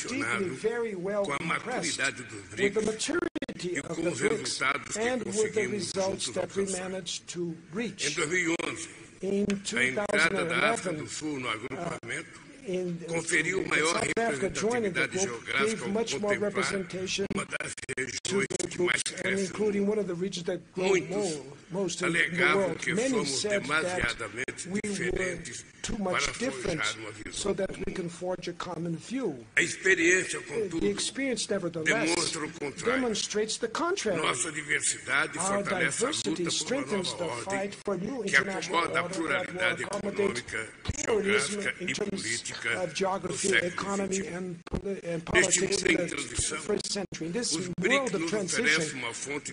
deeply, very well impressed with the maturity of the BRICS and with the results that we managed to reach. In 2011, South Africa joining the group gave much more representation to the groups, and including one of the regions that grow most in the world. Many said that we were too much different so that we can forge a common view. The experience, nevertheless, demonstrates the contrary. Our diversity strengthens the fight for new international order that will accommodate pluralism in terms of geography, economy, and politics in the 21st century. In this world of transition,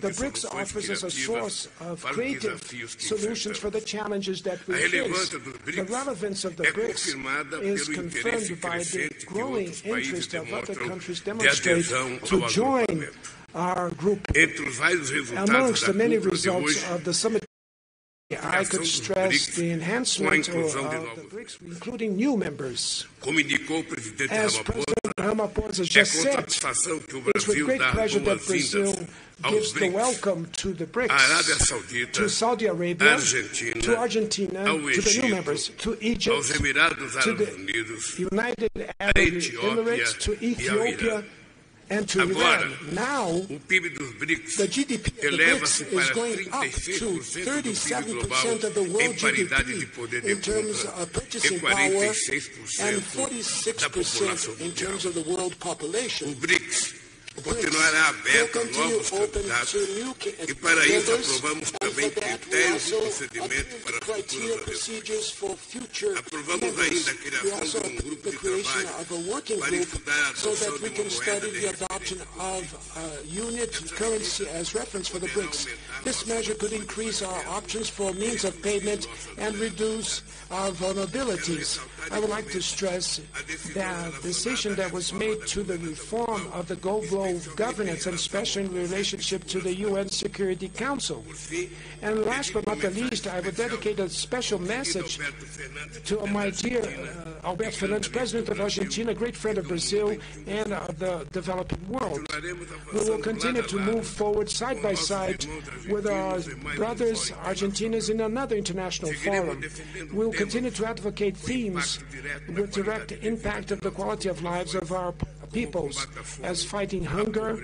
the BRICS offers us a source of creative solutions for the challenges that we face. The relevance of the BRICS is confirmed by the growing interest of other countries demonstrate to join our group. Amongst the many results of the summit, I could stress the enhancement of the BRICS, including new members. As President Ramaphosa just said, it's with great pleasure that Brazil gives the welcome to the BRICS, to Saudi Arabia, to Argentina, to the new members, to Egypt, to the United Arab Emirates, to Ethiopia, and to Iran. Now, the GDP of the BRICS is going up to 37% of the world GDP in terms of purchasing power and 46% in terms of the world population. Continuará aberto a novos candidatos e para isso aprovamos também critérios de procedimento para futuras. Aprovamos ainda a criação de grupo de trabalho para estudar a adoção de uma moeda de unit currency as reference for the BRICS. This measure could increase our options for means of payment and reduce our vulnerabilities. I would like to stress the decision that was made to the reform of the global governance, and especially in relationship to the UN Security Council. And last but not the least, I would dedicate a special message to my dear Alberto Fernandes, President of Argentina, a great friend of Brazil and of the developing world. We will continue to move forward side by side with our brothers Argentinians in another international forum. We will continue to advocate themes with direct impact of the quality of lives of our peoples, as fighting hunger,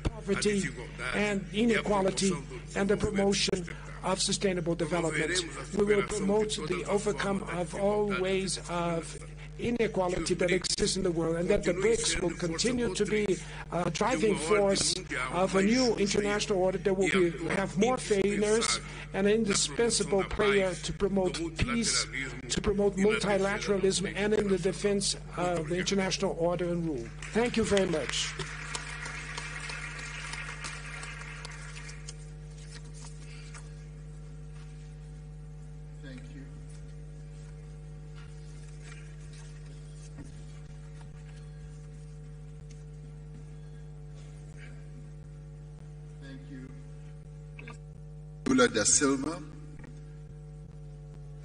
poverty, and inequality, and the promotion of sustainable development. We will promote the overcome of all ways of inequality that exists in the world, and that the BRICS will continue to be a driving force of a new international order that will have more fairness and an indispensable player to promote peace, to promote multilateralism, and in the defense of the international order and rule. Thank you very much. Lula da Silva,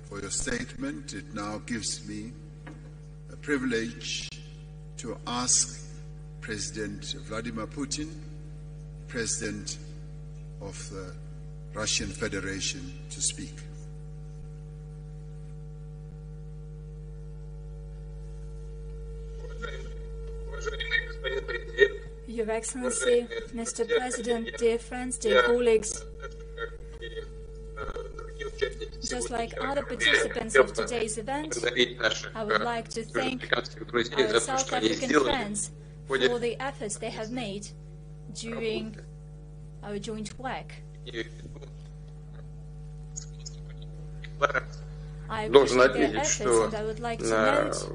for your statement. It now gives me a privilege to ask President Vladimir Putin, President of the Russian Federation, to speak. Your Excellency, Mr. President, dear friends, dear colleagues, just like other participants of today's event, I would like to thank our South African friends for the efforts they have made during our joint work. Должен отметить, что,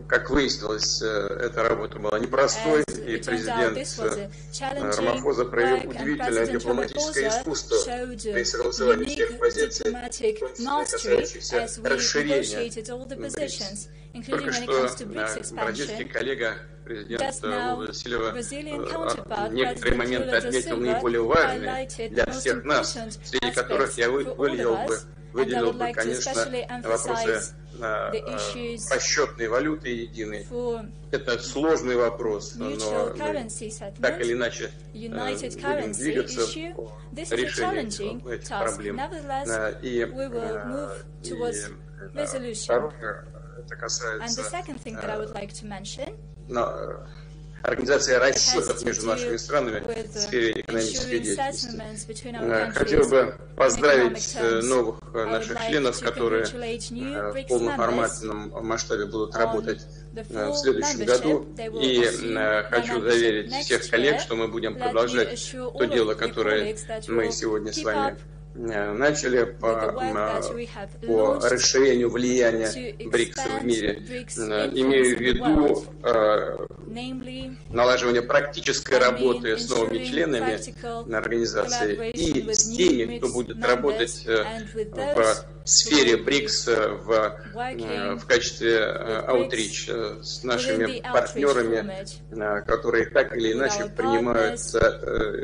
как выяснилось, эта работа была непростой, и президент Рамапфоза проявил удивительное дипломатическое искусство при согласовании всех позиций, касающихся расширения. Только что бразильский коллега президента Лула да Сильва в некоторые моменты отметил наиболее важные для всех нас, среди которых я выделил бы выделил бы, конечно, вопросы расчетной валюты единой. Это сложный вопрос, но мы так или иначе будем двигаться по решению этих проблем. И второе, это касается организация расчетов между нашими странами в сфере экономической деятельности. Хотел бы поздравить новых наших членов, которые в полноформатном масштабе будут работать в следующем году. И хочу заверить всех коллег, что мы будем продолжать то дело, которое мы сегодня с вами начали по расширению влияния БРИКС в мире. Имею в виду налаживание практической работы с новыми членами организации и с теми, кто будет работать в сфере БРИКС в качестве аутрич с нашими партнерами, которые так или иначе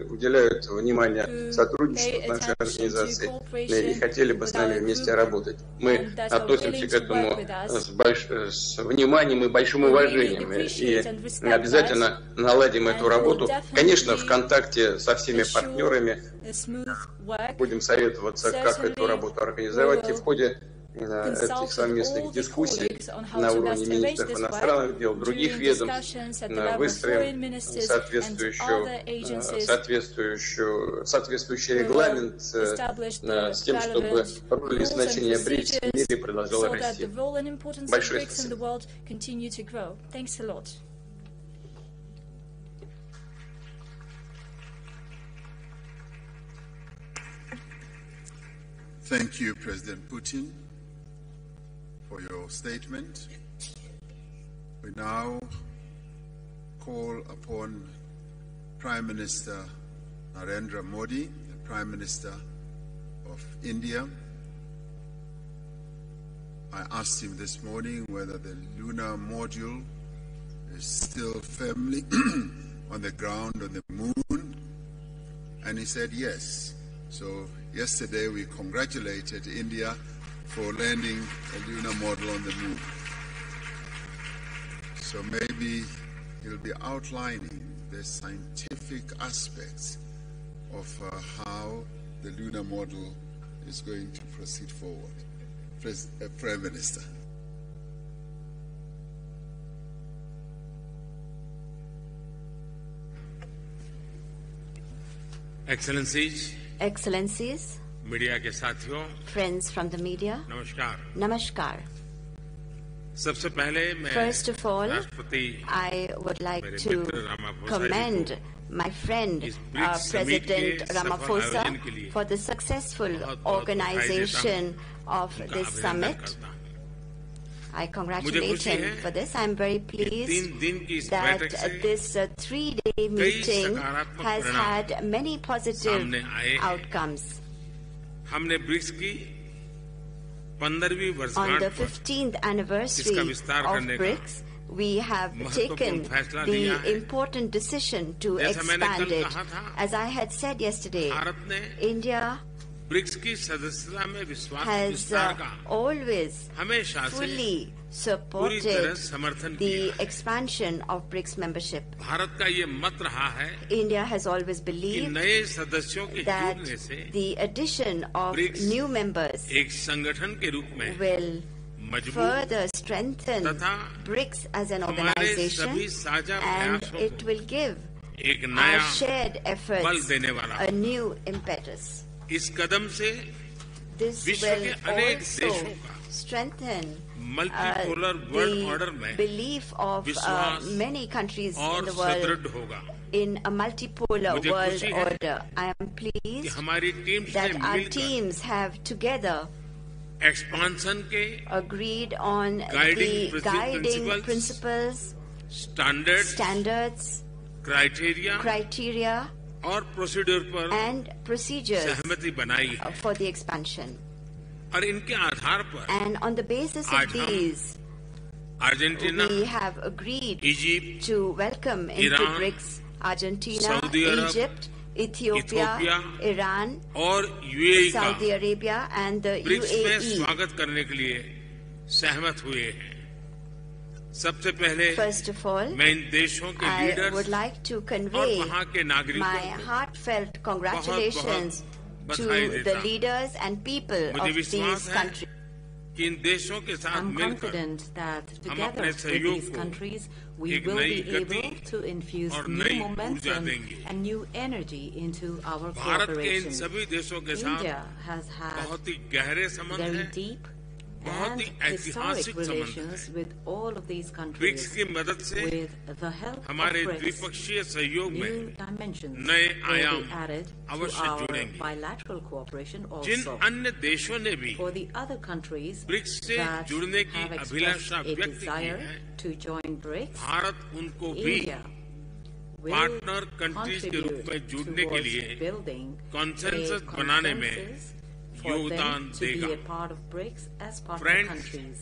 уделяют внимание сотрудничеству с нашей организацией и хотели бы с нами вместе работать. Мы относимся к этому с вниманием и большим уважением и обязательно наладим эту работу. Конечно, в контакте со всеми партнерами будем советоваться, как эту работу организовать, и в ходе этих совместных дискуссий на уровне министров иностранных дел, других ведомств, выстроим соответствующий регламент с тем, чтобы роль и значение БРИКС в мире продолжала расти. Большое спасибо. Thank you, President Putin, for your statement. We now call upon Prime Minister Narendra Modi, the Prime Minister of India. I asked him this morning whether the lunar module is still firmly on the ground on the moon, and he said yes. So yesterday we congratulated India for landing a lunar module on the moon. So maybe he'll be outlining the scientific aspects of how the lunar module is going to proceed forward. Prime Minister. Excellencies, media के साथियों, friends from the media, नमस्कार। Namaskar. सबसे पहले मैं First of all, राष्ट्रपति I would like to commend my friend President Ramaphosa for the successful organization of this summit. I congratulate him for this. I am very pleased that this three-day meeting has had many positive outcomes. On the 15th anniversary of BRICS, we have taken the important decision to expand it. As I had said yesterday, India has always fully supported the expansion of BRICS membership. India has always believed that the addition of new members will further strengthen BRICS as an organization, and it will give our shared efforts a new impetus. This will also strengthen the belief of many countries in the world in a multipolar world order. I am pleased that our teams have together agreed on the guiding principles, standards, criteria and procedures for the expansion. And on the basis of these, we have agreed to welcome into BRICS Argentina, Egypt, Ethiopia, Iran, और UAE का Saudi Arabia and the BRICS में UAE. स्वागत करने के लिए सहमत हुए हैं। सबसे पहले First of all, मैं इन देशों के I leaders would like to और convey वहाँ के नागरिकों my को heartfelt congratulations to बधाई the देता हूँ। leaders and people मुझे of विश्वास these है countries. कि इन देशों के साथ I'm मिलकर confident that हम together अपने with सहयोग these को countries, we एक will नई be गति able to infuse और new नई ऊर्जा momentum देंगे। and new energy into our Bharat के इन cooperation. सभी देशों के साथ India has had बहुत ही गहरे संबंध very हैं। deep बहुत and ही historic ऐतिहासिक संबंध relations हैं। with all of these BRICS countries. की मदद से With the help of हमारे BRICS, द्विपक्षीय सहयोग new में dimensions नए will आयाम be added to अवश्य our जुड़ेंगे। bilateral cooperation जिन also. अन्य देशों ने भी For the other countries BRICS से that जुड़ने की have अभिलाषा expressed a व्यक्त की desire है, to join BRICS, भारत उनको भी India will पार्टनर कंट्रीज के रूप में contribute जुड़ने के लिए towards building consensus a बनाने में consensus for योगदान them to be देगा। a part of BRICS as partner Friends, countries.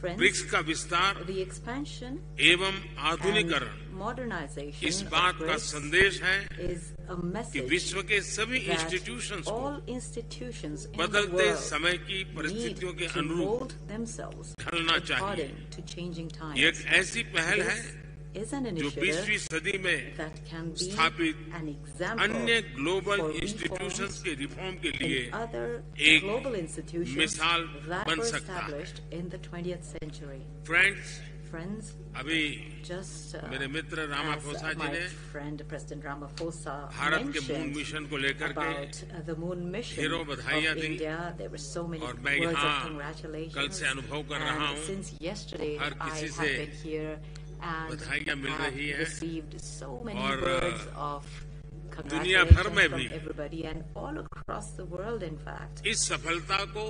Friends, BRICS का विस्तार the expansion एवं and आधुनिकरण modernization इस of बात का BRICS संदेश है is a कि message विश्व के सभी that इंस्टीट्यूशंस को all institutions in the बदलते world समय की need परिस्थितियों के to अनुरूप mold themselves ढलना चाहिए। according to changing times. ये एक ऐसी पहल है This is an जो 20वीं initiative सदी में that can be स्थापित an example अन्य ग्लोबल for इंस्टीट्यूशंस reforms के रिफॉर्म के लिए in other एक global institutions मिसाल that बन were सकता है। established in the 20th century. Friends, Friends, अभी just मेरे मित्र as रामाफोसा जी my ने friend President Ramaphosa भारत के मून mentioned मिशन को लेकर के about the moon mission ढेरों of बधाइयाँ दी India, there were so many और मैं words यहाँ of कल congratulations. से अनुभव कर रहा And हूँ, since yesterday, हर I किसी have से been here and बधाइयाँ मिल रही have हैं received so many और words of दुनिया congratulations भर में from भी everybody and all across the world. In fact, इस सफलता को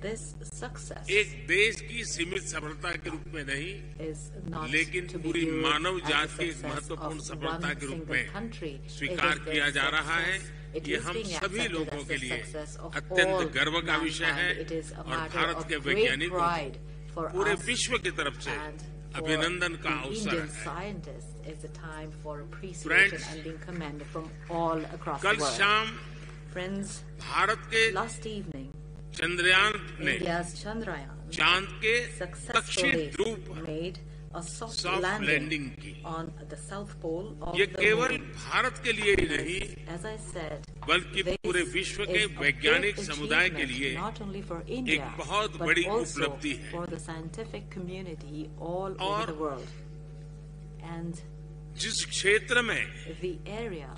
this success एक देश की सीमित सफलता के रूप में नहीं, is not लेकिन to be पूरी viewed मानव as जात the की एक success महत्वपूर्ण of सफलता one के रूप single में country. It स्वीकार is the किया जा रहा है। success- it ये is हम being सभी accepted लोगों as के the लिए success of अत्यंत all गर्व का विषय है mankind. It is a और matter भारत of के great वैज्ञानिकों pride को for पूरे us विश्व की तरफ से and for अभिनंदन का the अवसर Indian है। scientists. It's a time for appreciation Friends, and being commended from all across कल the world. शाम Friends, भारत के last evening, चंद्रयान ने India's Chandrayaan चांद के दक्षिण successfully ध्रुव पर made a soft soft landing landing की। on the south pole of ये the केवल moon. भारत के लिए ही नहीं, As I said, बल्कि this पूरे विश्व के is a वैज्ञानिक big समुदाय के achievement, लिए not only for India, बहुत but बड़ी also उपलब्धि है। for the scientific community all और over the world. And जिस क्षेत्र में the area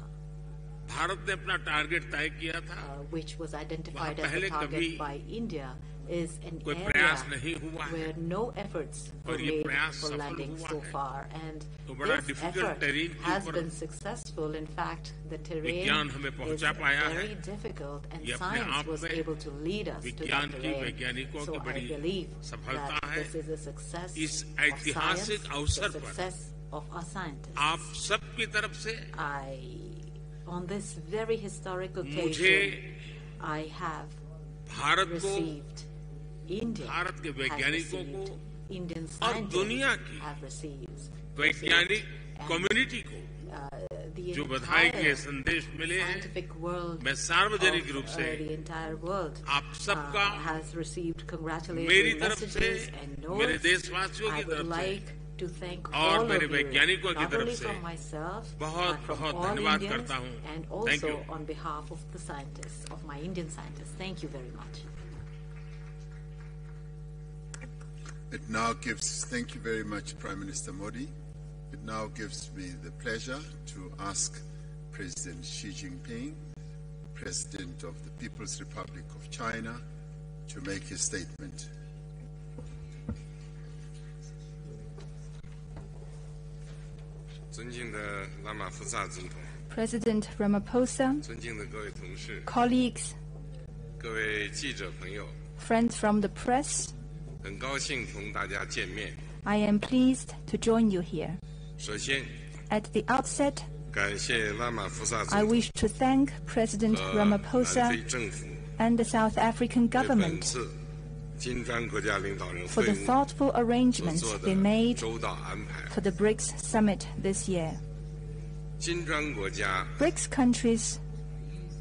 भारत ने अपना टारगेट तय किया था, which was identified वहाँ as the पहले target कभी by India is an कोई area प्रयास नहीं हुआ है। where no efforts were और ये made प्रयास for सफल landing हुआ so है। far, and तो बड़ा this difficult effort terrain के has ऊपर been successful. In fact, the terrain विज्ञान हमें is पहुंचा पाया है। very difficult, and ये अपने science आप was में able to lead us to विज्ञान that की terrain. वैज्ञानिकों So की I बड़ी believe सफलता that है। this is a success इस of ऐतिहासिक science, अवसर the पर success of our scientists. आप सबकी तरफ से On this very historic मुझे occasion, I have भारत को, received, India भारत के has वैज्ञानिकों received, को Indian और दुनिया scientists की have received, वैज्ञानिक कम्युनिटी को the जो बधाई के entire संदेश मिले हैं, scientific world मैं सार्वजनिक of, रूप से the entire world आप सबका has received मेरी congratulatory तरफ messages से, and मेरे notes. देशवासियों I की would तरफ से like to thank और all मेरे of you, वैज्ञानिकों की not तरफ only से from myself, बहुत but from बहुत all धन्यवाद Indians, करता हूँ। and Thank also you. on behalf of the scientists, of my Indian scientists. Thank you very much. It now gives, thank you very much, Prime Minister Modi. It now gives me the pleasure to ask President Xi Jinping, President of the People's Republic of China, to make his statement. President Ramaphosa, colleagues, friends from the press, I am pleased to join you here. At the outset, I wish to thank President Ramaphosa and the South African government for the thoughtful arrangements they made for the BRICS summit this year. BRICS countries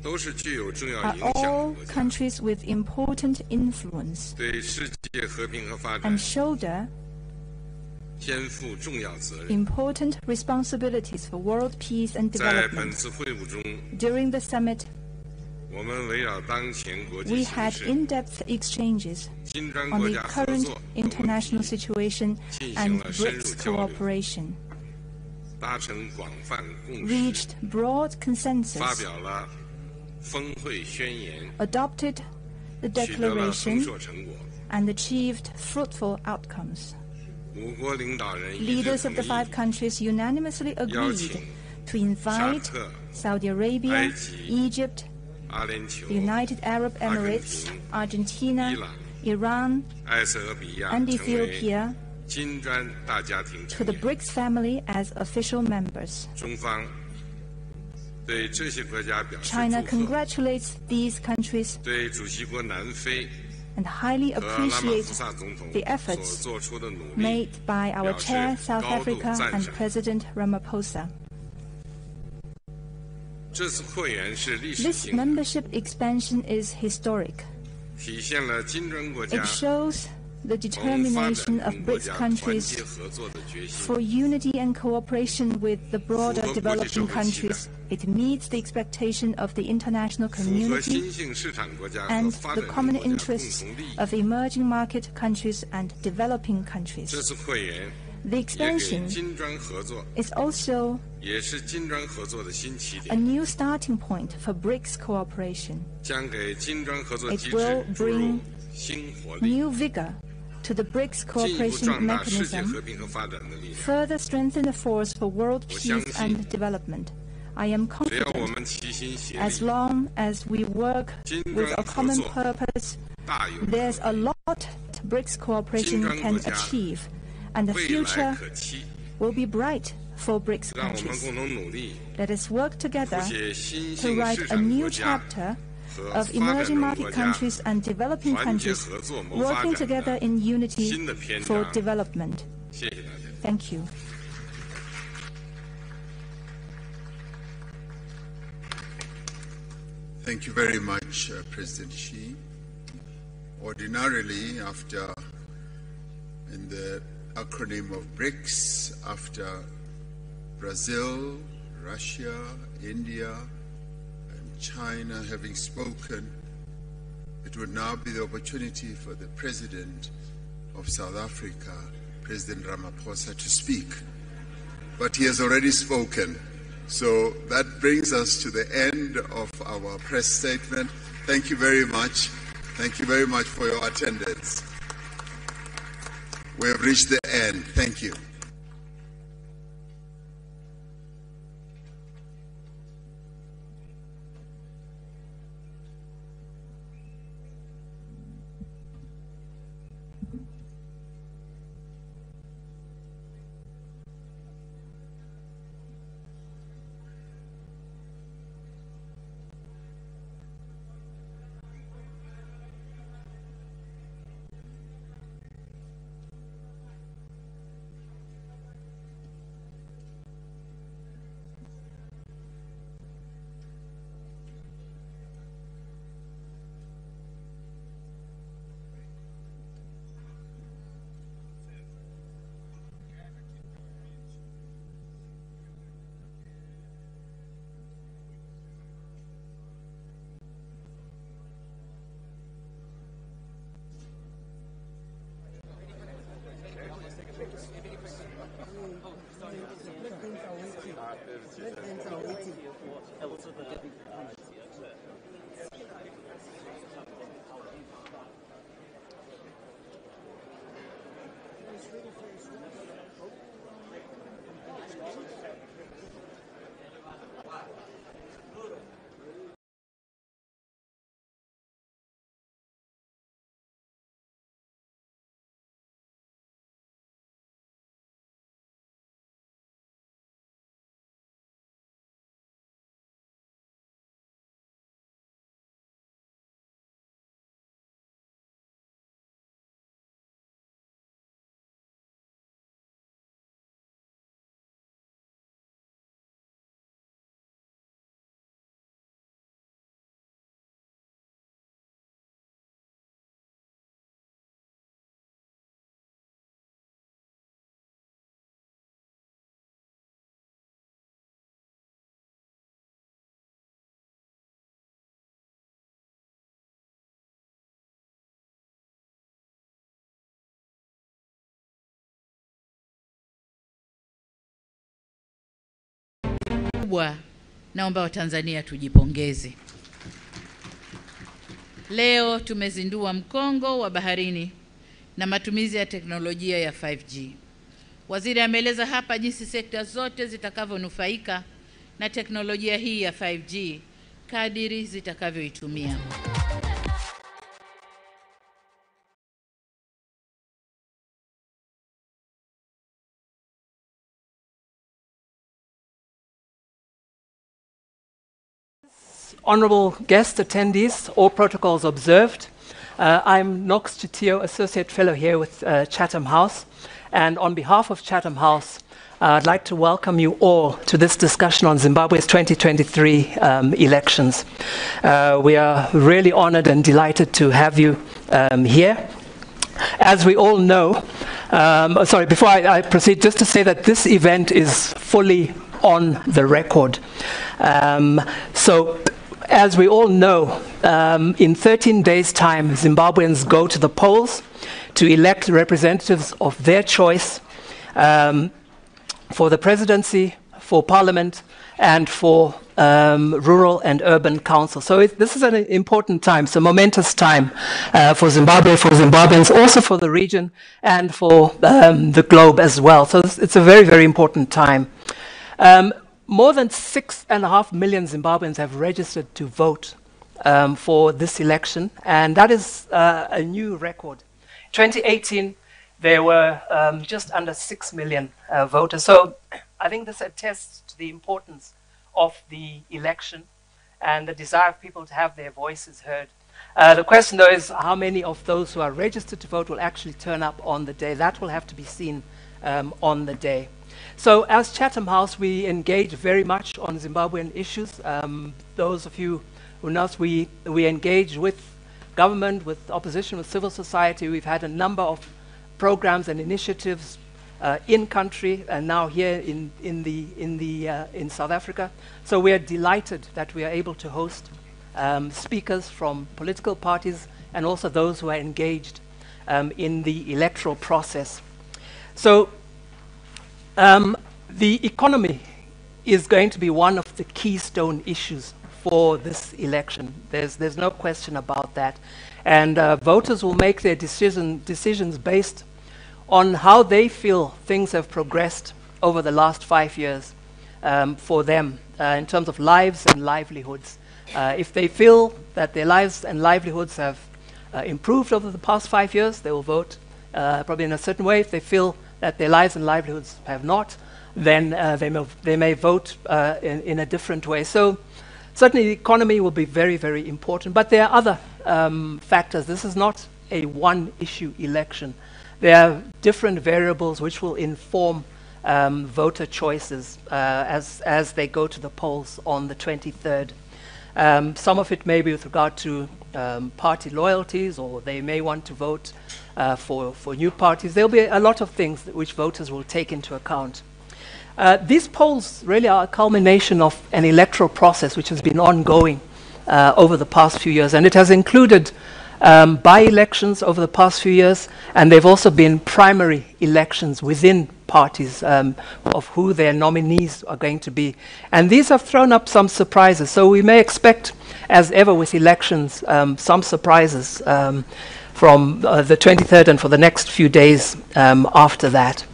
are all countries with important influence and shoulder important responsibilities for world peace and development. During the summit, we had in-depth exchanges on the current international situation and Brics cooperation, reached broad consensus, adopted the declaration, and achieved fruitful outcomes. Leaders of the 5 countries unanimously agreed to invite Saudi Arabia, Egypt, the United Arab Emirates, Argentina, Iran, and Ethiopia to the Brics family as official members. China congratulates these countries and highly appreciates the efforts made by our chair, South Africa, and President Ramaphosa. This membership expansion is historic. It shows the determination of Brics countries for unity and cooperation with the broader developing countries. It meets the expectation of the international community and the common interests of emerging market countries and developing countries. The expansion is also a new starting point for Brics cooperation. It will bring new vigor to the Brics cooperation mechanism, further strengthen the force for world peace and development. I am confident as long as we work with a common purpose, there's a lot Brics cooperation can achieve, and the future will be bright for Brics countries. Let us work together to write a new chapter of emerging market countries and developing countries working together in unity for development. Thank you. Thank you very much, President Xi. Ordinarily, in the acronym of Brics, after Brazil, Russia, India, and China having spoken, it would now be the opportunity for the President of South Africa, President Ramaphosa, to speak. But he has already spoken. So that brings us to the end of our press statement. Thank you very much. Thank you very much for your attendance. We have reached the end. Thank you. kubwa, naomba Watanzania tujipongeze. Leo tumezindua mkongo wa baharini na matumizi ya teknolojia ya 5G. Waziri ameeleza hapa jinsi sekta zote zitakavyonufaika na teknolojia hii ya 5G kadiri zitakavyoitumia. Honorable guest attendees, all protocols observed. I'm Knox Chitio, Associate Fellow here with Chatham House. And on behalf of Chatham House, I'd like to welcome you all to this discussion on Zimbabwe's 2023 elections. We are really honored and delighted to have you here. As we all know, sorry, before I proceed, just to say that this event is fully on the record. So, as we all know, in 13 days' time, Zimbabweans go to the polls to elect representatives of their choice for the presidency, for parliament, and for rural and urban council. So this is an important time, it's a momentous time for Zimbabwe, for Zimbabweans, also for the region, and for the globe as well. So it's a very, very important time. More than 6.5 million Zimbabweans have registered to vote for this election, and that is a new record. 2018, there were just under 6 million voters. So I think this attests to the importance of the election and the desire of people to have their voices heard. The question, though, is how many of those who are registered to vote will actually turn up on the day. That will have to be seen on the day. So as Chatham House, we engage very much on Zimbabwean issues. Those of you who know us, we engage with government, with opposition, with civil society. We've had a number of programs and initiatives in country and now here in South Africa. So we are delighted that we are able to host speakers from political parties and also those who are engaged in the electoral process. So the economy is going to be one of the keystone issues for this election. There's no question about that. And voters will make their decisions based on how they feel things have progressed over the last 5 years for them in terms of lives and livelihoods. If they feel that their lives and livelihoods have improved over the past 5 years, they will vote probably in a certain way. If they feel that their lives and livelihoods have not, then they may vote in a different way. So certainly the economy will be very, very important, but there are other factors. This is not a one-issue election. There are different variables which will inform voter choices as they go to the polls on the 23rd. Some of it may be with regard to party loyalties, or they may want to vote for new parties. There'll be a lot of things which voters will take into account. These polls really are a culmination of an electoral process which has been ongoing over the past few years, and it has included by-elections over the past few years, and they've also been primary elections within parties of who their nominees are going to be. And these have thrown up some surprises, so we may expect, as ever with elections, some surprises from the 23rd and for the next few days after that.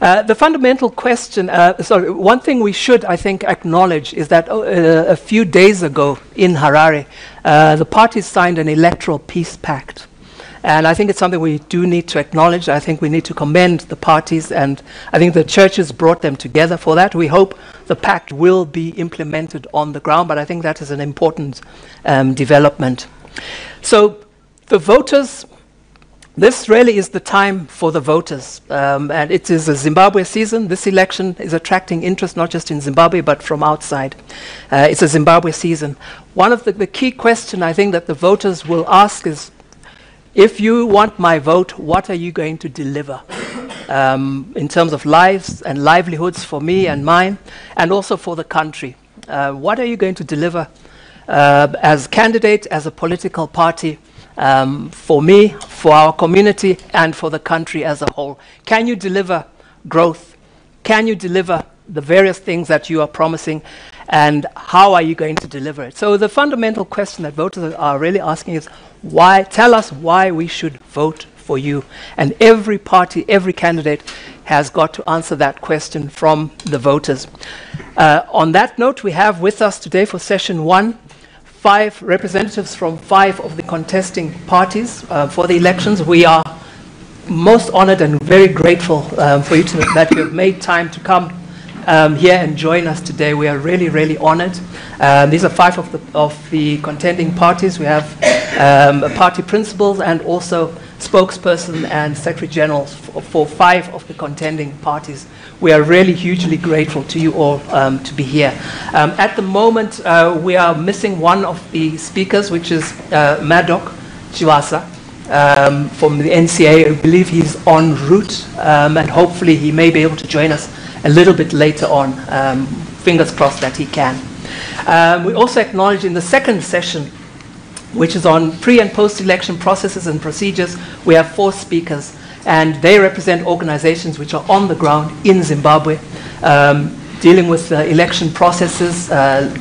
The fundamental question, one thing we should, I think, acknowledge is that a few days ago in Harare, the parties signed an electoral peace pact. And I think it's something we do need to acknowledge. I think we need to commend the parties, and I think the churches brought them together for that. We hope the pact will be implemented on the ground, but I think that is an important development. So the voters, this really is the time for the voters, and it is a Zimbabwe season. This election is attracting interest not just in Zimbabwe but from outside. It's a Zimbabwe season. One of the key questions I think that the voters will ask is, if you want my vote, what are you going to deliver in terms of lives and livelihoods for me and mine, and also for the country? What are you going to deliver as a candidate, as a political party, for me, for our community, and for the country as a whole? Can you deliver growth? Can you deliver the various things that you are promising, and how are you going to deliver it? So the fundamental question that voters are really asking is, why? Tell us why we should vote for you. And every party, every candidate has got to answer that question from the voters. On that note, we have with us today for session 1, 5 representatives from 5 of the contesting parties for the elections. We are most honored and very grateful for you that you have made time to come here and join us today. We are really, really honored. These are 5 of the contending parties. We have party principals and also spokesperson and secretary generals for 5 of the contending parties. We are really hugely grateful to you all to be here. At the moment, we are missing one of the speakers, which is Madok Chiwasa from the NCA. I believe he's en route, and hopefully he may be able to join us a little bit later on. Fingers crossed that he can. We also acknowledge in the second session, which is on pre- and post-election processes and procedures, we have 4 speakers, and they represent organizations which are on the ground in Zimbabwe, dealing with election processes,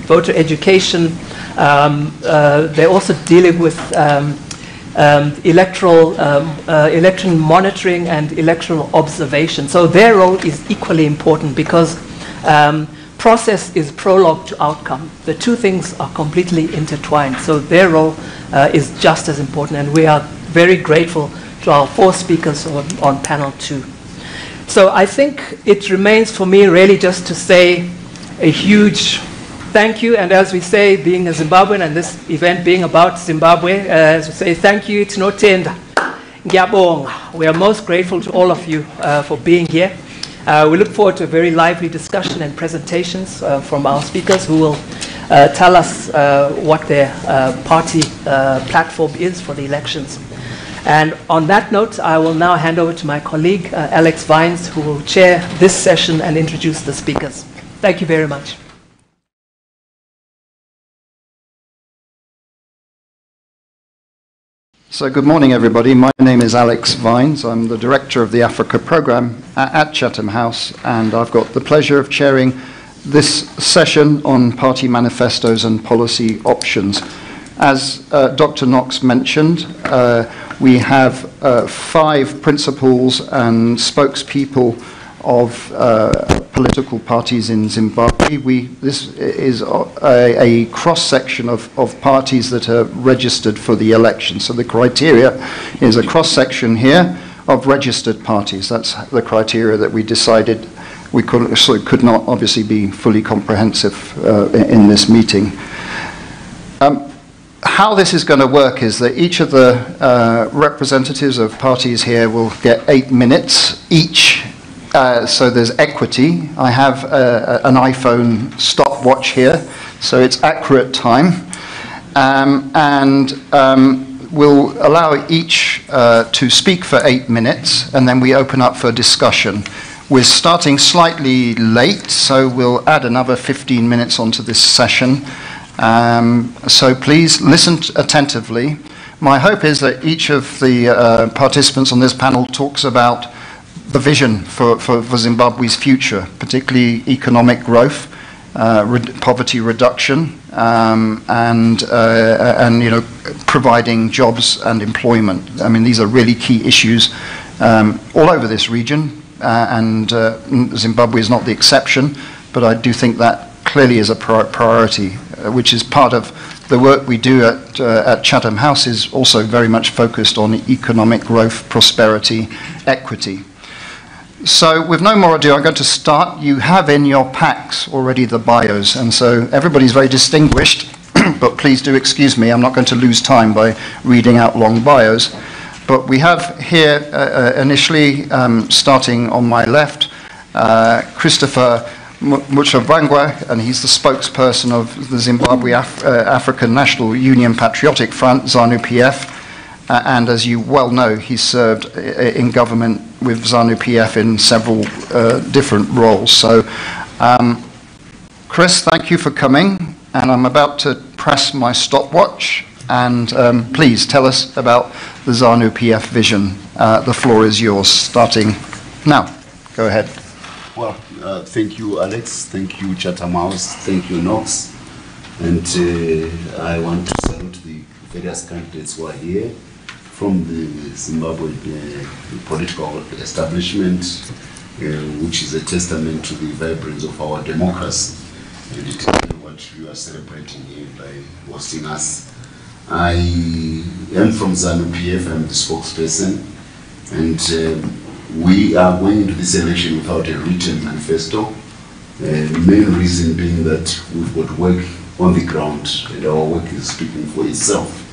voter education. They're also dealing with election monitoring and electoral observation. So their role is equally important because process is prologue to outcome. The 2 things are completely intertwined. So their role is just as important, and we are very grateful to our 4 speakers on panel 2. So I think it remains for me really just to say a huge thank you, and as we say, being a Zimbabwean and this event being about Zimbabwe, as we say, thank you, it's no tenda. Ngiyabonga. We are most grateful to all of you for being here. We look forward to a very lively discussion and presentations from our speakers who will tell us what their party platform is for the elections. And on that note, I will now hand over to my colleague, Alex Vines, who will chair this session and introduce the speakers. Thank you very much. So good morning, everybody. My name is Alex Vines. I'm the director of the Africa program at Chatham House, and I've got the pleasure of chairing this session on party manifestos and policy options. As Dr. Knox mentioned, we have 5 principals and spokespeople of political parties in Zimbabwe. This is a cross-section of parties that are registered for the election. So the criteria is a cross-section here of registered parties. That's the criteria that we decided we could not obviously be fully comprehensive in this meeting. How this is going to work is that each of the representatives of parties here will get 8 minutes each. So there's equity. I have an iPhone stopwatch here, so it's accurate time. We'll allow each to speak for 8 minutes, and then we open up for discussion. We're starting slightly late, so we'll add another 15 minutes onto this session. So please listen attentively. My hope is that each of the participants on this panel talks about the vision for Zimbabwe's future, particularly economic growth, poverty reduction, and providing jobs and employment. I mean, these are really key issues all over this region, and Zimbabwe is not the exception, but I do think that clearly is a priority, which is part of the work we do at Chatham House is also very much focused on economic growth, prosperity, equity. So with no more ado, I'm going to start. You have in your packs already the bios, and so everybody's very distinguished, but please do excuse me, I'm not going to lose time by reading out long bios. But we have here initially, starting on my left, Christopher Muchabangwa, and he's the spokesperson of the Zimbabwe African National Union Patriotic Front, ZANU-PF, and as you well know, he served in government with ZANU-PF in several different roles. So, Chris, thank you for coming, and I'm about to press my stopwatch, and please tell us about the ZANU-PF vision. The floor is yours, starting now. Go ahead. Well, Thank you, Alex. Thank you, Chatham House. Thank you, Knox. And I want to salute the various candidates who are here from the Zimbabwe political establishment, which is a testament to the vibrance of our democracy. And it is what you are celebrating here by hosting us. I am from ZANU-PF. I'm the spokesperson. And we are going into this election without a written manifesto. The main reason being that we've got work on the ground and our work is speaking for itself.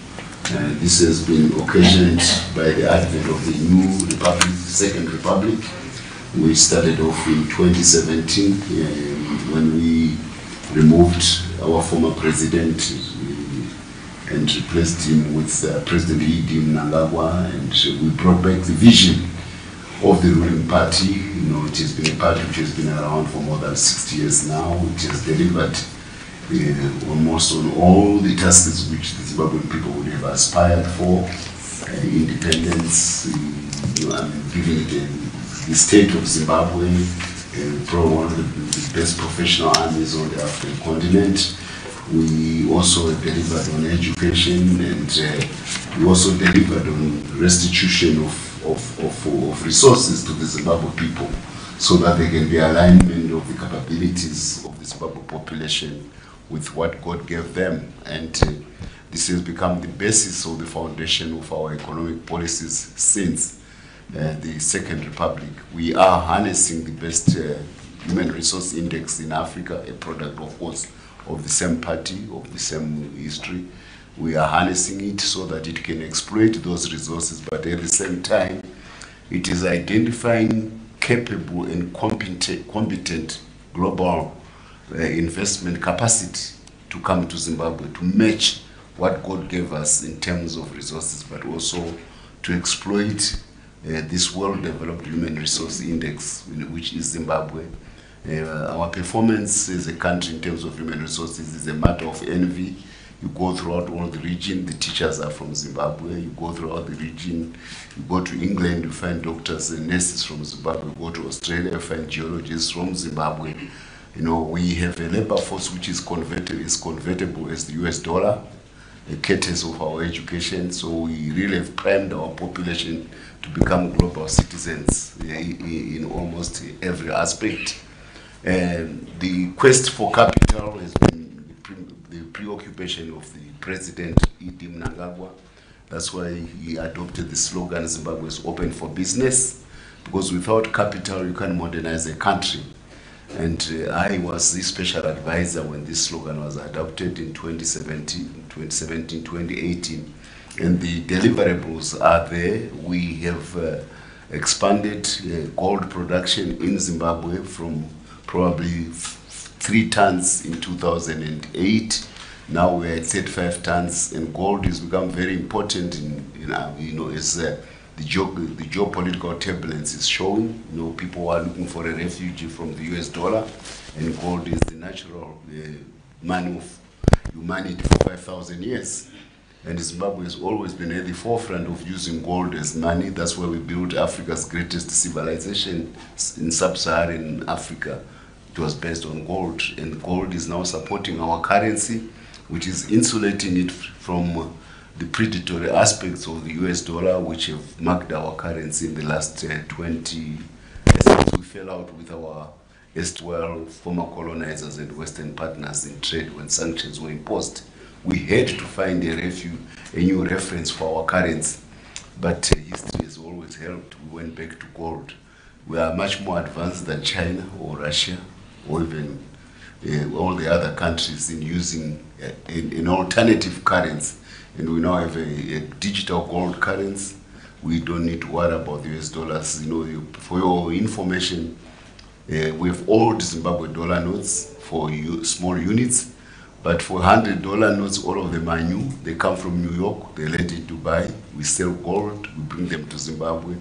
This has been occasioned by the advent of the new republic, the Second Republic. We started off in 2017 when we removed our former president and replaced him with President Mnangagwa, and we brought back the vision of the ruling party. You know, it has been a party which has been around for more than 60 years now. It has delivered almost on all the tasks which the Zimbabwean people would have aspired for. Independence, giving it the state of Zimbabwe, probably one of the best professional armies on the African continent. We also delivered on education, and we also delivered on restitution of resources to the Zimbabwe people, so that there can be alignment of the capabilities of the Zimbabwe population with what God gave them. And this has become the basis of the foundation of our economic policies since the Second Republic. We are harnessing the best human resource index in Africa, a product, of course, of the same party, of the same history. We are harnessing it so that it can exploit those resources, but at the same time, it is identifying capable and competent global investment capacity to come to Zimbabwe, to match what God gave us in terms of resources, but also to exploit this well-developed human resource index, which is Zimbabwe. Our performance as a country in terms of human resources is a matter of envy. You go throughout all the region, the teachers are from Zimbabwe. You go throughout the region, you go to England, you find doctors and nurses from Zimbabwe. You go to Australia, you find geologists from Zimbabwe. You know, we have a labor force which is convertible as the US dollar, a courtesy of our education. So we really have primed our population to become global citizens in almost every aspect. The quest for capital has been the preoccupation of the president, Mnangagwa. That's why he adopted the slogan, Zimbabwe is open for business, because without capital you can't modernize a country. And I was the special advisor when this slogan was adopted in 2017, 2018. And the deliverables are there. We have expanded gold production in Zimbabwe from probably 3 tons in 2008. Now we're at 35 tons, and gold has become very important as the geopolitical turbulence is showing. You know, people are looking for a refuge from the US dollar, and gold is the natural money of humanity for 5,000 years. And Zimbabwe has always been at the forefront of using gold as money. That's where we built Africa's greatest civilization in sub-Saharan Africa. It was based on gold, and gold is now supporting our currency, which is insulating it from the predatory aspects of the US dollar, which have marked our currency in the last 20 years since we fell out with our erstwhile former colonizers and Western partners in trade when sanctions were imposed. We had to find a new reference for our currency, but history has always helped. We went back to gold. We are much more advanced than China or Russia or even all the other countries in using an alternative currency. And we now have a digital gold currency. We don't need to worry about the US dollars. You know, for your information, we have old Zimbabwe dollar notes for small units, but for $100 notes, all of them are new. They come from New York, they land in Dubai. We sell gold, we bring them to Zimbabwe.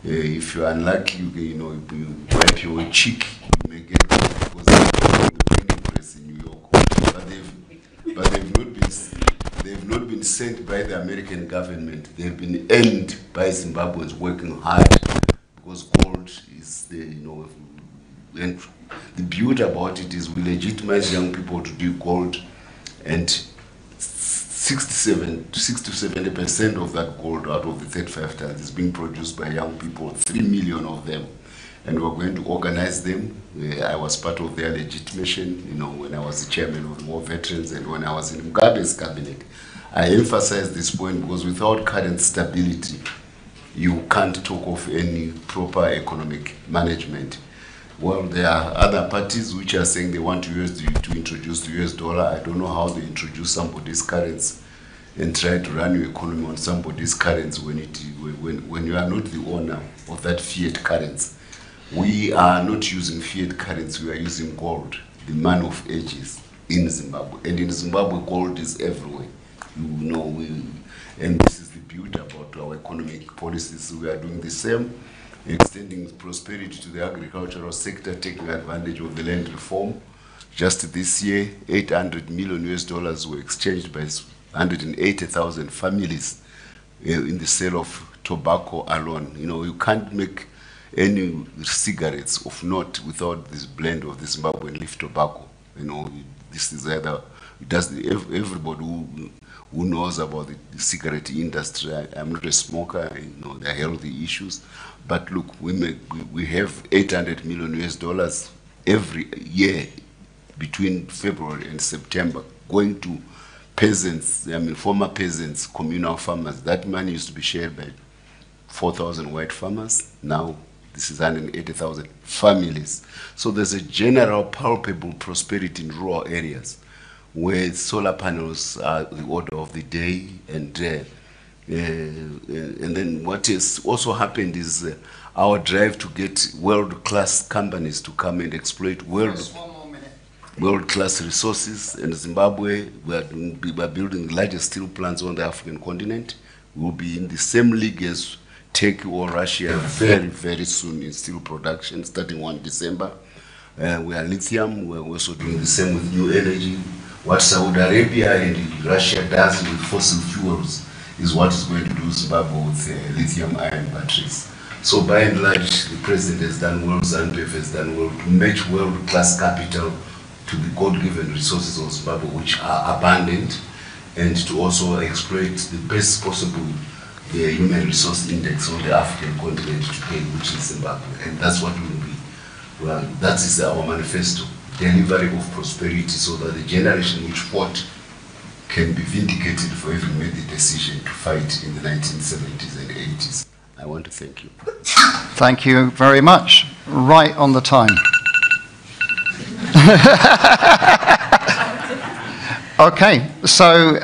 If you're unlucky, you wipe your cheek, you may get them because they're from the printing press in New York. But they've not been sent by the American government. They've been earned by Zimbabweans working hard, because gold is the, and beauty about it is we legitimize young people to do gold, and 67 to 70% of that gold out of the 35 tons is being produced by young people, 3 million of them. And we're going to organize them. I was part of their legitimation, you know, when I was the chairman of the War Veterans and when I was in Mugabe's cabinet. I emphasize this point because without current stability, you can't talk of any proper economic management. Well, there are other parties which are saying they want to introduce the US dollar. I don't know how they introduce somebody's currency and try to run your economy on somebody's currency when you are not the owner of that fiat currency. We are not using fiat currency, we are using gold, the man of ages in Zimbabwe. And in Zimbabwe, gold is everywhere. You know, and this is the beauty about our economic policies. We are doing the same, extending prosperity to the agricultural sector, taking advantage of the land reform. Just this year, $800 million were exchanged by 180,000 families in the sale of tobacco alone. You know, you can't make any cigarettes of note without this blend of the Zimbabwean leaf tobacco. You know, this is either, everybody who knows about the cigarette industry. I'm not a smoker, you know, there are healthy issues. But look, we have $800 million every year between February and September going to peasants, I mean former peasants, communal farmers. That money used to be shared by 4,000 white farmers. Now this is 180,000 families. So there's a general palpable prosperity in rural areas where solar panels are the order of the day, and then what has also happened is our drive to get world-class companies to come and exploit world-class resources. In Zimbabwe, we are building the largest steel plants on the African continent. We will be in the same league as Turkey or Russia very, very soon in steel production, starting 1 December. We are lithium. We're also doing the same with new energy. What Saudi Arabia and Russia does with fossil fuels is what is going to do Zimbabwe with lithium-ion batteries. So by and large, the president has done well, ZANU-PF has done well to match world-class capital to the God-given resources of Zimbabwe, which are abundant, and to also exploit the best possible human resource index on the African continent today, which is Zimbabwe. And that's what will be. Well, that is our manifesto, delivery of prosperity, so that the generation which fought can be vindicated for having made the decision to fight in the 1970s and 80s. I want to thank you. Thank you very much. Right on the time. Okay, so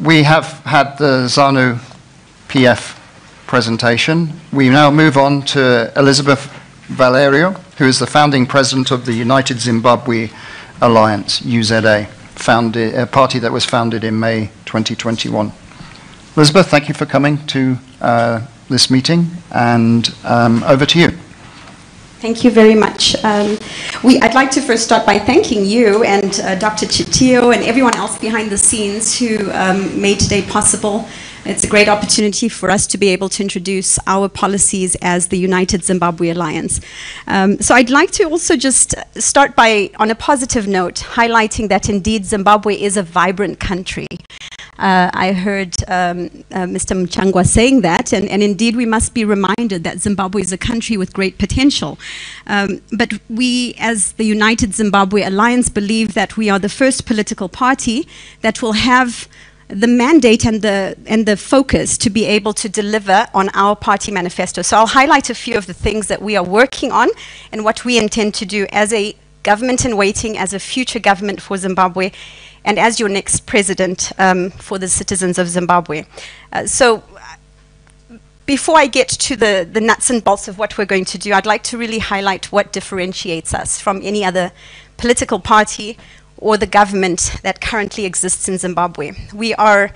we have had the ZANU-PF presentation. We now move on to Elizabeth Valerio, who is the founding president of the United Zimbabwe Alliance, UZA, a party that was founded in May 2021. Elizabeth, thank you for coming to this meeting, and over to you. Thank you very much. I'd like to first start by thanking you and Dr. Chitio and everyone else behind the scenes who made today possible. It's a great opportunity for us to be able to introduce our policies as the United Zimbabwe Alliance. So I'd like to also just start by, on a positive note, highlighting that indeed Zimbabwe is a vibrant country. I heard Mr. Mchangwa saying that, and indeed we must be reminded that Zimbabwe is a country with great potential. But we, as the United Zimbabwe Alliance, believe that we are the first political party that will have the mandate and the focus to be able to deliver on our party manifesto. So I'll highlight a few of the things that we are working on and what we intend to do as a government in waiting, as a future government for Zimbabwe, and as your next president for the citizens of Zimbabwe. So before I get to the nuts and bolts of what we're going to do, I'd like to really highlight what differentiates us from any other political party or the government that currently exists in Zimbabwe. We are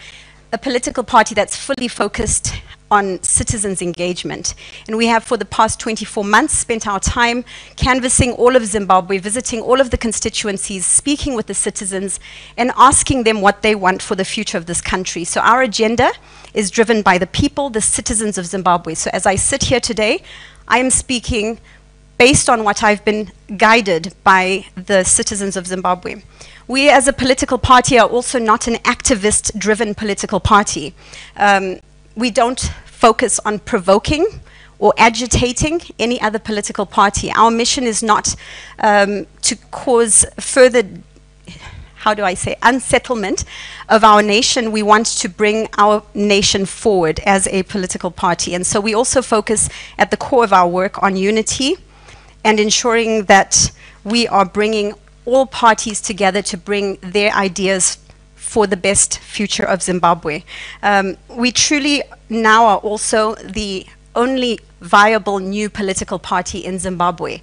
a political party that's fully focused on citizens' engagement. And we have, for the past 24 months, spent our time canvassing all of Zimbabwe, visiting all of the constituencies, speaking with the citizens, and asking them what they want for the future of this country. So our agenda is driven by the people, the citizens of Zimbabwe. So as I sit here today, I am speaking based on what I've been guided by the citizens of Zimbabwe. We as a political party are also not an activist-driven political party. We don't focus on provoking or agitating any other political party. Our mission is not to cause further, how do I say, unsettlement of our nation. We want to bring our nation forward as a political party. And so we also focus at the core of our work on unity and ensuring that we are bringing all parties together to bring their ideas for the best future of Zimbabwe. We truly now are also the only viable new political party in Zimbabwe.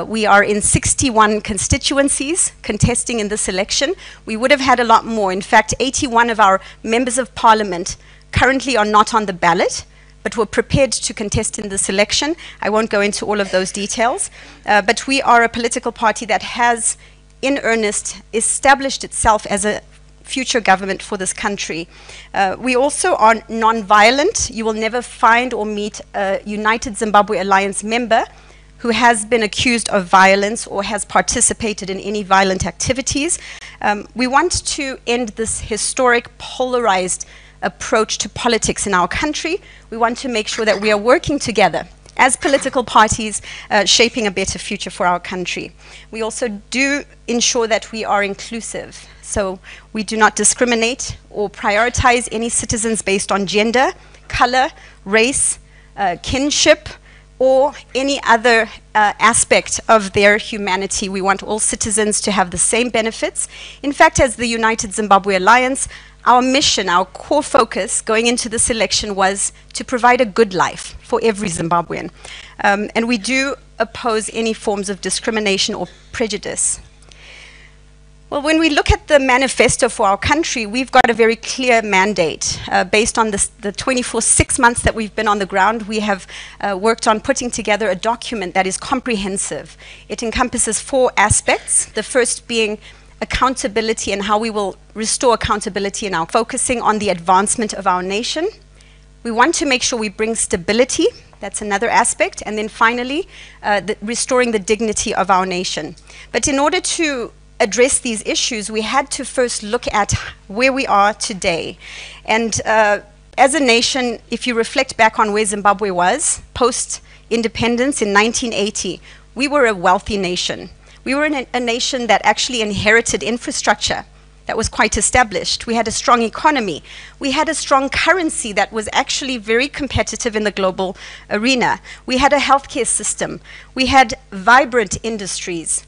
We are in 61 constituencies contesting in this election. We would have had a lot more. In fact, 81 of our members of parliament currently are not on the ballot, but were prepared to contest in this election. I won't go into all of those details, but we are a political party that has, in earnest, established itself as a future government for this country. We also are non-violent. You will never find or meet a United Zimbabwe Alliance member who has been accused of violence or has participated in any violent activities. We want to end this historic polarized approach to politics in our country. We want to make sure that we are working together as political parties, shaping a better future for our country. We also do ensure that we are inclusive. So we do not discriminate or prioritize any citizens based on gender, color, race, kinship, or any other aspect of their humanity. We want all citizens to have the same benefits. In fact, as the United Zimbabwe Alliance, our mission, our core focus going into this election was to provide a good life for every Zimbabwean. And we do oppose any forms of discrimination or prejudice. Well, when we look at the manifesto for our country, we've got a very clear mandate. Based on the 6 months that we've been on the ground, we have worked on putting together a document that is comprehensive. It encompasses 4 aspects, the first being accountability and how we will restore accountability in our focusing on the advancement of our nation. We want to make sure we bring stability. That's another aspect. And then finally, restoring the dignity of our nation. But in order to address these issues, we had to first look at where we are today. And as a nation, if you reflect back on where Zimbabwe was post-independence in 1980, we were a wealthy nation. We were a nation that actually inherited infrastructure that was quite established. We had a strong economy. We had a strong currency that was actually very competitive in the global arena. We had a healthcare system. We had vibrant industries.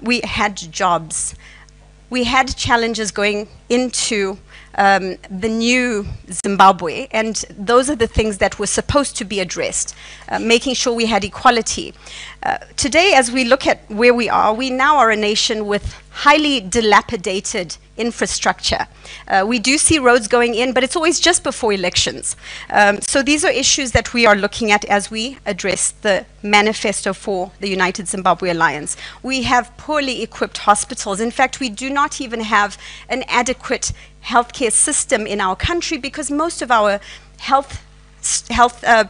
We had jobs. We had challenges going into the new Zimbabwe, and those are the things that were supposed to be addressed, making sure we had equality. Today, as we look at where we now are a nation with highly dilapidated infrastructure. We do see roads going in, but it's always just before elections. So these are issues that we are looking at as we address the manifesto for the United Zimbabwe Alliance. We have poorly equipped hospitals. In fact, we do not even have an adequate healthcare system in our country because most of our health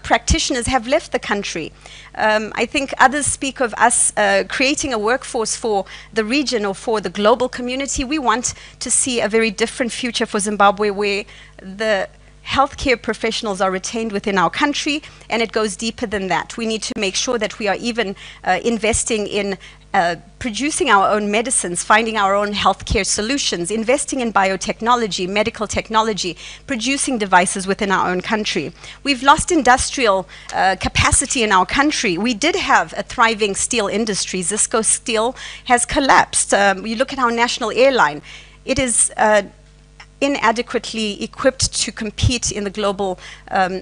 practitioners have left the country. I think others speak of us creating a workforce for the region or for the global community. We want to see a very different future for Zimbabwe where the healthcare professionals are retained within our country, and it goes deeper than that. We need to make sure that we are even investing in producing our own medicines, finding our own healthcare solutions, investing in biotechnology, medical technology, producing devices within our own country. We've lost industrial capacity in our country. We did have a thriving steel industry. Zisco Steel has collapsed. You look at our national airline. It is inadequately equipped to compete in the global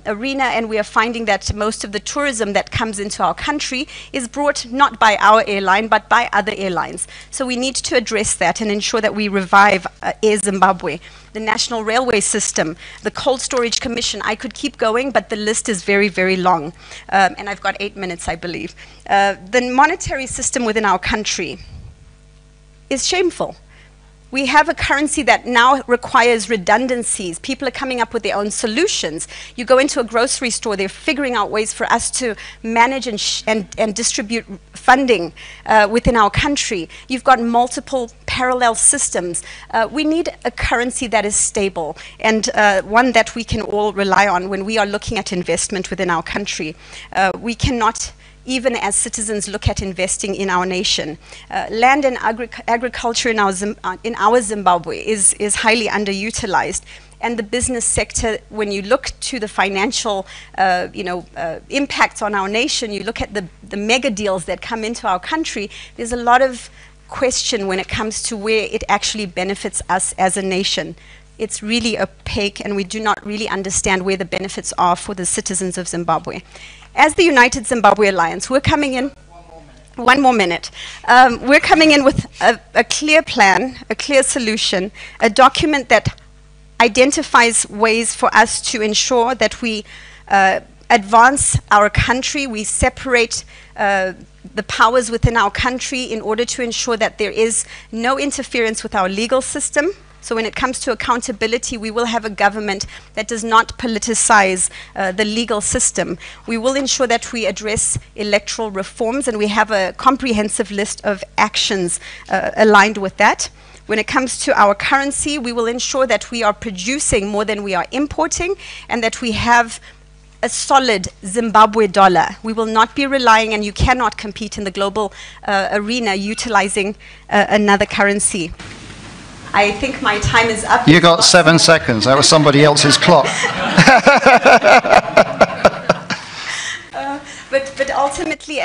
arena, and we are finding that most of the tourism that comes into our country is brought not by our airline but by other airlines. So we need to address that and ensure that we revive Air Zimbabwe. The National Railway System, the Cold Storage Commission. I could keep going, but the list is very, very long. And I've got 8 minutes, I believe. The monetary system within our country is shameful. We have a currency that now requires redundancies. People are coming up with their own solutions. You go into a grocery store, they're figuring out ways for us to manage and distribute funding within our country. You've got multiple parallel systems. We need a currency that is stable and one that we can all rely on when we are looking at investment within our country. We cannot, even as citizens, look at investing in our nation. Land and agriculture in our Zimbabwe is highly underutilized. And the business sector, when you look to the financial impacts on our nation, you look at the mega deals that come into our country, there's a lot of question when it comes to where it actually benefits us as a nation. It's really opaque, and we do not really understand where the benefits are for the citizens of Zimbabwe. As the United Zimbabwe Alliance, we're coming in, one more minute. We're coming in with a clear plan, a clear solution, a document that identifies ways for us to ensure that we advance our country, we separate the powers within our country in order to ensure that there is no interference with our legal system. So when it comes to accountability, we will have a government that does not politicize the legal system. We will ensure that we address electoral reforms, and we have a comprehensive list of actions aligned with that. When it comes to our currency, we will ensure that we are producing more than we are importing, and that we have a solid Zimbabwe dollar. We will not be relying, and you cannot compete in the global arena utilizing another currency. I think my time is up. You got 7 seconds. That was somebody else's clock. But ultimately,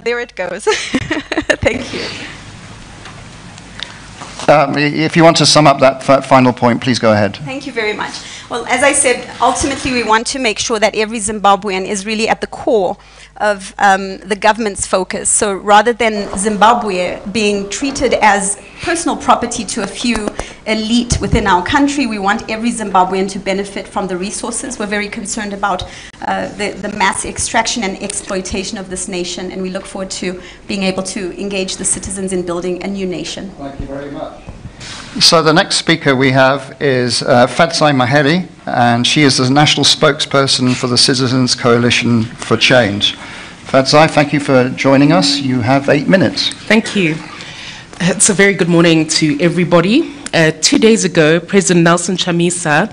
there it goes. Thank you. If you want to sum up that final point, please go ahead. Thank you very much. Well, as I said, ultimately we want to make sure that every Zimbabwean is really at the core of the government's focus. So rather than Zimbabwe being treated as personal property to a few elite within our country, we want every Zimbabwean to benefit from the resources. We're very concerned about the mass extraction and exploitation of this nation, and we look forward to being able to engage the citizens in building a new nation. Thank you very much. So the next speaker we have is Fatsai Maheli, and she is the national spokesperson for the Citizens Coalition for Change. Fatsai, thank you for joining us. You have 8 minutes. Thank you. It's a very good morning to everybody. 2 days ago, President Nelson Chamisa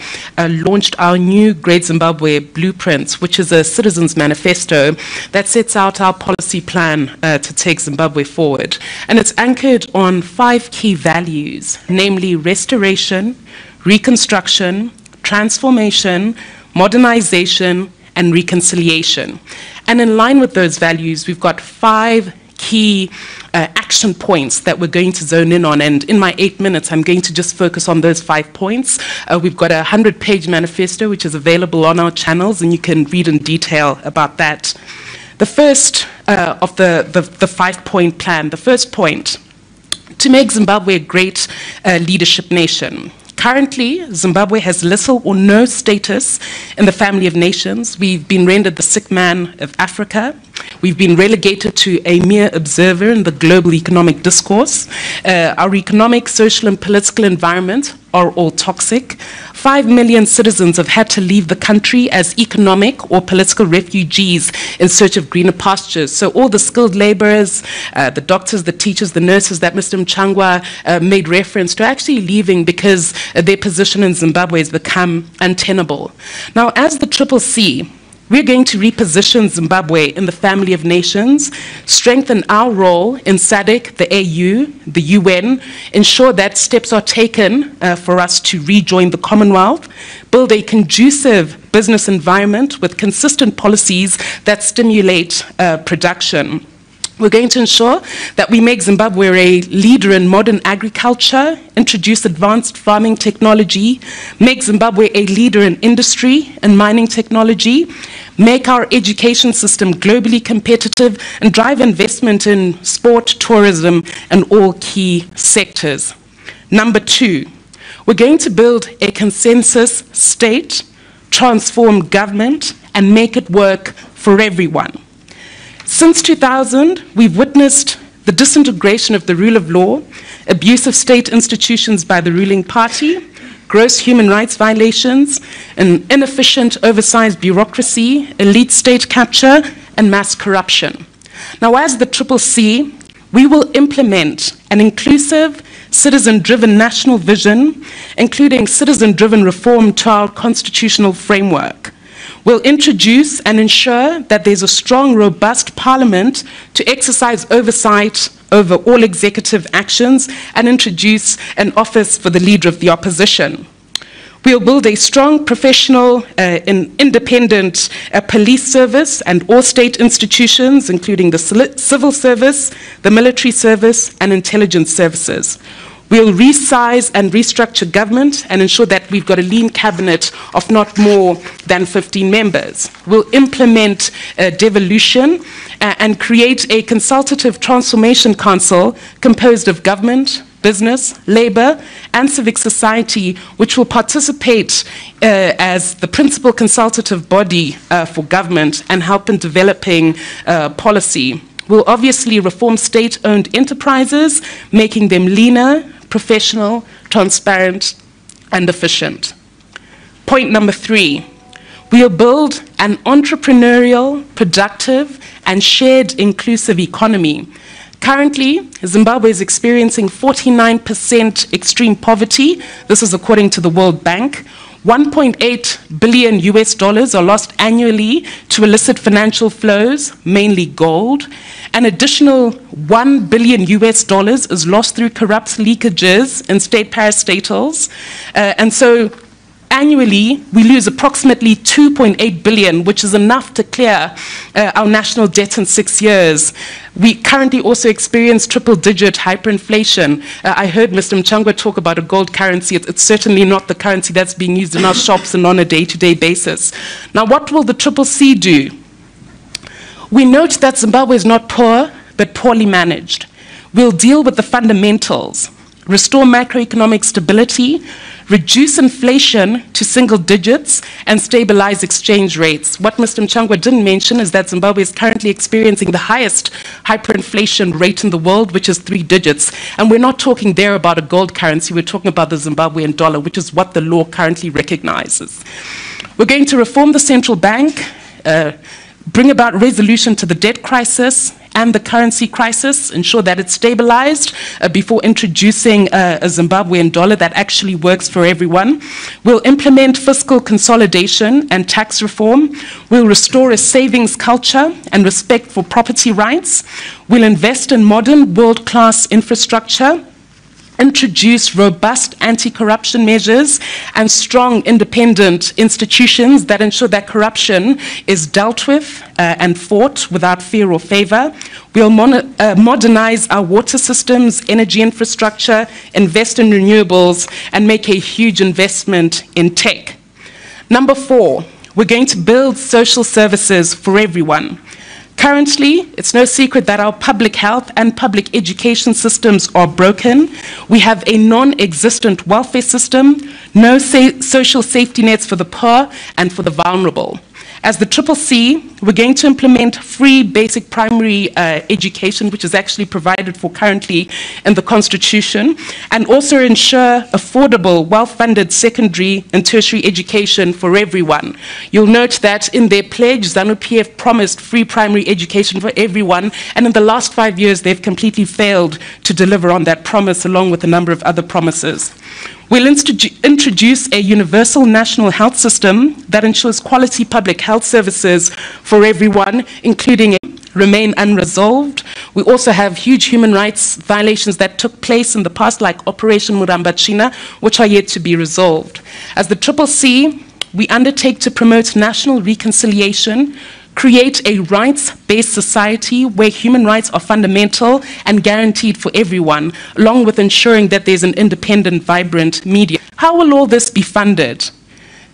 launched our new Great Zimbabwe Blueprint, which is a citizens' manifesto that sets out our policy plan to take Zimbabwe forward. And it's anchored on 5 key values, namely restoration, reconstruction, transformation, modernization, and reconciliation. And in line with those values, we've got 5 key action points that we're going to zone in on. And in my 8 minutes, I'm going to just focus on those 5 points. We've got a 100-page manifesto, which is available on our channels, and you can read in detail about that. The first of the 5-point plan, the first point, to make Zimbabwe a great leadership nation. Currently, Zimbabwe has little or no status in the family of nations. We've been rendered the sick man of Africa. We've been relegated to a mere observer in the global economic discourse. Our economic, social, and political environment are all toxic. 5 million citizens have had to leave the country as economic or political refugees in search of greener pastures. So all the skilled laborers, the doctors, the teachers, the nurses that Mr. Mchangwa made reference to, actually leaving because their position in Zimbabwe has become untenable. Now, as the CCC, we're going to reposition Zimbabwe in the family of nations, strengthen our role in SADC, the AU, the UN, ensure that steps are taken for us to rejoin the Commonwealth, build a conducive business environment with consistent policies that stimulate production. We're going to ensure that we make Zimbabwe a leader in modern agriculture, introduce advanced farming technology, make Zimbabwe a leader in industry and mining technology, make our education system globally competitive, and drive investment in sport, tourism, and all key sectors. Number 2, we're going to build a consensus state, transform government, and make it work for everyone. Since 2000, we've witnessed the disintegration of the rule of law, abuse of state institutions by the ruling party, gross human rights violations, an inefficient, oversized bureaucracy, elite state capture, and mass corruption. Now, as the CCC, we will implement an inclusive, citizen-driven national vision, including citizen-driven reform to our constitutional framework. We'll introduce and ensure that there's a strong, robust parliament to exercise oversight over all executive actions and introduce an office for the leader of the opposition. We'll build a strong, professional, and independent police service and all state institutions, including the civil service, the military service, and intelligence services. We'll resize and restructure government and ensure that we've got a lean cabinet of not more than 15 members. We'll implement devolution and create a consultative transformation council composed of government, business, labor, and civic society, which will participate as the principal consultative body for government and help in developing policy. We'll obviously reform state-owned enterprises, making them leaner, professional, transparent, and efficient. Point number 3, we'll build an entrepreneurial, productive, and shared inclusive economy. Currently, Zimbabwe is experiencing 49% extreme poverty. This is according to the World Bank. $1.8 billion are lost annually to illicit financial flows, mainly gold. An additional $1 billion is lost through corrupt leakages in state parastatals. And so annually, we lose approximately $2.8 billion, which is enough to clear our national debt in 6 years. We currently also experience triple-digit hyperinflation. I heard Mr. Mchangwa talk about a gold currency. It's certainly not the currency that's being used in our shops and on a day-to-day basis. Now, what will the CCC do? We note that Zimbabwe is not poor, but poorly managed. We'll deal with the fundamentals, restore macroeconomic stability, reduce inflation to single digits, and stabilize exchange rates. What Mr. Mchangwa didn't mention is that Zimbabwe is currently experiencing the highest hyperinflation rate in the world, which is 3 digits. And we're not talking there about a gold currency, we're talking about the Zimbabwean dollar, which is what the law currently recognizes. We're going to reform the central bank, bring about resolution to the debt crisis and the currency crisis, ensure that it's stabilized before introducing a Zimbabwean dollar that actually works for everyone. We'll implement fiscal consolidation and tax reform. We'll restore a savings culture and respect for property rights. We'll invest in modern world-class infrastructure, introduce robust anti-corruption measures and strong independent institutions that ensure that corruption is dealt with and fought without fear or favor. We'll modernize our water systems, energy infrastructure, invest in renewables, and make a huge investment in tech. Number 4, we're going to build social services for everyone. Currently, it's no secret that our public health and public education systems are broken. We have a non-existent welfare system, no social safety nets for the poor and for the vulnerable. As the CCC, we're going to implement free basic primary education, which is actually provided for currently in the Constitution, and also ensure affordable, well-funded secondary and tertiary education for everyone. You'll note that in their pledge, ZANU-PF promised free primary education for everyone, and in the last 5 years, they've completely failed to deliver on that promise, along with a number of other promises. We'll introduce a universal national health system that ensures quality public health services for everyone, including remain unresolved. We also have huge human rights violations that took place in the past, like Operation Murambachina, which are yet to be resolved. As the CCC, we undertake to promote national reconciliation, create a rights-based society where human rights are fundamental and guaranteed for everyone, along with ensuring that there's an independent, vibrant media. How will all this be funded?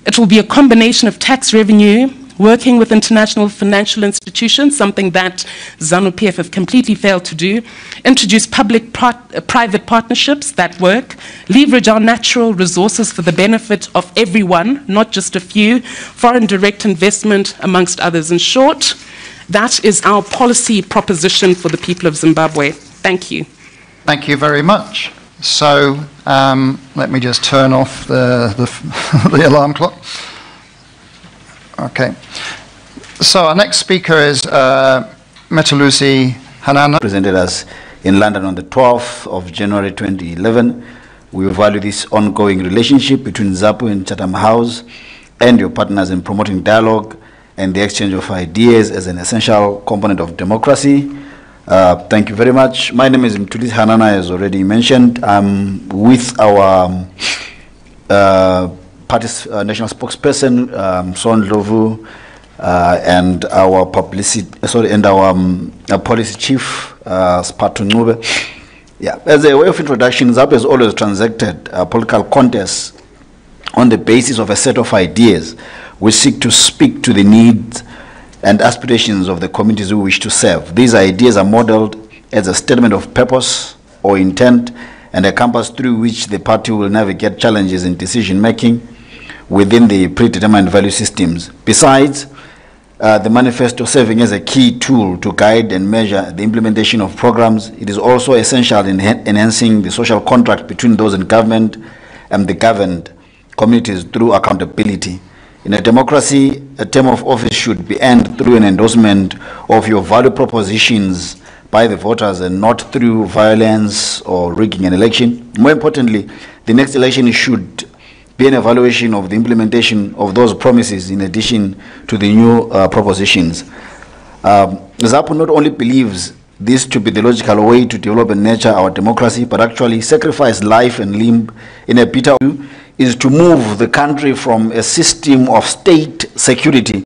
It will be a combination of tax revenue, working with international financial institutions, something that ZANU-PF have completely failed to do, introduce public-private partnerships that work, leverage our natural resources for the benefit of everyone, not just a few, foreign direct investment, amongst others. In short, that is our policy proposition for the people of Zimbabwe. Thank you. Thank you very much. So let me just turn off the alarm clock. Okay. So our next speaker is Imetufikia Hanana. Presented us in London on the 12th of January 2011. We value this ongoing relationship between ZAPU and Chatham House and your partners in promoting dialogue and the exchange of ideas as an essential component of democracy. Thank you very much. My name is Imetufikia Hanana, as already mentioned. I'm with our party's national spokesperson, Son Lovu, and our policy chief, Spatu Nube. Yeah, as a way of introduction, ZAPU has always transacted political contests on the basis of a set of ideas. We seek to speak to the needs and aspirations of the communities we wish to serve. These ideas are modeled as a statement of purpose or intent and a compass through which the party will navigate challenges in decision-making within the predetermined value systems. Besides, the manifesto serving as a key tool to guide and measure the implementation of programs, it is also essential in enhancing the social contract between those in government and the governed communities through accountability. In a democracy, a term of office should be earned through an endorsement of your value propositions by the voters and not through violence or rigging an election. More importantly, the next election should be an evaluation of the implementation of those promises in addition to the new propositions. ZAPU not only believes this to be the logical way to develop and nurture our democracy, but actually sacrifice life and limb in a bitter way, is to move the country from a system of state security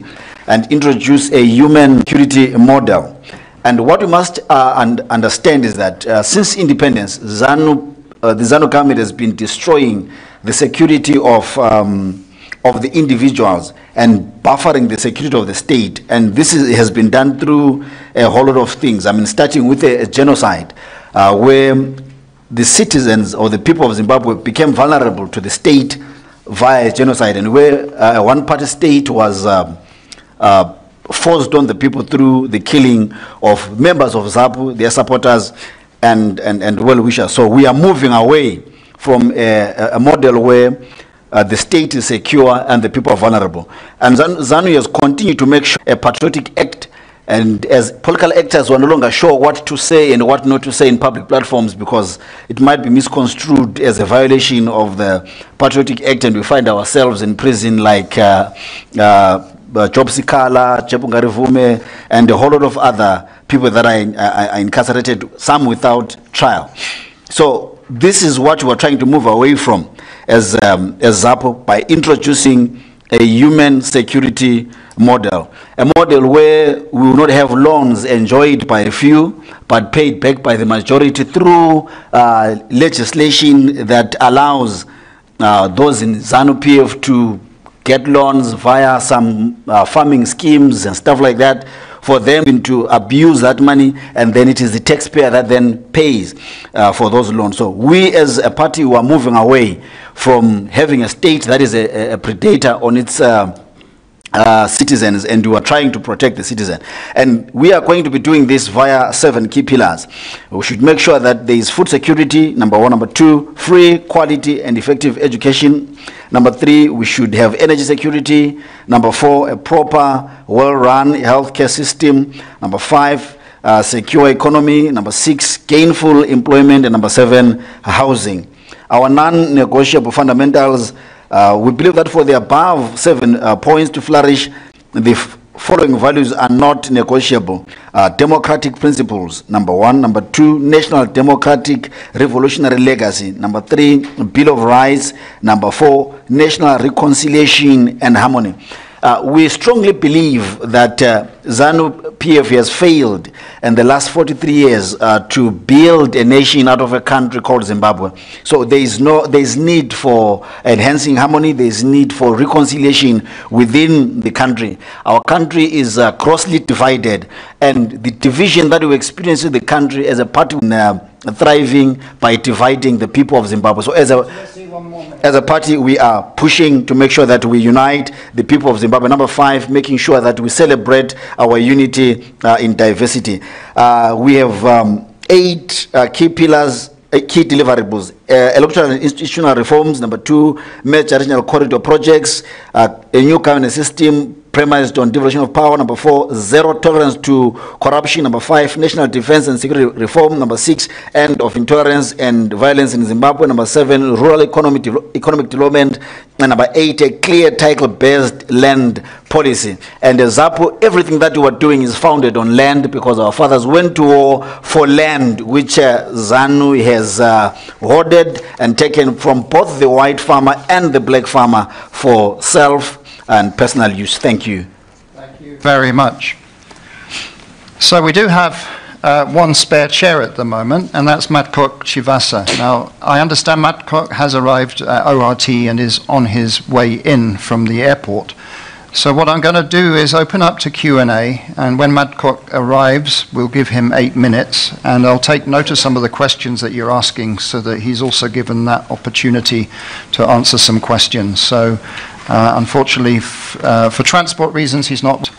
and introduce a human security model. And what we must understand is that since independence, the ZANU government has been destroying the security of the individuals and buffering the security of the state. And this has been done through a whole lot of things. I mean, starting with a genocide where the citizens or the people of Zimbabwe became vulnerable to the state via genocide, and where a one-party state was forced on the people through the killing of members of ZAPU, their supporters, and well-wishers. So we are moving away from a model where the state is secure and the people are vulnerable. And ZANU has continued to make sure a patriotic act, and as political actors, we're no longer sure what to say and what not to say in public platforms because it might be misconstrued as a violation of the Patriotic Act, and we find ourselves in prison like Job Sikala, Chepungari Vume, and a whole lot of other people that are incarcerated, some without trial. So this is what we're trying to move away from as ZAPU by introducing a human security model, a model where we will not have loans enjoyed by a few, but paid back by the majority through legislation that allows those in ZANU-PF to get loans via some farming schemes and stuff like that, for them to abuse that money, and then it is the taxpayer that then pays for those loans. So we as a party were moving away from having a state that is a predator on its citizens, and we are trying to protect the citizen. And we are going to be doing this via 7 key pillars. We should make sure that there is food security, number 1. Number 2, free, quality, and effective education. Number 3, we should have energy security. Number 4, a proper, well-run healthcare system. Number 5, secure economy. Number 6, gainful employment. And number 7, housing. Our non-negotiable fundamentals, we believe that for the above 7 points to flourish, the following values are not negotiable. Democratic principles, number 1. Number 2, national democratic revolutionary legacy. Number 3, Bill of Rights. Number 4, national reconciliation and harmony. We strongly believe that ZANU-PF has failed in the last 43 years to build a nation out of a country called Zimbabwe. So there is need for enhancing harmony. There is need for reconciliation within the country. Our country is crossly divided, and the division that we experience in the country as a party thriving by dividing the people of Zimbabwe. So as a party, we are pushing to make sure that we unite the people of Zimbabwe. Number 5, making sure that we celebrate our unity in diversity. We have 8 key pillars key deliverables: electoral and institutional reforms. Number 2, major regional corridor projects, a new governance system premised on devolution of power. Number 4, zero tolerance to corruption. Number 5, national defense and security reform. Number 6, end of intolerance and violence in Zimbabwe. Number 7, rural economic development. And number 8, a clear title-based land policy. And ZAPU, everything that we are doing is founded on land, because our fathers went to war for land, which ZANU has hoarded and taken from both the white farmer and the black farmer for self and personal use. Thank you. Thank you very much. So we do have one spare chair at the moment, and that's Matkok Chivasa. Now, I understand Matkok has arrived at ORT and is on his way in from the airport. So what I'm going to do is open up to Q&A, and when Matkok arrives, we'll give him 8 minutes, and I'll take note of some of the questions that you're asking so that he's also given that opportunity to answer some questions. So unfortunately, for transport reasons, he's not.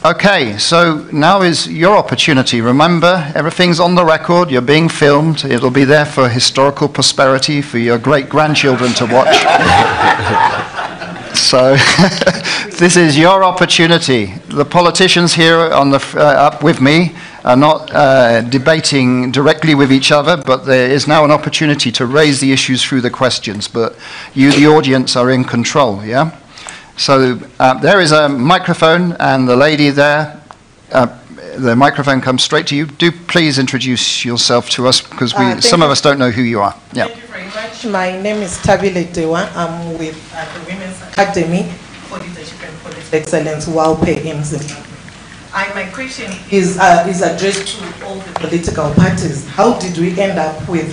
Okay, so now is your opportunity. Remember, everything's on the record, you're being filmed, it'll be there for historical prosperity for your great-grandchildren to watch. So this is your opportunity. The politicians here on the up with me are not debating directly with each other, but there is now an opportunity to raise the issues through the questions. But you, the audience, are in control, yeah? So there is a microphone, and the lady there, the microphone comes straight to you. Do please introduce yourself to us, because some of us don't know who you are. Yeah. Thank you very much. My name is Tabile Dewa. I'm with the Women's Academy for Leadership and Political Excellence, WALPE in Zimbabwe. My question is addressed to all the political parties. How did we end up with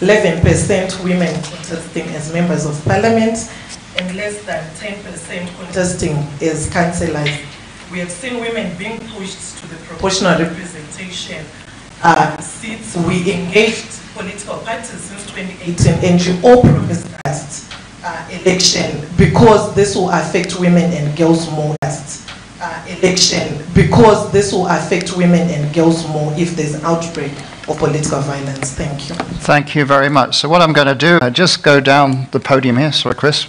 11% women contesting as members of parliament and less than 10% contesting as councillors? We have seen women being pushed to the proportional representation seats. We engaged political parties since 2018, and you all promised us election because this will affect women and girls more. Election because this will affect women and girls more if there's an outbreak of political violence. Thank you. Thank you very much. So what I'm going to do, just go down the podium here, sorry Chris,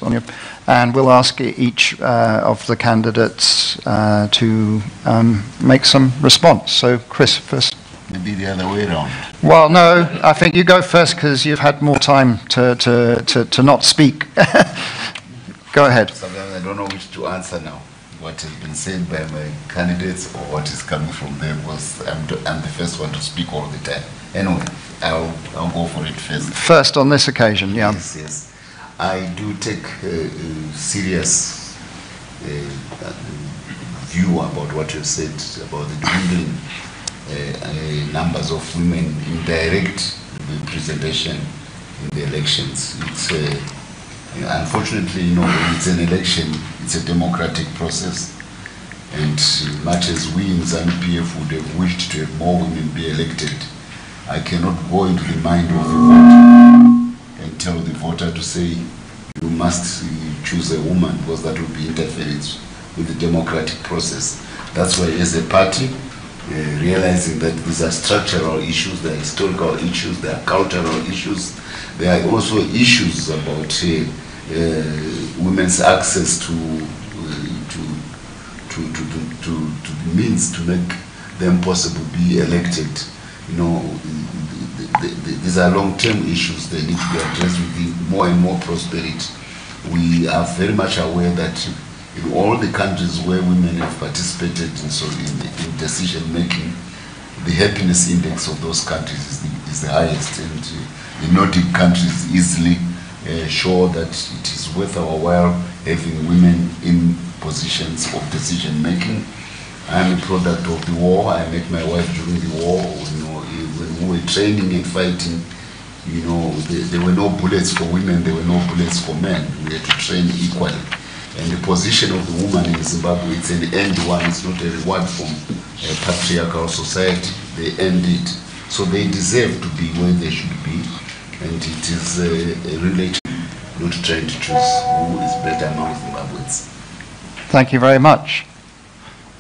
and we'll ask each of the candidates to make some response. So Chris first. Maybe the other way around. Well, no, I think you go first because you've had more time to not speak. Go ahead. Sometimes I don't know which to answer now. What has been said by my candidates or what is coming from them, because I'm the first one to speak all the time. Anyway, I'll go for it first. First on this occasion, yeah. Yes, yes. I do take a serious view about what you've said about the dwindling numbers of women in direct representation in the elections. It's unfortunately, when it's an election, it's a democratic process, and much as we in ZANU-PF would have wished to have more women be elected, I cannot go into the mind of the voter and tell the voter to say you must choose a woman, because that would be interference with the democratic process. That's why as a party, realizing that these are structural issues, there are historical issues, there are cultural issues, there are also issues about women's access to the means to make them possible be elected. These are long-term issues. They need to be addressed with more and more prosperity. We are very much aware that in all the countries where women have participated in decision-making, the happiness index of those countries is the highest, and the Nordic countries easily show that it is worth our while having women in positions of decision-making. I am a product of the war. I met my wife during the war. When we were training and fighting, there were no bullets for women, there were no bullets for men. We had to train equally. And the position of the woman in Zimbabwe, it's an end one, it's not a reward from a patriarchal society. They end it. So they deserve to be where they should be. And it is a relation, not trying to choose who is better among Zimbabweans. Thank you very much.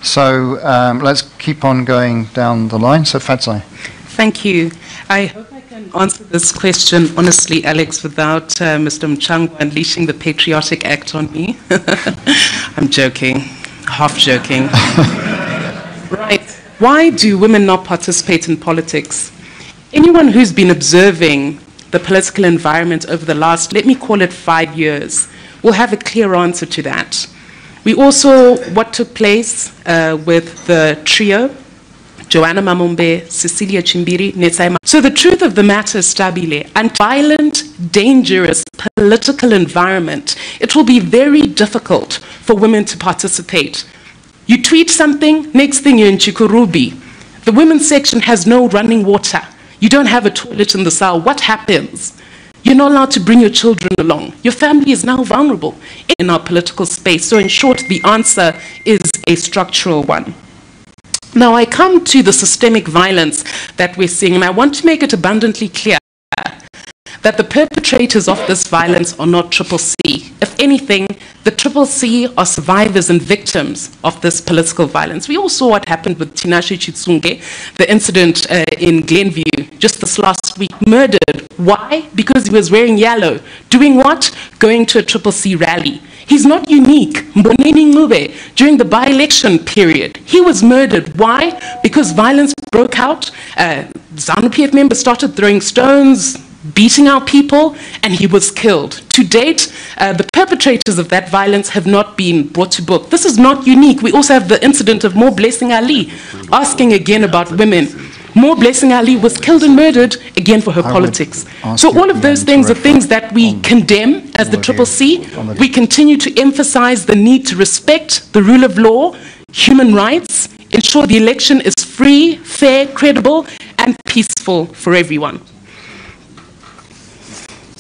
So let's keep on going down the line. So Fadzai. Thank you. I hope I can answer this question honestly, Alex, without Mr. Mchango unleashing the patriotic act on me. I'm joking, half joking. Right. Why do women not participate in politics? Anyone who's been observing the political environment over the last, let me call it 5 years, will have a clear answer to that. We all saw what took place with the trio, Joanna Mamombe, Cecilia Chimbiri, Netsaima. So the truth of the matter is, Stabile, and violent, dangerous political environment, it will be very difficult for women to participate. You tweet something, next thing you're in Chikurubi. The women's section has no running water. You don't have a toilet in the cell. What happens? You're not allowed to bring your children along. Your family is now vulnerable in our political space. So in short, the answer is a structural one. Now I come to the systemic violence that we're seeing, and I want to make it abundantly clear that the perpetrators of this violence are not Triple C. If anything, the Triple C are survivors and victims of this political violence. We all saw what happened with Tinashe Chitsunge, the incident in Glenview just this last week, murdered. Why? Because he was wearing yellow. Doing what? Going to a Triple C rally. He's not unique. Mboneni Ngube, during the by-election period, he was murdered. Why? Because violence broke out. ZANU-PF members started throwing stones, beating our people, and he was killed. To date, the perpetrators of that violence have not been brought to book. This is not unique. We also have the incident of Mo Blessing Ali, asking again about women. Mo Blessing Ali was killed and murdered, again for her politics. So all of those things are things that we condemn as the Triple C. We continue to emphasize the need to respect the rule of law, human rights, ensure the election is free, fair, credible, and peaceful for everyone.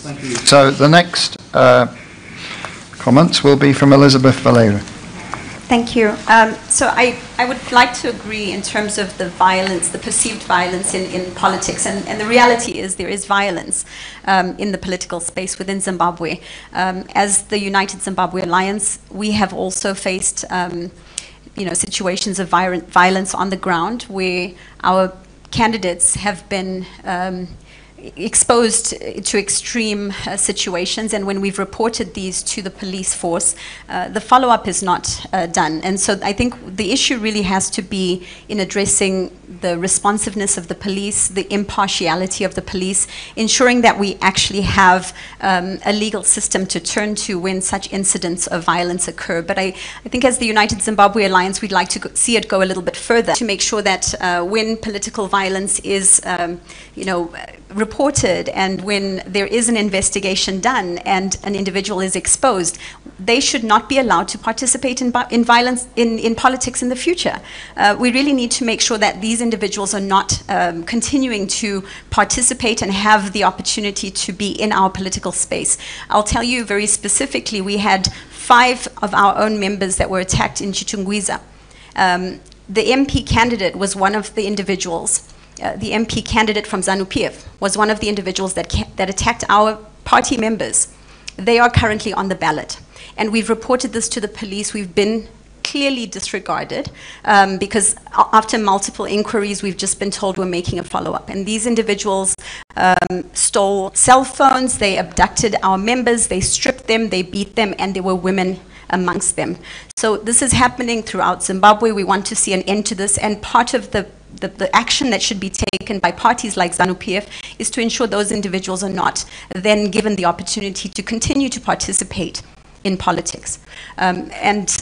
Thank you. So the next comments will be from Elizabeth Valera. Thank you. So I would like to agree in terms of the violence, the perceived violence in politics. And the reality is there is violence in the political space within Zimbabwe. As the United Zimbabwe Alliance, we have also faced situations of violence on the ground where our candidates have been exposed to extreme situations, and when we've reported these to the police force, the follow-up is not done. And so I think the issue really has to be in addressing the responsiveness of the police, the impartiality of the police, ensuring that we actually have a legal system to turn to when such incidents of violence occur. But I think as the United Zimbabwe Alliance, we'd like to see it go a little bit further to make sure that when political violence is reported and when there is an investigation done and an individual is exposed, they should not be allowed to participate in violence in politics in the future. We really need to make sure that these individuals are not continuing to participate and have the opportunity to be in our political space. I'll tell you very specifically, we had 5 of our own members that were attacked in Chitungwiza. The MP candidate was one of the individuals. The MP candidate from ZANU-PF was one of the individuals that attacked our party members. They are currently on the ballot. And we've reported this to the police. We've been clearly disregarded because after multiple inquiries, we've just been told we're making a follow-up. And these individuals stole cell phones, they abducted our members, they stripped them, they beat them, and there were women amongst them. So this is happening throughout Zimbabwe. We want to see an end to this, and part of the action that should be taken by parties like ZANU-PF is to ensure those individuals are not then given the opportunity to continue to participate in politics. And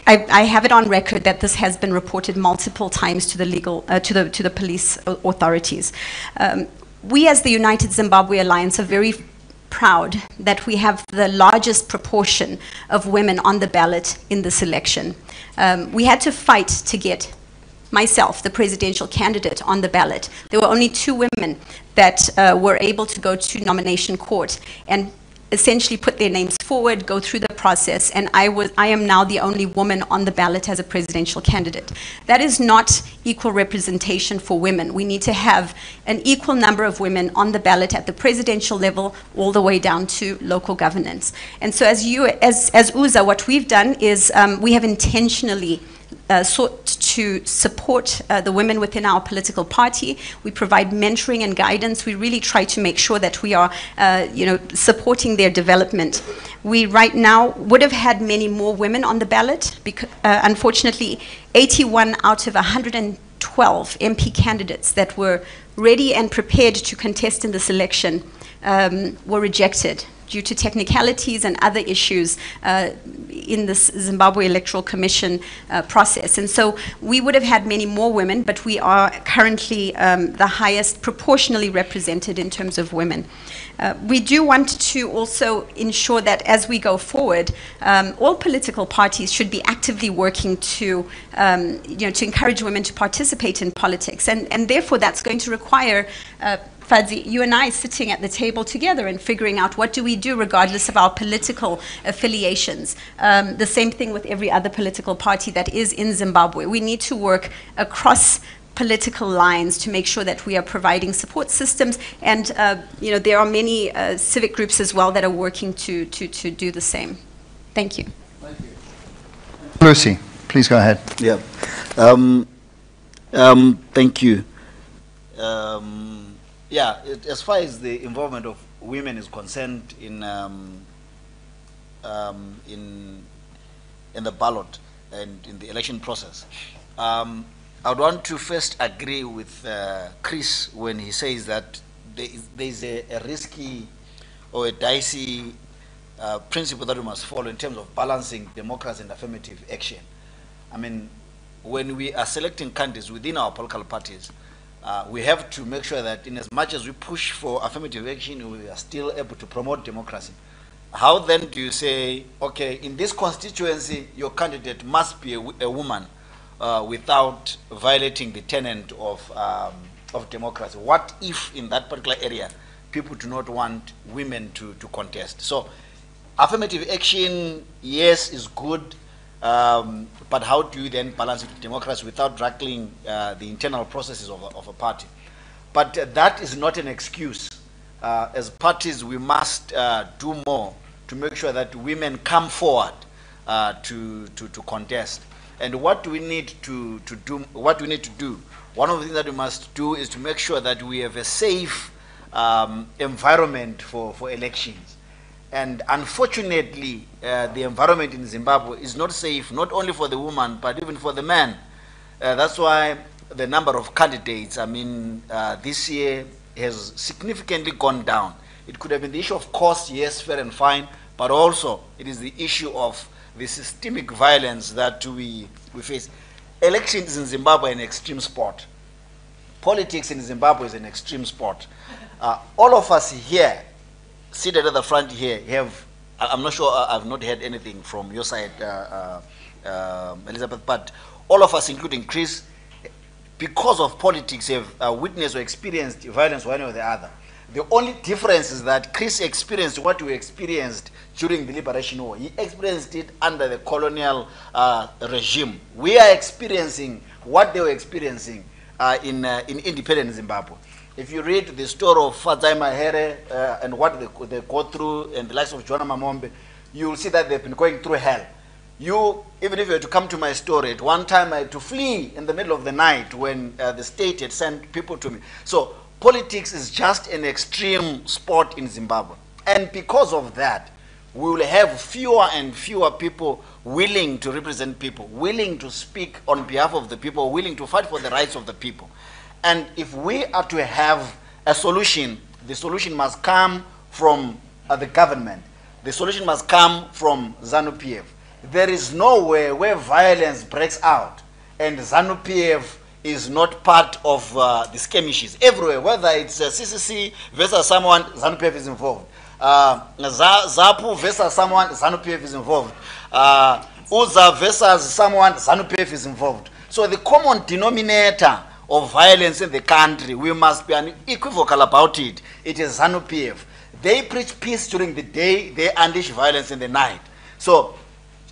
I have it on record that this has been reported multiple times to the to the police authorities. We as the United Zimbabwe Alliance are very proud that we have the largest proportion of women on the ballot in this election. We had to fight to get myself, the presidential candidate, on the ballot. There were only 2 women that were able to go to nomination court and essentially put their names forward, go through the process, and I am now the only woman on the ballot as a presidential candidate. That is not equal representation for women. We need to have an equal number of women on the ballot at the presidential level all the way down to local governance. And so as UZA, what we've done is we have intentionally sought to support the women within our political party. We provide mentoring and guidance. We really try to make sure that we are, supporting their development. We right now would have had many more women on the ballot, because unfortunately 81 out of 112 MP candidates that were ready and prepared to contest in this election were rejected due to technicalities and other issues in this Zimbabwe Electoral Commission process. And so we would have had many more women, but we are currently the highest proportionally represented in terms of women. We do want to also ensure that as we go forward, all political parties should be actively working to, to encourage women to participate in politics. And therefore, that's going to require Fadzi, you and I sitting at the table together and figuring out what do we do regardless of our political affiliations. The same thing with every other political party that is in Zimbabwe. We need to work across political lines to make sure that we are providing support systems, and there are many civic groups as well that are working to do the same. Thank you. Thank you. Lucy, please go ahead. Yeah. Thank you. Yeah, as far as the involvement of women is concerned in the ballot and in the election process, I would want to first agree with Chris when he says that there is a risky or a dicey principle that we must follow in terms of balancing democracy and affirmative action. I mean, when we are selecting candidates within our political parties, we have to make sure that in as much as we push for affirmative action, we are still able to promote democracy. How then do you say, okay, in this constituency, your candidate must be a woman without violating the tenet of democracy? What if in that particular area, people do not want women to contest? So affirmative action, yes, is good, but how do you then balance it with democracy without dragging the internal processes of a party? But that is not an excuse. As parties, we must do more to make sure that women come forward to contest. And what do we need to do? What we need to do? One of the things that we must do is to make sure that we have a safe environment for elections. And unfortunately, the environment in Zimbabwe is not safe, not only for the woman, but even for the man. That's why the number of candidates, this year has significantly gone down. It could have been the issue of cost, yes, fair and fine, but also it is the issue of the systemic violence that we face. Elections in Zimbabwe are an extreme sport. Politics in Zimbabwe is an extreme sport. All of us here, seated at the front here, I'm not sure, I've not heard anything from your side, Elizabeth, but all of us, including Chris, because of politics, have witnessed or experienced violence one way or the other. The only difference is that Chris experienced what we experienced during the Liberation War. He experienced it under the colonial regime. We are experiencing what they were experiencing in independent Zimbabwe. If you read the story of Fadzai Mahere and what they go through, and the likes of Joanna Mamombe, you will see that they've been going through hell. Even if you were to come to my story, at one time I had to flee in the middle of the night when the state had sent people to me. So politics is just an extreme sport in Zimbabwe. And because of that, we will have fewer and fewer people willing to represent people, willing to speak on behalf of the people, willing to fight for the rights of the people. And if we are to have a solution, the solution must come from the government. The solution must come from ZANU-PF. There is nowhere where violence breaks out and ZANU-PF is not part of the skirmishes. Everywhere, whether it's CCC versus someone, ZANU-PF is involved. ZAPU versus someone, ZANU-PF is involved. UZA versus someone, ZANU-PF is involved. So the common denominator of violence in the country, we must be unequivocal about it. It is ZANU-PF. They preach peace during the day, they unleash violence in the night. So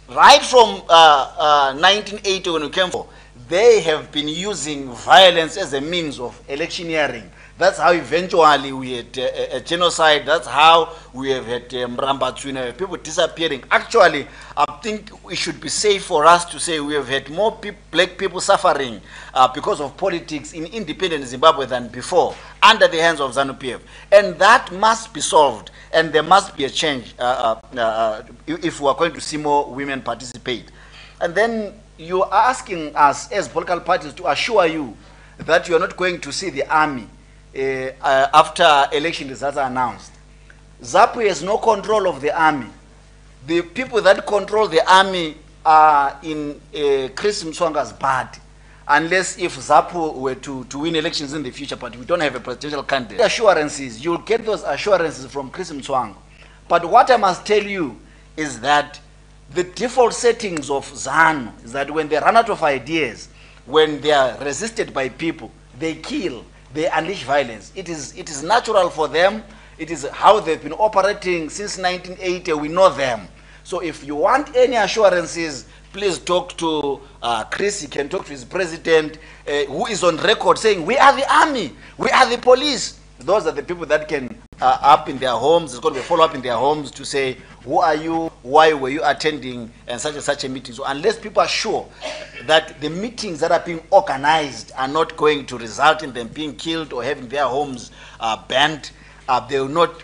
right from 1980 when we came for, they have been using violence as a means of electioneering. That's how eventually we had a genocide. That's how we have had Mrambatswina, people disappearing. Actually, I think it should be safe for us to say we have had more black people suffering because of politics in independent Zimbabwe than before, under the hands of ZANU-PF. And that must be solved, and there must be a change if we are going to see more women participate. And then you are asking us as political parties to assure you that you are not going to see the army after election results are announced. ZAPU has no control of the army. The people that control the army are in Chris Mswanga's party, unless if ZAPU were to win elections in the future, but we don't have a presidential candidate. Assurances, you'll get those assurances from Chris Mswanga. But what I must tell you is that the default settings of ZANU is that when they run out of ideas, when they are resisted by people, they kill, they unleash violence. It is natural for them. It is how they've been operating since 1980. We know them. So if you want any assurances, please talk to Chris. He can talk to his president, who is on record saying, we are the army, we are the police. Those are the people that can up in their homes. It's going to be follow up in their homes to say, who are you, why were you attending and such a meeting. So unless people are sure that the meetings that are being organized are not going to result in them being killed or having their homes banned, they are not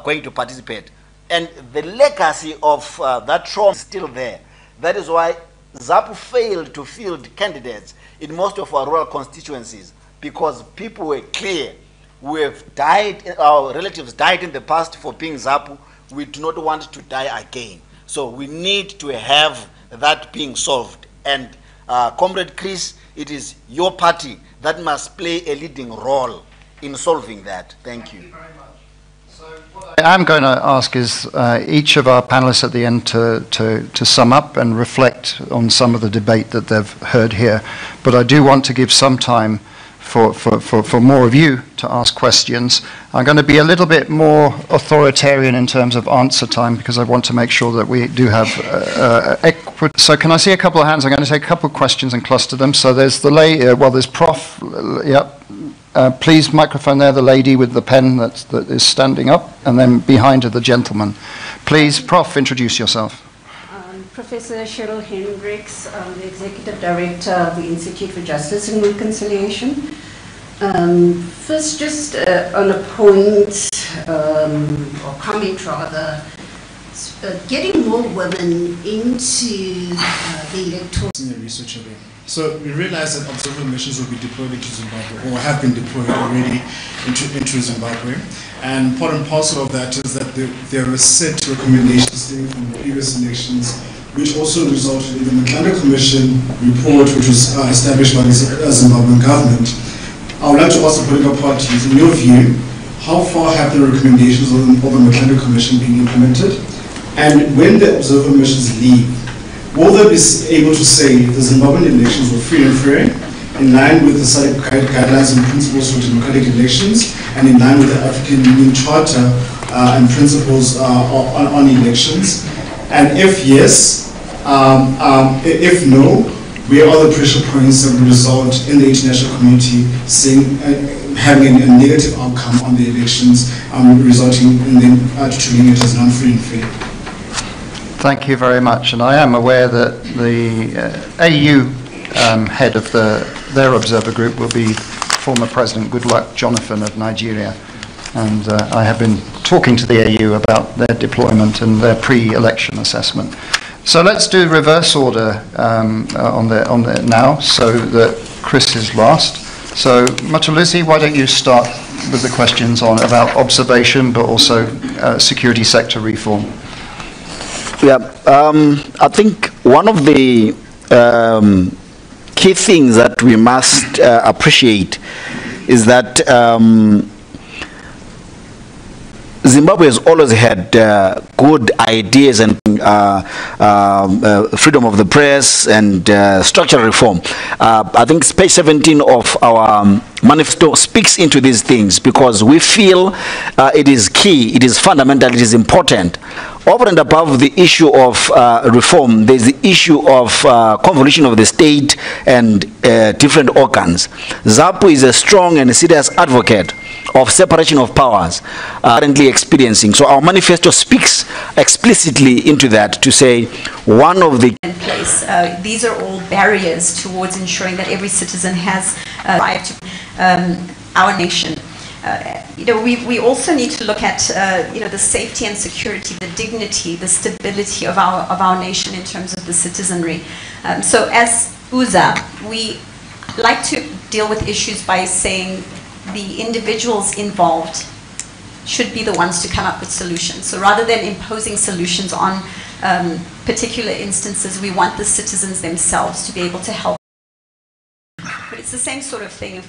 going to participate. And the legacy of that trauma is still there. That is why ZAPU failed to field candidates in most of our rural constituencies, because people were clear. We have died, our relatives died in the past for being ZAPU. We do not want to die again. So we need to have that being solved. And Comrade Chris, it is your party that must play a leading role in solving that. Thank you. I am going to ask is each of our panelists at the end to sum up and reflect on some of the debate that they've heard here. But I do want to give some time for more of you to ask questions. I'm going to be a little bit more authoritarian in terms of answer time, because I want to make sure that we do have equity. So can I see a couple of hands? I'm going to take a couple of questions and cluster them. So there's the there's Prof. Yep. Please, microphone there, the lady with the pen that is standing up, and then behind her, the gentleman. Please, Prof, introduce yourself. Professor Cheryl Hendricks, the Executive Director of the Institute for Justice and Reconciliation. First, just on a point, or comment rather, getting more women into the electoral research event. So we realized that observer missions will be deployed into Zimbabwe, or have been deployed already into Zimbabwe. And part and parcel of that is that there are set recommendations from previous elections, which also resulted in the Mkutano Commission report, which was established by the Zimbabwean government. I would like to ask the political parties, in your view, how far have the recommendations of the Mkutano Commission been implemented? And when the observer missions leave, will they be able to say the Zimbabwean elections were free and fair, in line with the SADC guidelines and principles for democratic elections, and in line with the African Union Charter and principles on elections? And if yes, if no, where are the pressure points that will result in the international community saying, having a negative outcome on the elections, resulting in them treating it as non-free and fair? Thank you very much. And I am aware that the AU head of their observer group will be former President Goodluck Jonathan of Nigeria. And I have been talking to the AU about their deployment and their pre-election assessment. So let's do reverse order on the now, so that Chris is last. So Matulisi, why don't you start with the questions about observation, but also security sector reform? Yeah, I think one of the key things that we must Zimbabwe has always had good ideas and freedom of the press and structural reform. I think page 17 of our manifesto speaks into these things because we feel it is key, it is fundamental, it is important. Over and above the issue of reform, there's the issue of convolution of the state and different organs. ZAPU is a strong and serious advocate of separation of powers currently experiencing. So our manifesto speaks explicitly into that to say one of the in place. These are all barriers towards ensuring that every citizen has right to our nation. We also need to look at the safety and security, the dignity, the stability of our nation in terms of the citizenry. So as UZA, we like to deal with issues by saying the individuals involved should be the ones to come up with solutions. So rather than imposing solutions on particular instances, we want the citizens themselves to be able to help. But it's the same sort of thing.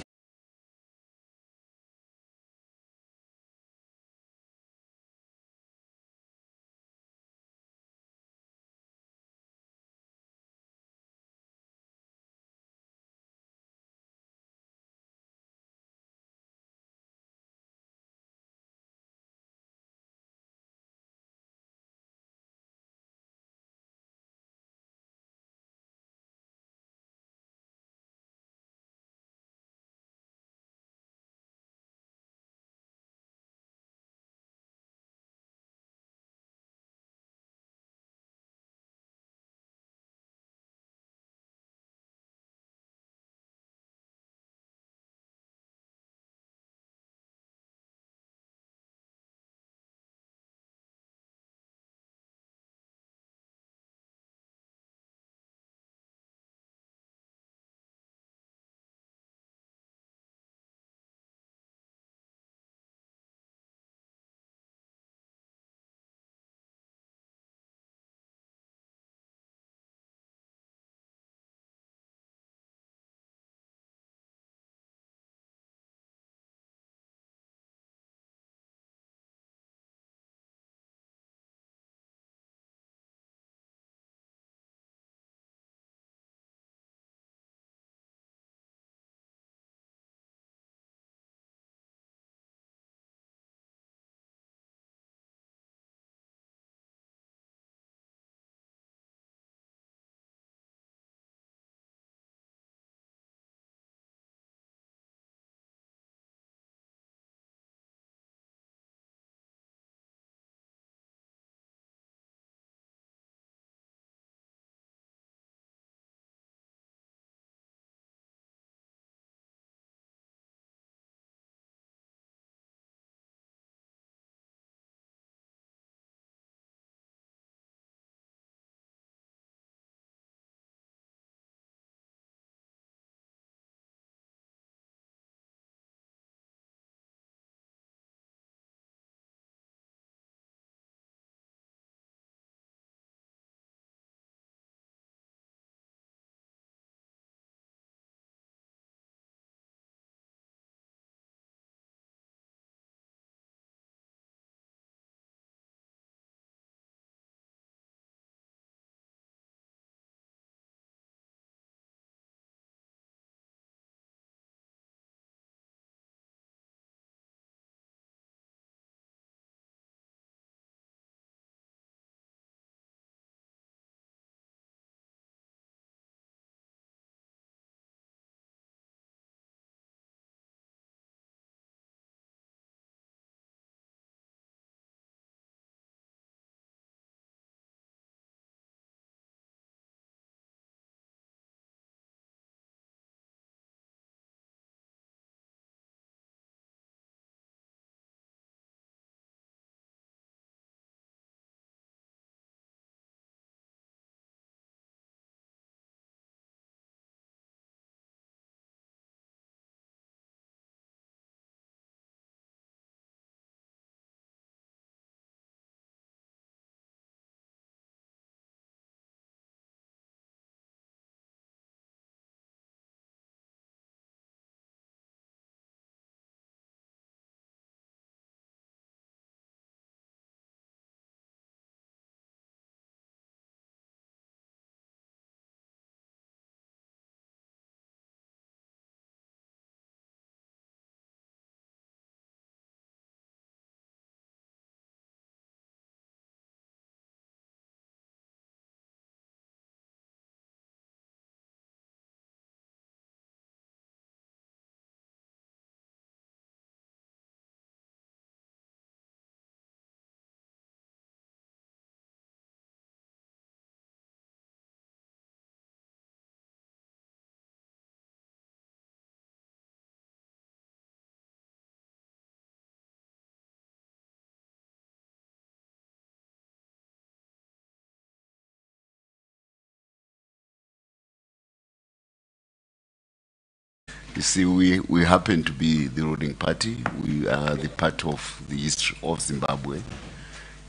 You see, we happen to be the ruling party. We are the part of the history of Zimbabwe.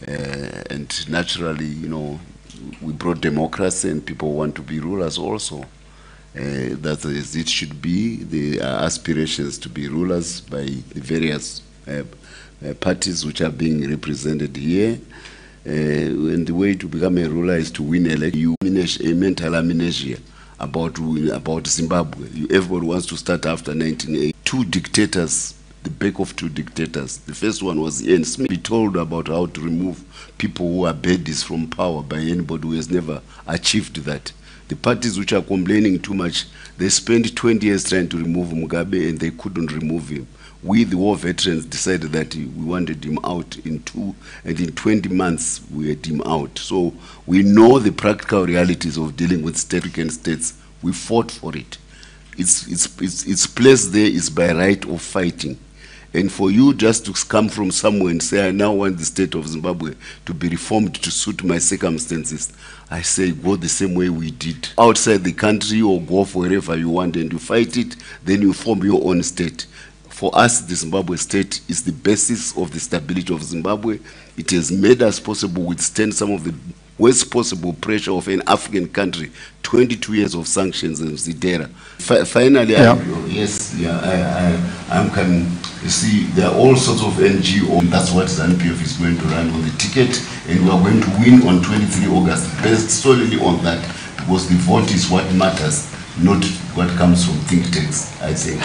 And naturally, you know, we brought democracy and people want to be rulers also. That's as it should be. The aspirations to be rulers by the various parties which are being represented here. And the way to become a ruler is to win election. You finish a mental amnesia about Zimbabwe. Everybody wants to start after 1980. Two dictators, the back of two dictators. The first one was Ian Smith. He told about how to remove people who are baddies from power by anybody who has never achieved that. The parties which are complaining too much, they spent 20 years trying to remove Mugabe and they couldn't remove him. We, the war veterans, decided that we wanted him out in 2, and in 20 months we had him out. So we know the practical realities of dealing with African states. We fought for it. Its place there is by right of fighting. And for you just to come from somewhere and say, I now want the state of Zimbabwe to be reformed to suit my circumstances, I say, go the same way we did. Outside the country, or go for wherever you want and you fight it, then you form your own state. For us, the Zimbabwe state is the basis of the stability of Zimbabwe. It has made us possible to withstand some of the worst possible pressure of an African country, 22 years of sanctions and Zidera. Finally, I'm coming. You see, there are all sorts of NGOs. That's what ZANU-PF is going to run on the ticket, and we are going to win on 23 August, based solely on that, because the vote is what matters, not what comes from think tanks, I think.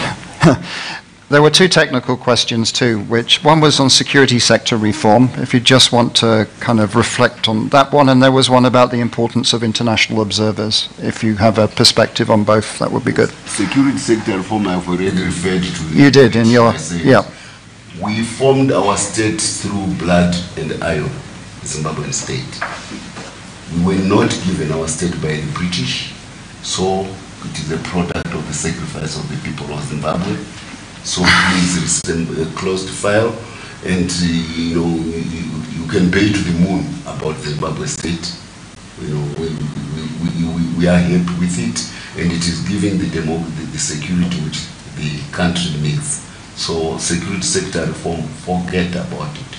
There were two technical questions too, which one was on security sector reform, if you just want to kind of reflect on that one, and there was one about the importance of international observers. If you have a perspective on both, that would be good. Security sector reform, I've already referred to. You did in your, yeah. We formed our state through blood and iron, the Zimbabwean state. We were not given our state by the British, so it is a product of the sacrifice of the people of Zimbabwe. So please close the file, and you know, you can pay to the moon about the Zimbabwe state. You know, we are happy with it, and it is giving the security which the country needs. So security sector reform, forget about it.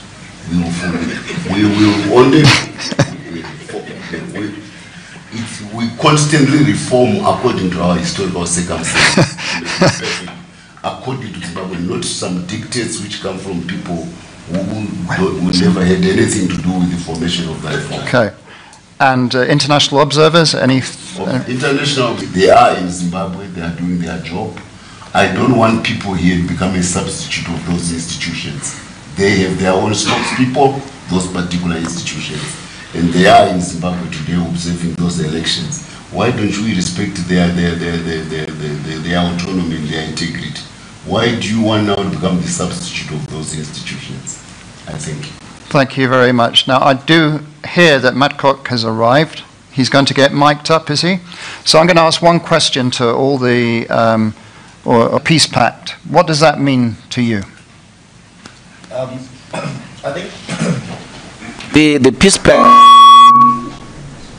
We constantly reform according to our historical circumstances. According to Zimbabwe, not some dictates which come from people who never had anything to do with the formation of that reform. Okay. And international observers, any? International, they are in Zimbabwe, they are doing their job. I don't want people here to become a substitute of those institutions. They have their own spokespeople, those particular institutions. And they are in Zimbabwe today observing those elections. Why don't we respect their autonomy and their integrity? Why do you want now to become the substitute of those institutions? I think. Thank you very much. Now, I do hear that Matcock has arrived. He's going to get mic'd up, is he? So I'm going to ask one question to all the or Peace Pact. What does that mean to you? I think the Peace Pact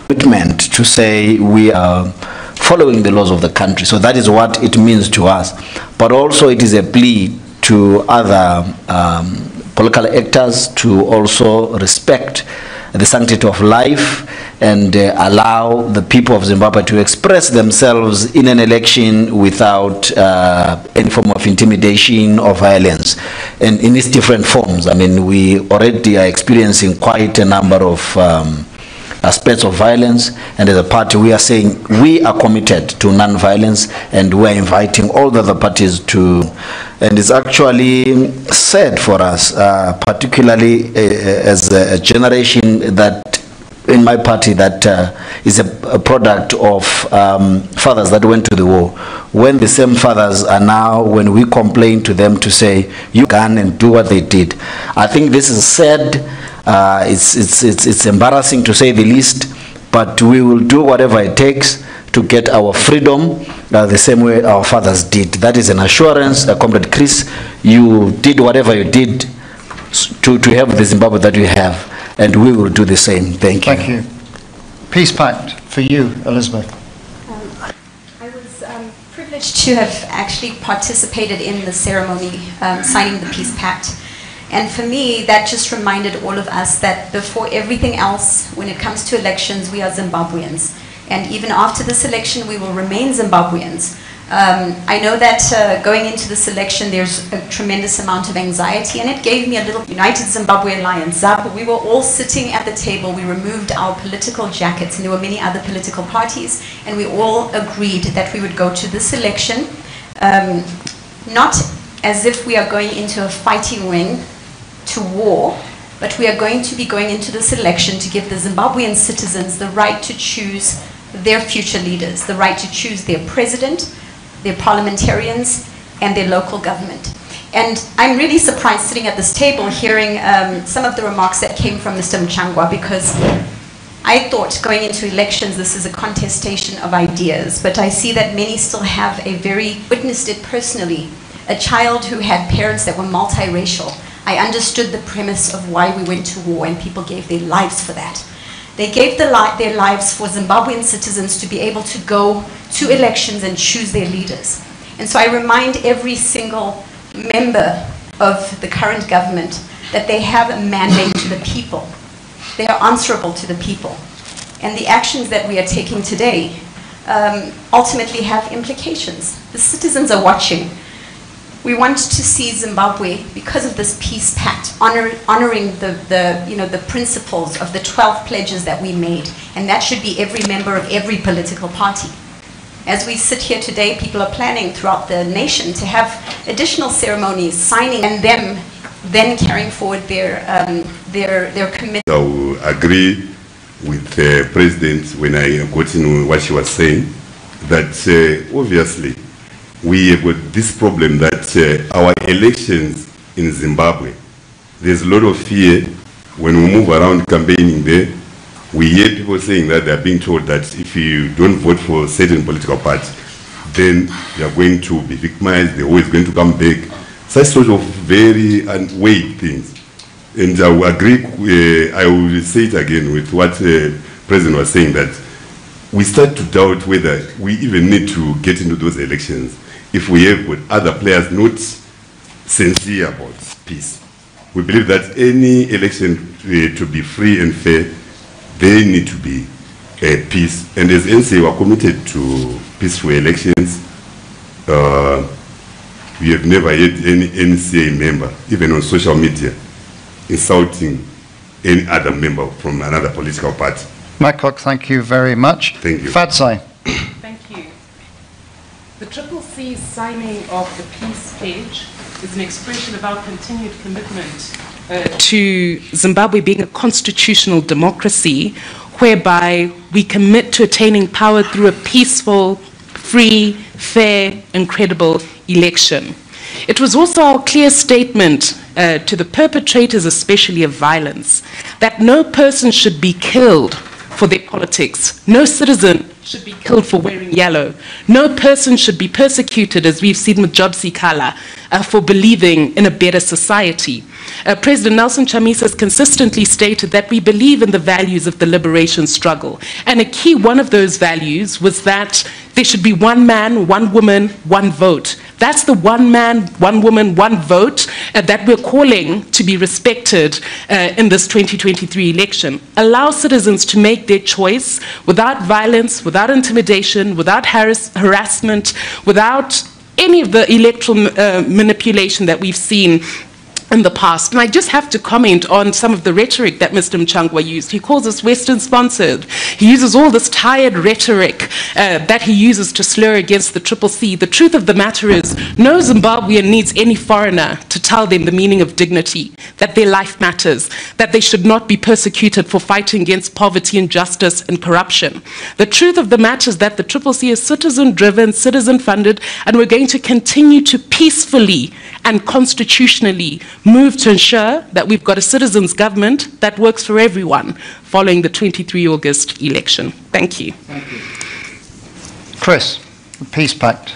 commitment to say we are following the laws of the country. So that is what it means to us. But also it is a plea to other political actors to also respect the sanctity of life and allow the people of Zimbabwe to express themselves in an election without any form of intimidation or violence, and in its different forms. I mean, we already are experiencing quite a number of aspects of violence, and as a party we are saying we are committed to non-violence, and we are inviting all the other parties to, and it's actually sad for us, particularly as a generation that in my party that is a product of fathers that went to the war, when the same fathers are now, when we complain to them to say you can and do what they did. I think this is sad. It's embarrassing to say the least, but we will do whatever it takes to get our freedom the same way our fathers did. That is an assurance. Comrade Chris, you did whatever you did to have the Zimbabwe that you have, and we will do the same. Thank you. Thank you. Peace Pact for you, Elizabeth. I was privileged privileged to have actually participated in the ceremony signing the Peace Pact. And for me, that just reminded all of us that before everything else, when it comes to elections, we are Zimbabweans. And even after this election, we will remain Zimbabweans. I know that going into this election, there's a tremendous amount of anxiety, and it gave me a little United Zimbabwe Alliance, ZAPA. We were all sitting at the table. We removed our political jackets, and there were many other political parties, and we all agreed that we would go to this election not as if we are going into a fighting ring to war, but we are going to be going into this election to give the Zimbabwean citizens the right to choose their future leaders, the right to choose their president, their parliamentarians, and their local government. And I'm really surprised sitting at this table hearing some of the remarks that came from Mr. Mchangwa, because I thought going into elections this is a contestation of ideas, but I see that many still have witnessed it personally, a child who had parents that were multiracial. I understood the premise of why we went to war, and people gave their lives for that. They gave their lives for Zimbabwean citizens to be able to go to elections and choose their leaders. And so I remind every single member of the current government that they have a mandate to the people. They are answerable to the people. And the actions that we are taking today ultimately have implications. The citizens are watching. We want to see Zimbabwe, because of this peace pact, honoring the principles of the 12 pledges that we made, and that should be every member of every political party. As we sit here today, people are planning throughout the nation to have additional ceremonies, signing, and them then carrying forward their commitment. I will agree with the President when I got in what she was saying, that obviously we have got this problem that our elections in Zimbabwe, there's a lot of fear when we move around campaigning there. We hear people saying that they're being told that if you don't vote for a certain political party, then you're going to be victimized, they're always going to come back. Such sort of very unweighed things. And I will agree, I will say it again with what the President was saying, that we start to doubt whether we even need to get into those elections if we have got other players not sincere about peace. We believe that any election to be free and fair, they need to be peace. And as NCA, we are committed to peaceful elections. We have never had any NCA member, even on social media, insulting any other member from another political party. Mycock, thank you very much. Thank you. Fadzai. Thank you. The CCC's signing of the peace pledge is an expression of our continued commitment to Zimbabwe being a constitutional democracy, whereby we commit to attaining power through a peaceful, free, fair, and credible election. It was also our clear statement to the perpetrators, especially of violence, that no person should be killed for their politics. No citizen should be killed for wearing yellow. No person should be persecuted, as we've seen with Job Sikala, for believing in a better society. President Nelson Chamisa has consistently stated that we believe in the values of the liberation struggle. And a key one of those values was that there should be one man, one woman, one vote. That's the one man, one woman, one vote that we're calling to be respected in this 2023 election. Allow citizens to make their choice without violence, without intimidation, without harassment, without any of the electoral manipulation that we've seen in the past. And I just have to comment on some of the rhetoric that Mr. Mchangwa used. He calls us Western-sponsored. He uses all this tired rhetoric that he uses to slur against the CCC. The truth of the matter is, no Zimbabwean needs any foreigner to tell them the meaning of dignity, that their life matters, that they should not be persecuted for fighting against poverty, injustice, and corruption. The truth of the matter is that the CCC is citizen-driven, citizen-funded, and we're going to continue to peacefully and constitutionally move to ensure that we've got a citizens' government that works for everyone following the 23 August election. Thank you. Thank you. Chris, the Peace Pact.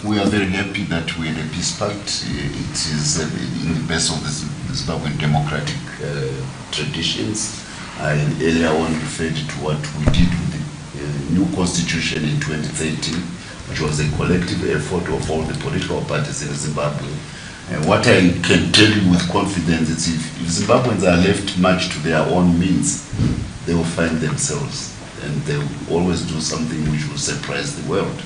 We are very happy that we had a peace pact. It is in the best of the Zimbabwean democratic traditions. I earlier on referred to what we did with the new constitution in 2013, which was a collective effort of all the political parties in Zimbabwe. What I can tell you with confidence is if Zimbabweans are left much to their own means, they will find themselves, and they will always do something which will surprise the world.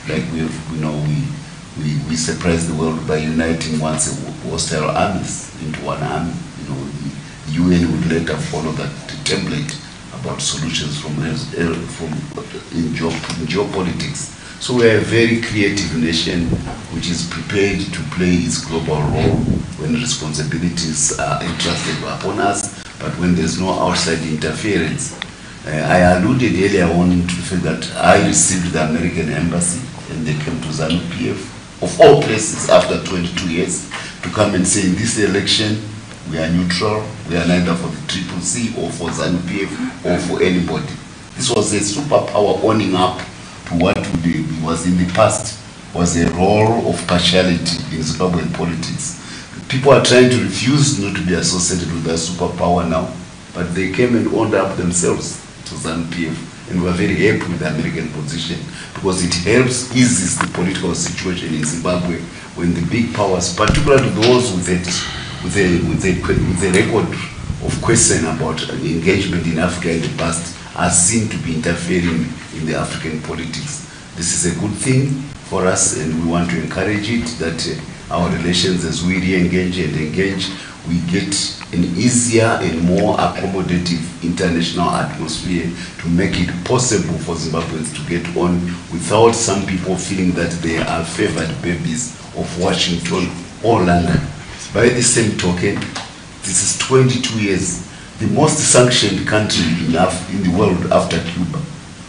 Like we surprised the world by uniting once hostile armies into one army. The UN would later follow that template about solutions in geopolitics. So we are a very creative nation which is prepared to play its global role when responsibilities are entrusted upon us, but when there's no outside interference. I alluded earlier on to the fact that I received the American embassy and they came to ZANU-PF, of all places, after 22 years, to come and say in this election, we are neutral, we are neither for the CCC or for ZANU-PF or for anybody. This was a superpower owning up to what was in the past, was a role of partiality in Zimbabwean politics. People are trying to refuse not to be associated with that superpower now, but they came and owned up themselves to ZANU-PF, and we are very happy with the American position because it helps eases the political situation in Zimbabwe when the big powers, particularly those with a record of question about engagement in Africa in the past, are seen to be interfering in the African politics. This is a good thing for us, and we want to encourage it, that our relations, as we re-engage and engage, we get an easier and more accommodative international atmosphere to make it possible for Zimbabweans to get on without some people feeling that they are favored babies of Washington or London. By the same token, this is 22 years. The most sanctioned country in the world after Cuba,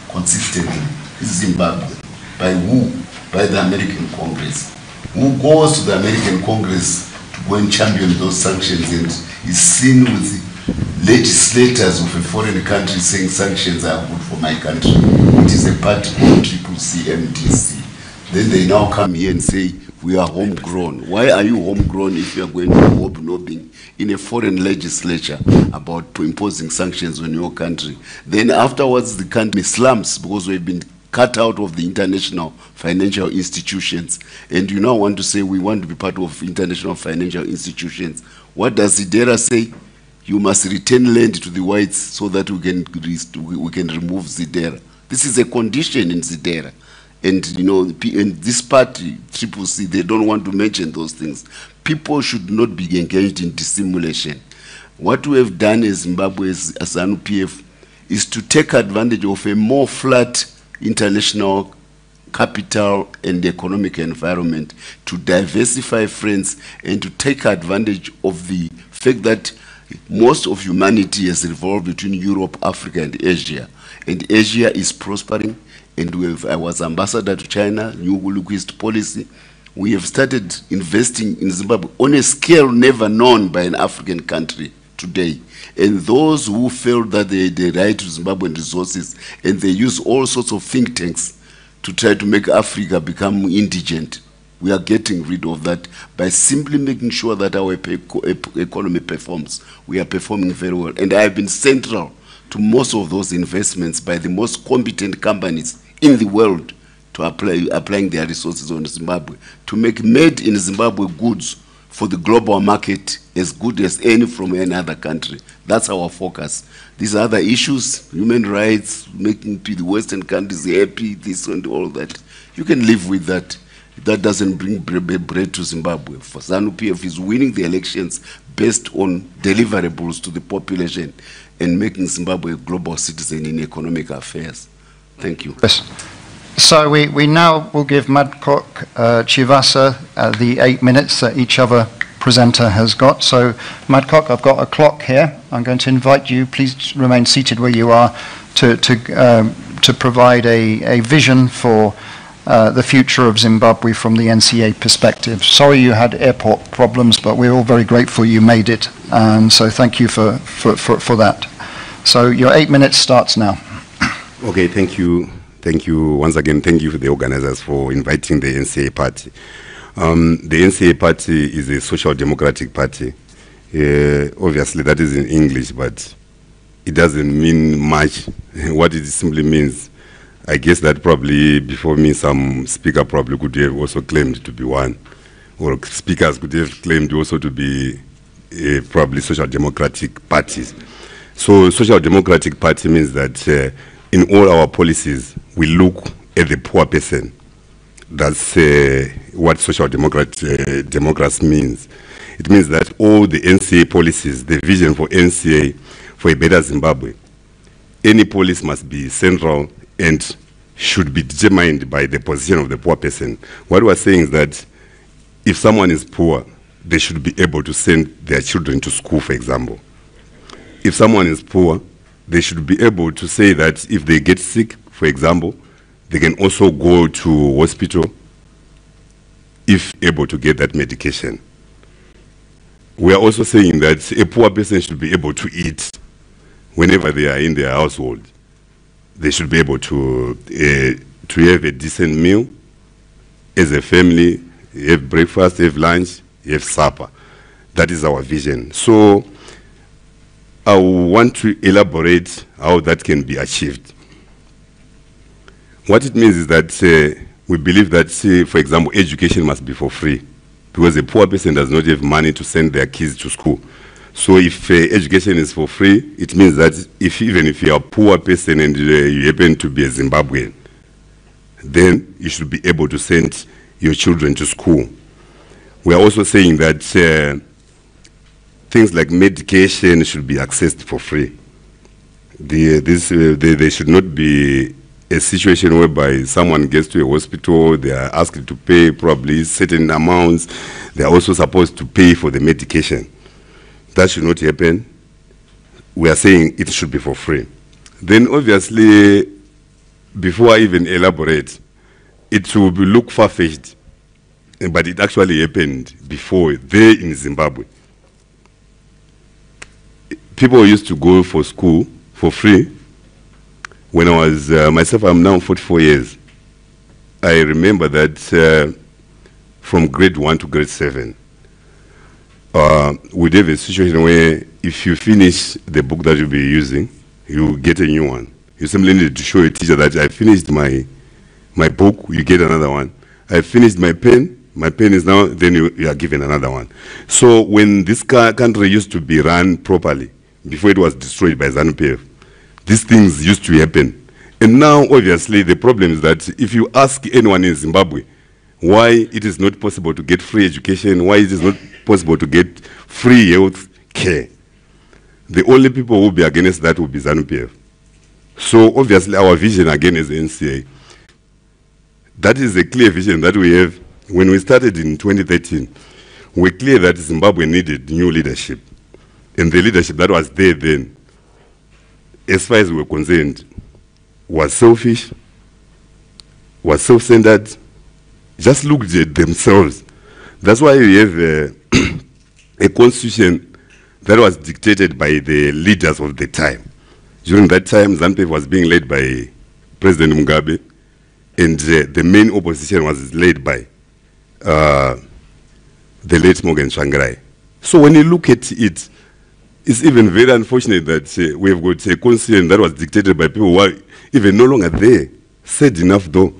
consistently, is Zimbabwe. By who? By the American Congress. Who goes to the American Congress to go and champion those sanctions and is seen with legislators of a foreign country saying sanctions are good for my country? It is a party called CCC. Then they now come here and say, we are homegrown. Why are you homegrown if you are going to be hobnobbing in a foreign legislature about imposing sanctions on your country? Then afterwards the country slumps because we've been cut out of the international financial institutions. And you now want to say we want to be part of international financial institutions. What does Zidera say? You must return land to the whites so that we can remove Zidera. This is a condition in Zidera. And in this party, CCC, they don't want to mention those things. People should not be engaged in dissimulation. What we have done as Zimbabwe, as ZANU-PF, is to take advantage of a more flat international capital and economic environment, to diversify friends and to take advantage of the fact that most of humanity has revolved between Europe, Africa, and Asia. And Asia is prospering. And I was ambassador to China, New Gulukwist policy. We have started investing in Zimbabwe on a scale never known by an African country today. And those who felt that they right to Zimbabwean resources, and they use all sorts of think tanks to try to make Africa become indigent, we are getting rid of that by simply making sure that our economy performs. We are performing very well. And I have been central to most of those investments by the most competent companies in the world to applying their resources on Zimbabwe, to make made in Zimbabwe goods for the global market as good as any from any other country. That's our focus. These other issues, human rights, making the Western countries happy, this and all that, you can live with that. That doesn't bring bread to Zimbabwe. For ZANU-PF is winning the elections based on deliverables to the population and making Zimbabwe a global citizen in economic affairs. Thank you. Yes. So we now will give Madcock, Chivasa the 8 minutes that each other presenter has got. So Madcock, I've got a clock here. I'm going to invite you, please remain seated where you are, to provide a vision for the future of Zimbabwe from the NCA perspective. Sorry you had airport problems, but we're all very grateful you made it. And so thank you for that. So your 8 minutes starts now. Okay, thank you. Thank you once again. Thank you to the organizers for inviting the NCA party. The NCA party is a social democratic party. Obviously, that is in English, but it doesn't mean much. What it simply means, I guess that probably before me some speaker probably could have also claimed to be one, or speakers could have claimed also to be probably social democratic parties. So social democratic party means that in all our policies we look at the poor person. That's what social democracy means. It means that all the NCA policies, the vision for NCA for a better Zimbabwe, any policy must be central and should be determined by the position of the poor person. What we're saying is that if someone is poor, they should be able to send their children to school, for example. If someone is poor, they should be able to say that if they get sick, for example, they can also go to hospital if able to get that medication. We are also saying that a poor person should be able to eat whenever they are in their household. They should be able to have a decent meal as a family. You have breakfast, you have lunch, you have supper. That is our vision. So I want to elaborate how that can be achieved. What it means is that we believe that, for example, education must be for free, because a poor person does not have money to send their kids to school. So if education is for free, it means that even if you are a poor person and you happen to be a Zimbabwean, then you should be able to send your children to school. We are also saying that things like medication should be accessed for free. There should not be a situation whereby someone gets to a hospital, they are asked to pay probably certain amounts, they are also supposed to pay for the medication. That should not happen. We are saying it should be for free. Then obviously, before I even elaborate, it will look far-fetched, but it actually happened before there in Zimbabwe. People used to go for school for free. When I was, myself, I'm now 44 years. I remember that from grade 1 to grade 7, we'd have a situation where if you finish the book that you'll be using, you get a new one. You simply need to show a teacher that I finished my book, you get another one. I finished my pen is now, then you are given another one. So when this country used to be run properly, before it was destroyed by ZANU-PF, these things used to happen. And now, obviously, the problem is that if you ask anyone in Zimbabwe why it is not possible to get free education, why it is not possible to get free health care, the only people who will be against that will be ZANU-PF. So, obviously, our vision, again, as NCA, that is a clear vision that we have. When we started in 2013, we were clear that Zimbabwe needed new leadership. And the leadership that was there then, as far as we were concerned, was selfish, was self-centered, just looked at themselves. That's why we have a constitution that was dictated by the leaders of the time. During that time, ZANU-PF was being led by President Mugabe, and the main opposition was led by the late Morgan Tsvangirai. So when you look at it, it's even very unfortunate that we have got a constitution that was dictated by people who are even no longer there. Said enough though.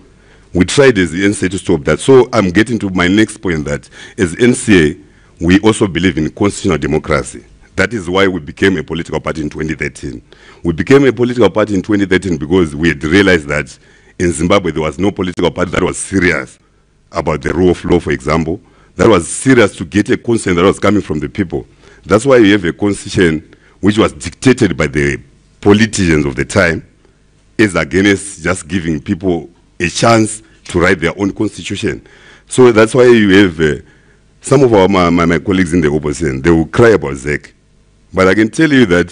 We tried as the NCA to stop that. So I'm getting to my next point, that as NCA, we also believe in constitutional democracy. That is why we became a political party in 2013. We became a political party in 2013 because we had realized that in Zimbabwe there was no political party that was serious about the rule of law, for example, that was serious to get a consent that was coming from the people. That's why we have a constitution which was dictated by the politicians of the time, as against just giving people a chance to write their own constitution. So that's why you have some of my colleagues in the opposition, they will cry about ZEC. But I can tell you that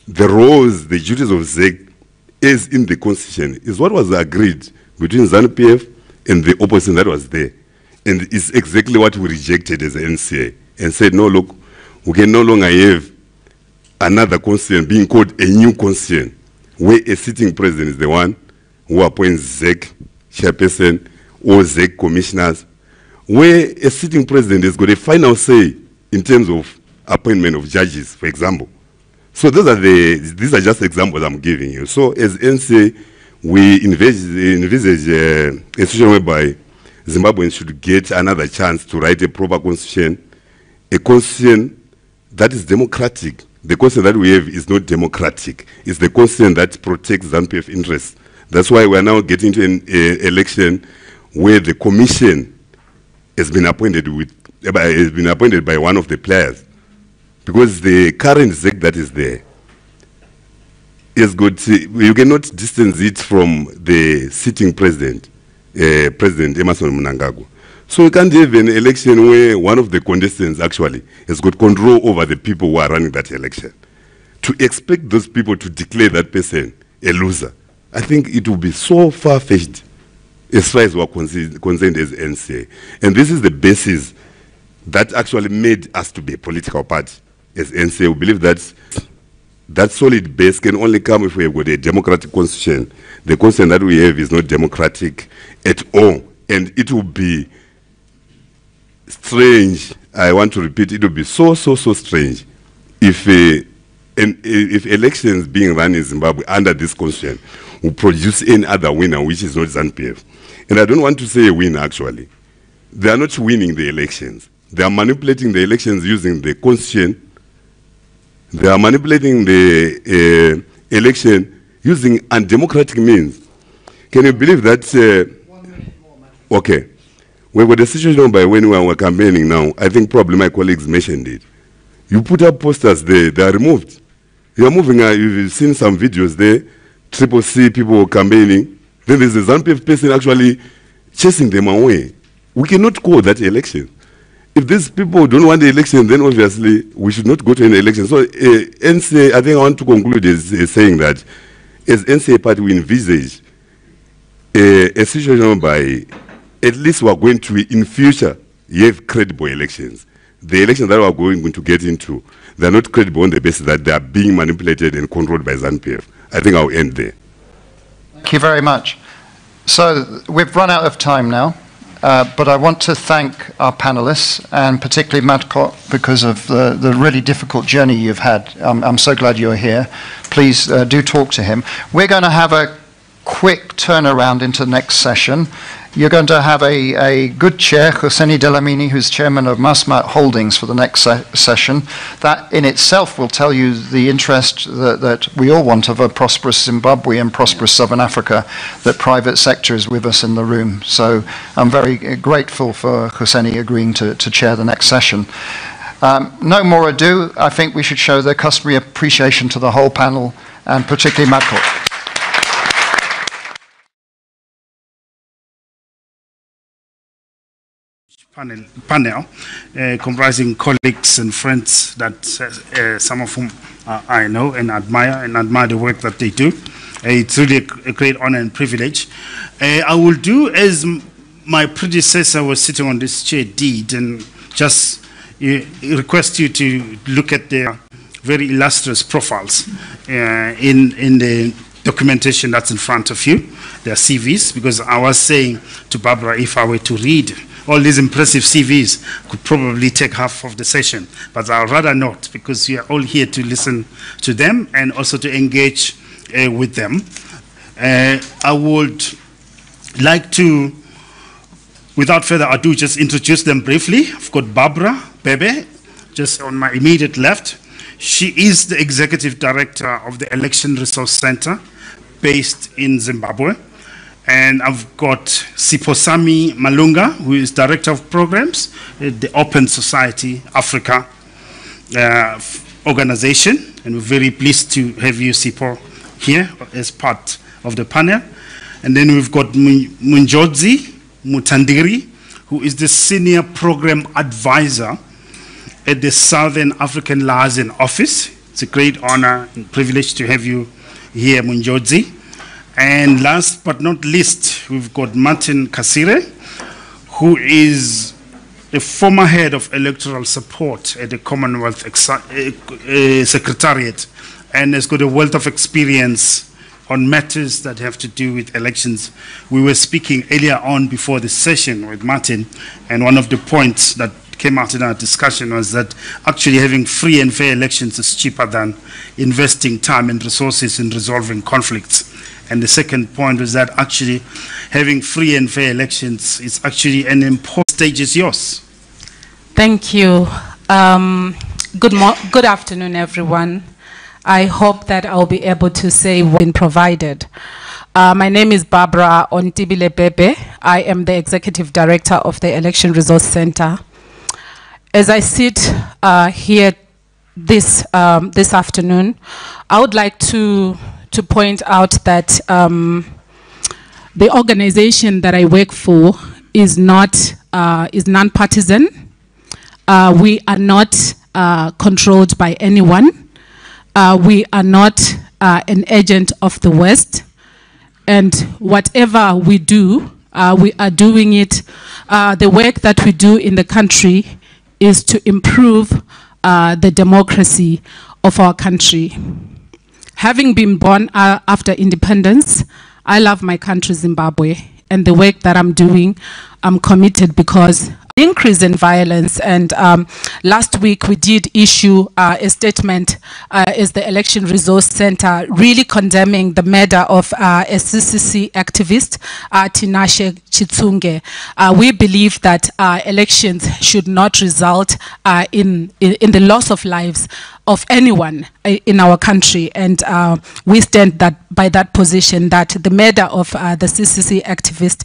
the roles, the duties of ZEC is in the constitution, is what was agreed between ZANU-PF and the opposition that was there. And it's exactly what we rejected as an NCA and said, no, look, we can no longer have another constitution being called a new constitution, where a sitting president is the one who appoints ZEC chairperson or ZEC commissioners, where a sitting president has got a final say in terms of appointment of judges, for example. So these are just examples I'm giving you. So as NCA, we envisage a situation whereby Zimbabweans should get another chance to write a proper constitution, a constitution that is democratic. The constitution that we have is not democratic. It's the constitution that protects ZANU-PF interests. That's why we are now getting to an election where the commission has been appointed by one of the players, because the current ZEC that is there is good. You cannot distance it from the sitting president, President Emmerson Mnangagwa. So you can't have an election where one of the contestants actually has got control over the people who are running that election. To expect those people to declare that person a loser, I think it will be so far-fetched as far as we are concerned as NCA. And this is the basis that actually made us to be a political party. As NCA, we believe that that solid base can only come if we have got a democratic constitution. The constitution that we have is not democratic at all. And it will be strange, I want to repeat, it will be so strange if elections being run in Zimbabwe under this constitution will produce any other winner, which is not ZANU-PF. And I don't want to say a winner, actually. They are not winning the elections. They are manipulating the elections using the constitution. They are manipulating the election using undemocratic means. Can you believe that? Okay. We've got a situation by when we were campaigning now. I think probably my colleagues mentioned it. You put up posters there, they are removed. You are moving, you've seen some videos there, Triple C people campaigning. Then there's a ZANU-PF person actually chasing them away. We cannot call that election. If these people don't want the election, then obviously we should not go to an election. So NCA, I think I want to conclude is saying that as NCA party we envisage a situation by at least we are going to, in future, have credible elections. The elections that we are going to get into, they are not credible on the basis that they are being manipulated and controlled by ZANU-PF. I think I'll end there. Thank you very much. So we've run out of time now, but I want to thank our panelists, and particularly Madcott, because of the really difficult journey you've had. I'm so glad you're here. Please do talk to him. We're going to have a quick turnaround into the next session. You're going to have a good chair, Kusini Delamini, who's chairman of Masmat Holdings, for the next session. That in itself will tell you the interest that we all want of a prosperous Zimbabwe and prosperous Southern Africa, that private sector is with us in the room. So I'm very grateful for Kusini agreeing to chair the next session. No more ado, I think we should show the customary appreciation to the whole panel, and particularly Madcott. Panel comprising colleagues and friends that some of whom I know and admire the work that they do. It's really a great honor and privilege. I will do as my predecessor was sitting on this chair did, and just request you to look at their very illustrious profiles in the documentation that's in front of you, their CVs, because I was saying to Barbara, if I were to read all these impressive CVs, could probably take half of the session, but I'd rather not, because you are all here to listen to them and also to engage with them. I would like to, without further ado, just introduce them briefly. I've got Barbara Bebe, just on my immediate left. She is the Executive Director of the Election Resource Center based in Zimbabwe. And I've got Siposami Malunga, who is Director of Programs at the Open Society Africa organization. And we're very pleased to have you, Sipo, here as part of the panel. And then we've got Munjodzi Mutandiri, who is the Senior Program Advisor at the Southern African Liaison Office. It's a great honor and privilege to have you here, Munjodzi. And last but not least, we've got Martin Kasire, who is the former head of electoral support at the Commonwealth Secretariat, and has got a wealth of experience on matters that have to do with elections. We were speaking earlier on before the session with Martin, and one of the points that came out in our discussion was that actually having free and fair elections is cheaper than investing time and resources in resolving conflicts. And the second point was that actually having free and fair elections is actually an important stage is yours. Thank you. Good afternoon, everyone. I hope that I'll be able to say what's been provided. My name is Barbara Ontibile Bebe. I am the Executive Director of the Election Resource Center. As I sit here this afternoon, I would like to point out that the organization that I work for is non-partisan. We are not controlled by anyone. We are not an agent of the West. And whatever we do, we are doing it. The work that we do in the country is to improve the democracy of our country. Having been born after independence, I love my country, Zimbabwe, and the work that I'm doing, I'm committed because increase in violence. And last week we did issue a statement as the Election Resource Center, really condemning the murder of a CCC activist, Tinashe Chitsunge. We believe that elections should not result in the loss of lives of anyone in our country, and we stand by that position that the murder of the CCC activist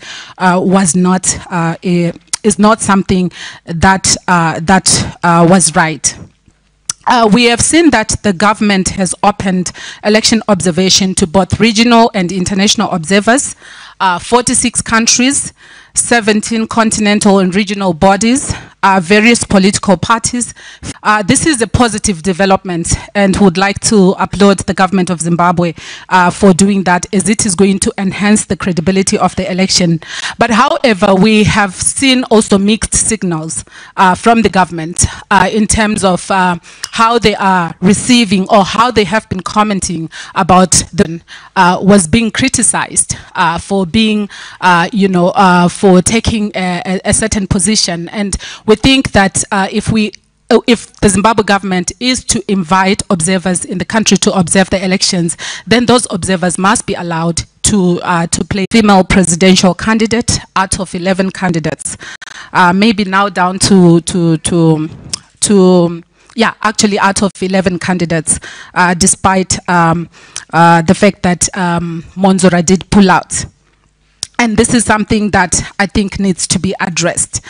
is not something that was right. We have seen that the government has opened election observation to both regional and international observers, 46 countries, 17 continental and regional bodies, various political parties. This is a positive development, and would like to applaud the government of Zimbabwe for doing that, as it is going to enhance the credibility of the election. But however, we have seen also mixed signals from the government in terms of how they are receiving or how they have been commenting about was being criticized for being, for taking a certain position. And we think that if the Zimbabwe government is to invite observers in the country to observe the elections, then those observers must be allowed to play female presidential candidate out of 11 candidates, maybe now down actually out of 11 candidates, despite the fact that Monzora did pull out. And this is something that I think needs to be addressed.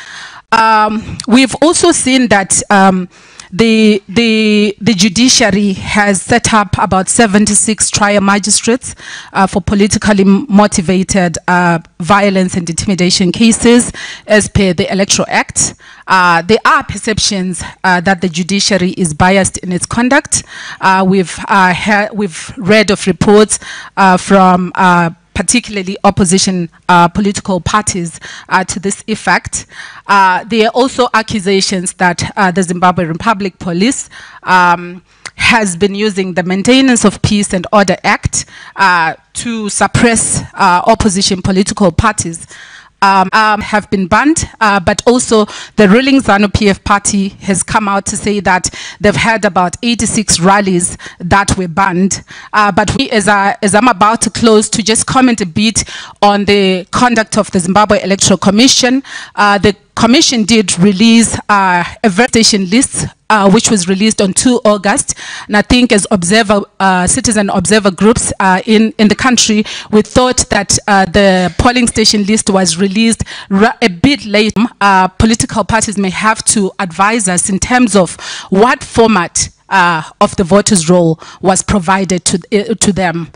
We've also seen that the judiciary has set up about 76 trial magistrates for politically motivated violence and intimidation cases as per the Electoral Act. There are perceptions that the judiciary is biased in its conduct. We've read of reports from particularly opposition political parties to this effect. There are also accusations that the Zimbabwe Republic Police has been using the Maintenance of Peace and Order Act to suppress opposition political parties. Have been banned, but also the ruling ZANU-PF party has come out to say that they've had about 86 rallies that were banned. But we, as I'm about to close, to just comment a bit on the conduct of the Zimbabwe Electoral Commission. The Commission did release a verification list, which was released on 2 August. And I think as citizen observer groups in the country, we thought that the polling station list was released a bit late. Political parties may have to advise us in terms of what format of the voters' roll was provided to them.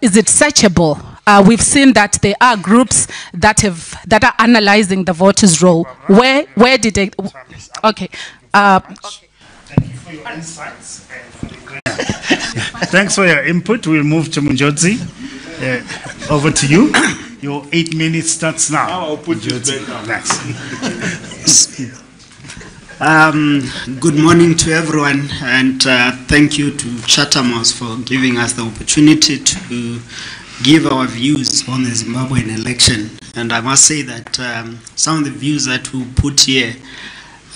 Is it searchable? We've seen that there are groups that are analyzing the voters' roll. Where did they? Okay. Thank you for your insights. Thanks for your input. We'll move to Munjodzi. Over to you. Your 8 minutes starts now. I'll put you back. Thanks. Good morning to everyone, and thank you to Chatham House for giving us the opportunity to give our views on the Zimbabwean election. And I must say that some of the views that we put here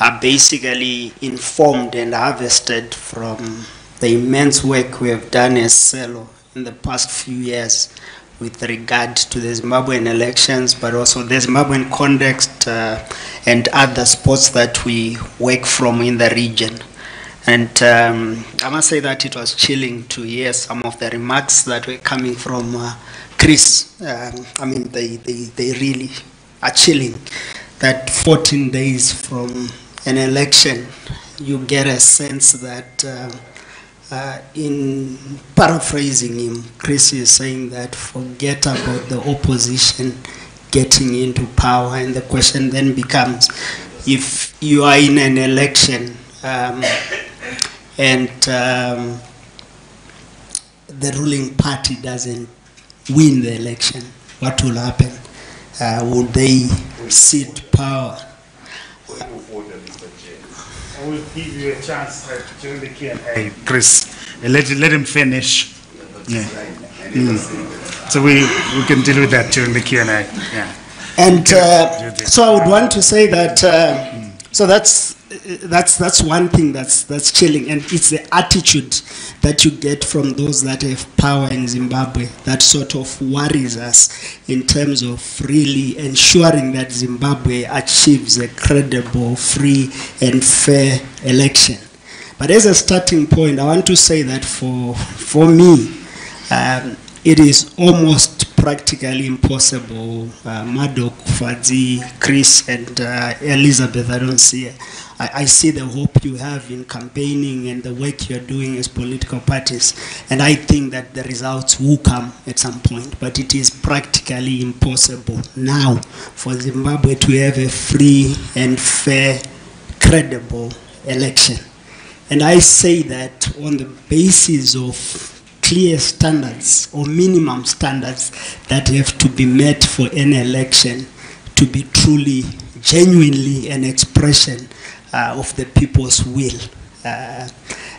are basically informed and harvested from the immense work we have done as CELO in the past few years with regard to the Zimbabwean elections, but also the Zimbabwean context and other spots that we work from in the region. And I must say that it was chilling to hear some of the remarks that were coming from Chris. I mean, they really are chilling. That 14 days from an election, you get a sense that, in paraphrasing him, Chris is saying that forget about the opposition getting into power, and the question then becomes, if you are in an election and the ruling party doesn't win the election, what will happen? Will they cede power? I will give you a chance during the Q&A, Chris. Let him finish. Yeah. So we can deal with that during the Q&A. Yeah. And so I would want to say that. So that's one thing that's chilling, and it's the attitude that you get from those that have power in Zimbabwe that sort of worries us in terms of really ensuring that Zimbabwe achieves a credible, free and fair election. But as a starting point, I want to say that for me, it is almost practically impossible. Madok, Fadzi, Chris and Elizabeth, I don't see it. I see the hope you have in campaigning and the work you're doing as political parties, and I think that the results will come at some point, but it is practically impossible now for Zimbabwe to have a free and fair, credible election. And I say that on the basis of clear standards or minimum standards that have to be met for an election to be truly, genuinely an expression of the people's will.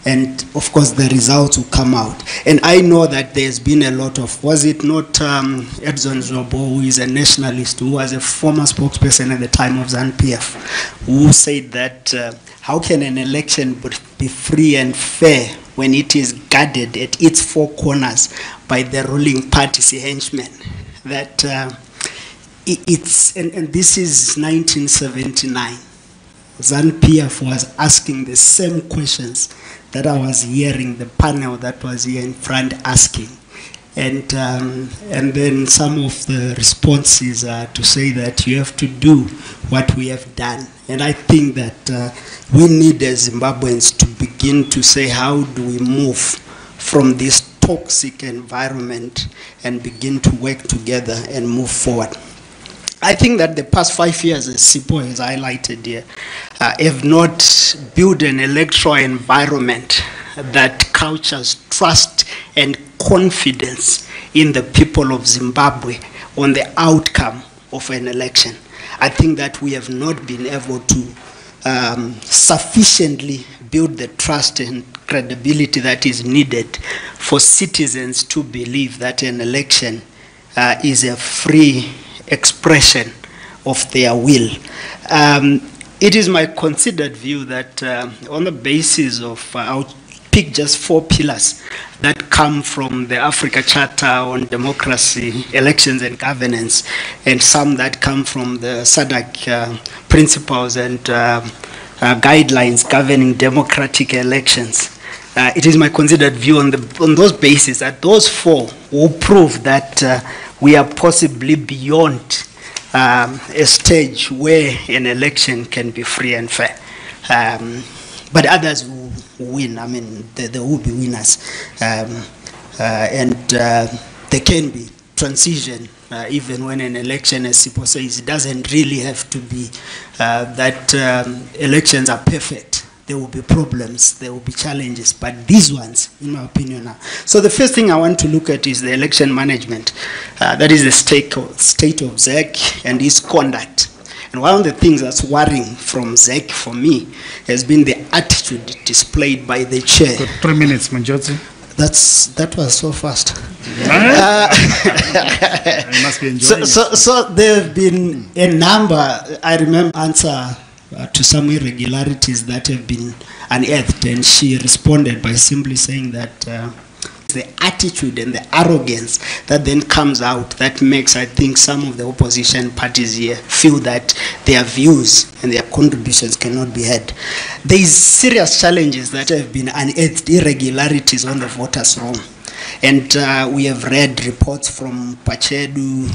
And of course the results will come out. And I know that there's been a lot of, was it not Edson Zobo, who is a nationalist, who was a former spokesperson at the time of ZANU-PF, who said that how can an election be free and fair when it is guarded at its four corners by the ruling party's henchmen? That it's, and this is 1979. ZANU-PF was asking the same questions that I was hearing the panel that was here in front asking. And then some of the responses are to say that you have to do what we have done. And I think that we need as Zimbabweans to begin to say, how do we move from this toxic environment and begin to work together and move forward? I think that the past 5 years, as Sipo has highlighted here, have not built an electoral environment that cultures trust and confidence in the people of Zimbabwe on the outcome of an election. I think that we have not been able to sufficiently build the trust and credibility that is needed for citizens to believe that an election is a free expression of their will. It is my considered view that on the basis of, I'll pick just 4 pillars that come from the Africa Charter on democracy, elections and governance, and some that come from the SADC principles and guidelines governing democratic elections. It is my considered view on those bases that those 4 will prove that we are possibly beyond a stage where an election can be free and fair. But others will win. I mean, there will be winners. And there can be transition, even when an election, as Sipo says, it doesn't really have to be that elections are perfect. There will be problems, there will be challenges, but these ones, in my opinion, are. So the first thing I want to look at is the election management. That is the state of ZEC and its conduct. And one of the things that's worrying from ZEC for me has been the attitude displayed by the chair. 3 minutes, Manjotsi. That was so fast. You must be enjoying so there have been a number, I remember answer to some irregularities that have been unearthed, and she responded by simply saying that the attitude and the arrogance that then comes out that makes, I think, some of the opposition parties here feel that their views and their contributions cannot be heard. There is serious challenges that have been unearthed, irregularities on the voters' roll. And we have read reports from Pachedu,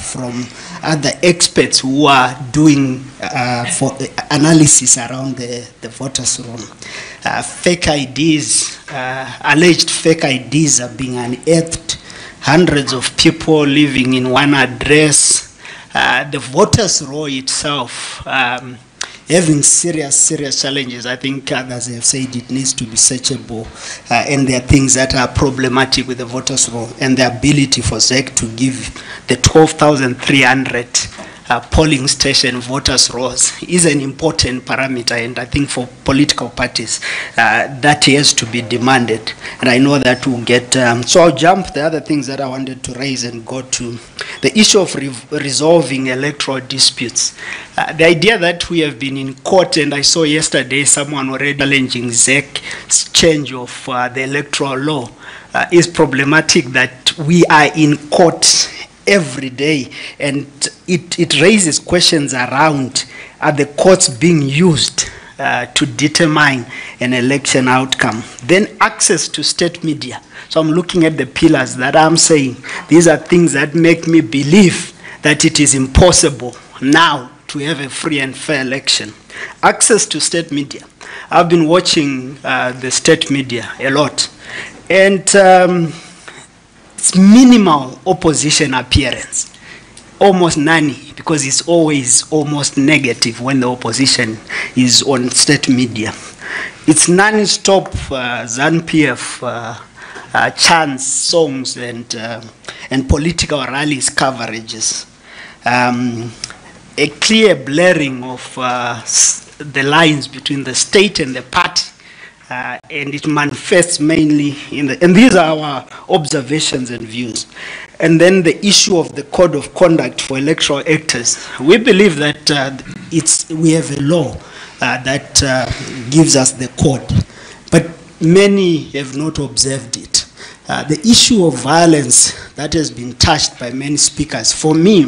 from other experts who are doing for analysis around the voters' roll. Fake IDs, alleged fake IDs are being unearthed. Hundreds of people living in one address. The voters' roll itself having serious challenges. I think others have said it needs to be searchable, and there are things that are problematic with the voters' roll, and the ability for ZEC to give the 12,300 polling station voters' rolls is an important parameter, and I think for political parties that has to be demanded, and I know that we'll get, so I'll jump the other things that I wanted to raise and go to the issue of resolving electoral disputes. The idea that we have been in court, and I saw yesterday someone already challenging ZEC's change of the electoral law, is problematic, that we are in court every day, and it raises questions around, are the courts being used to determine an election outcome? Then access to state media. So I'm looking at the pillars that I'm saying. These are things that make me believe that it is impossible now to have a free and fair election. Access to state media. I've been watching the state media a lot, and it's minimal opposition appearance, almost none, because it's always almost negative when the opposition is on state media. It's non-stop ZANU-PF chants, songs, and political rallies coverages. A clear blurring of the lines between the state and the party. And it manifests mainly in the, and these are our observations and views. And then the issue of the code of conduct for electoral actors. We believe that we have a law that gives us the code, but many have not observed it. The issue of violence that has been touched by many speakers. For me,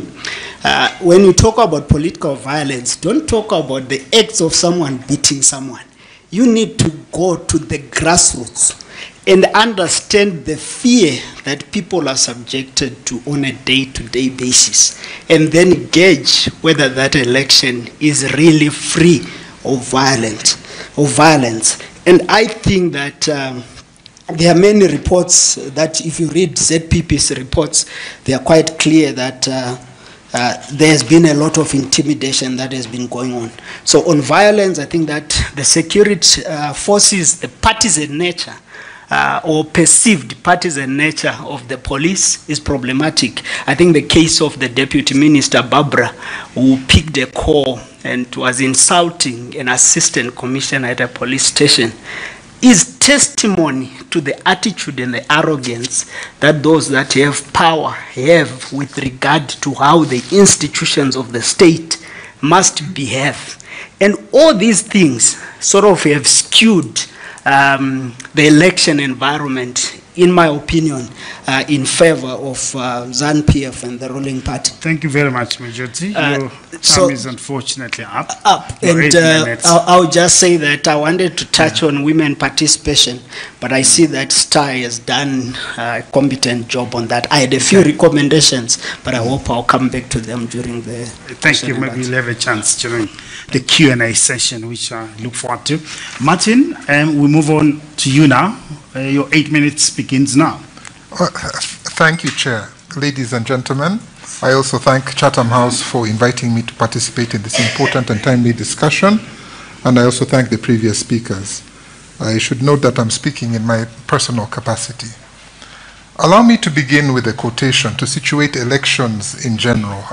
when you talk about political violence, don't talk about the acts of someone beating someone. You need to go to the grassroots and understand the fear that people are subjected to on a day-to-day basis, and then gauge whether that election is really free of violence. And I think that there are many reports that, if you read ZPP's reports, they are quite clear that there's been a lot of intimidation that has been going on. So on violence, I think that the security forces, the partisan nature, or perceived partisan nature of the police is problematic. I think the case of the Deputy Minister Barbara, who picked a call and was insulting an assistant commissioner at a police station, is testimony to the attitude and the arrogance that those that have power have with regard to how the institutions of the state must behave. And all these things sort of have skewed the election environment, in my opinion, in favor of ZANU-PF and the ruling party. Thank you very much, Majority. Your time is unfortunately up. And I'll just say that I wanted to touch on women participation, but I see that STAR has done a competent job on that. I had a few recommendations, but I hope I'll come back to them during the... Thank you. Maybe we'll have a chance during the Q&A session, which I look forward to. Martin, we move on to you now. Your 8 minutes begins now. Thank you, Chair. Ladies and gentlemen, I also thank Chatham House for inviting me to participate in this important and timely discussion, and I also thank the previous speakers. I should note that I'm speaking in my personal capacity. Allow me to begin with a quotation to situate elections in general,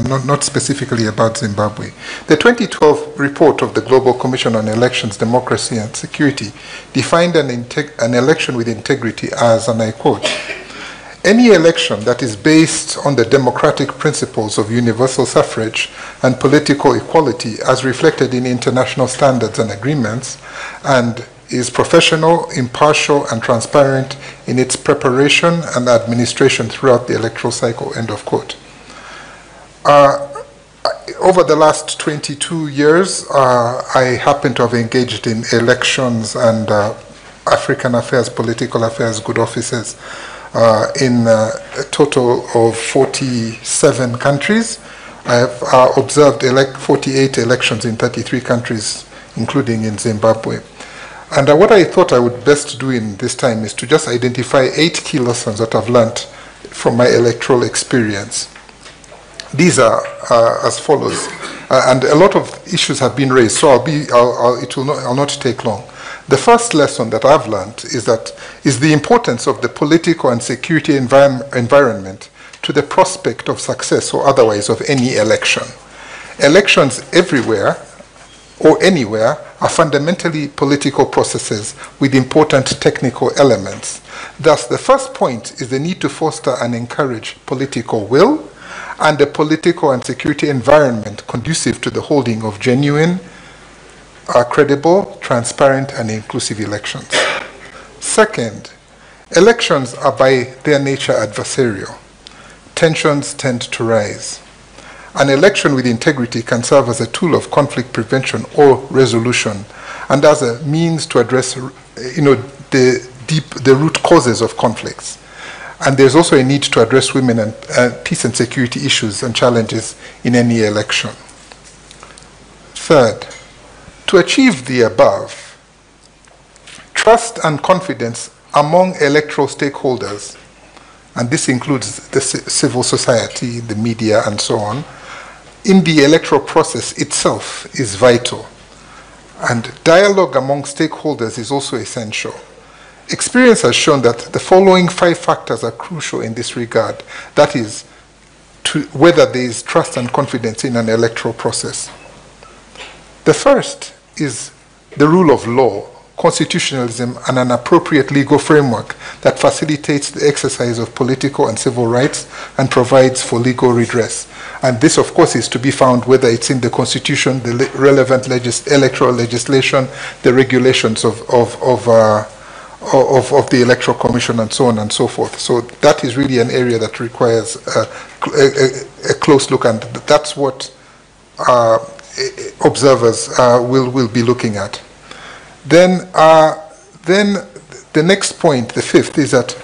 not specifically about Zimbabwe. The 2012 report of the Global Commission on Elections, Democracy and Security defined an election with integrity as, and I quote, any election that is based on the democratic principles of universal suffrage and political equality as reflected in international standards and agreements, and is professional, impartial, and transparent in its preparation and administration throughout the electoral cycle, end of quote. Over the last 22 years, I happen to have engaged in elections and African affairs, political affairs, good offices in a total of 47 countries. I have observed 48 elections in 33 countries, including in Zimbabwe. And what I thought I would best do in this time is to just identify 8 key lessons that I've learned from my electoral experience. These are as follows, and a lot of issues have been raised, so I'll not take long. The first lesson that I've learned is the importance of the political and security environment to the prospect of success or otherwise of any election. Elections everywhere or anywhere are fundamentally political processes with important technical elements. Thus, the first point is the need to foster and encourage political will and a political and security environment conducive to the holding of genuine, credible, transparent, and inclusive elections. Second, elections are by their nature adversarial. Tensions tend to rise. An election with integrity can serve as a tool of conflict prevention or resolution, and as a means to address, the root causes of conflicts. And there's also a need to address women and peace and security issues and challenges in any election. Third, to achieve the above, trust and confidence among electoral stakeholders, and this includes the civil society, the media, and so on, in the electoral process itself is vital. And dialogue among stakeholders is also essential. Experience has shown that the following 5 factors are crucial in this regard. That is, whether there is trust and confidence in an electoral process. The first is the rule of law, constitutionalism, and an appropriate legal framework that facilitates the exercise of political and civil rights and provides for legal redress. And this, of course, is to be found whether it's in the Constitution, the relevant electoral legislation, the regulations of the Electoral Commission, and so on and so forth. So that is really an area that requires a close look, and that's what observers will be looking at. Then the next point, the fifth, is that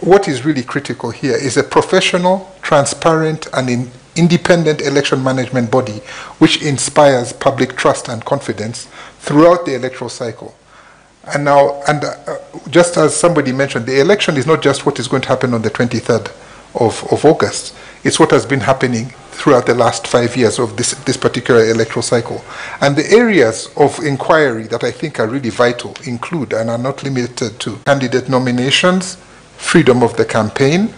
what is really critical here is a professional, transparent, and independent election management body which inspires public trust and confidence throughout the electoral cycle. And now, just as somebody mentioned, the election is not just what is going to happen on the 23rd of August. It's what has been happening throughout the last 5 years of this particular electoral cycle. And the areas of inquiry that I think are really vital include, and are not limited to, candidate nominations, freedom of the campaign,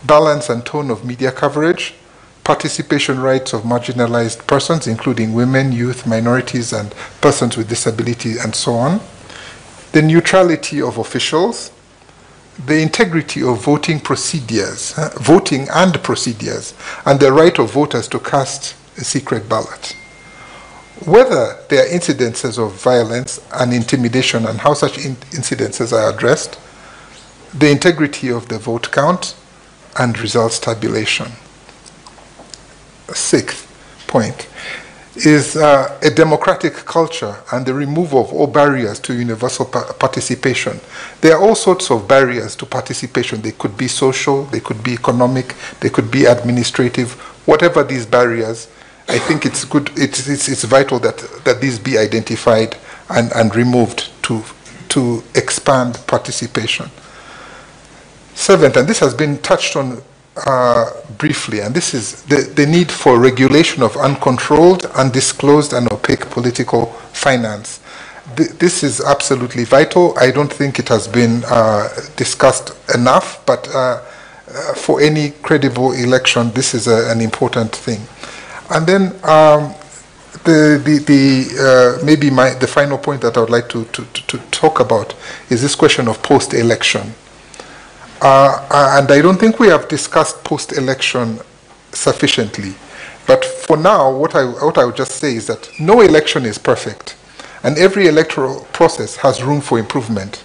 balance and tone of media coverage, participation rights of marginalized persons, including women, youth, minorities, and persons with disability, and so on, the neutrality of officials, the integrity of voting procedures, voting and procedures, and the right of voters to cast a secret ballot. Whether there are incidences of violence and intimidation and how such incidences are addressed, the integrity of the vote count, and results tabulation. Sixth point is a democratic culture and the removal of all barriers to universal participation. There are all sorts of barriers to participation. They could be social, they could be economic, they could be administrative. Whatever these barriers, I think it's good. It's vital that these be identified and removed to expand participation. Seventh, and this has been touched on briefly, and this is the need for regulation of uncontrolled, undisclosed, and opaque political finance. This is absolutely vital. I don't think it has been discussed enough, but for any credible election, this is an important thing. And then maybe the final point that I would like to talk about is this question of post-election. And I don't think we have discussed post-election sufficiently. But for now, what I would just say is that no election is perfect, and every electoral process has room for improvement.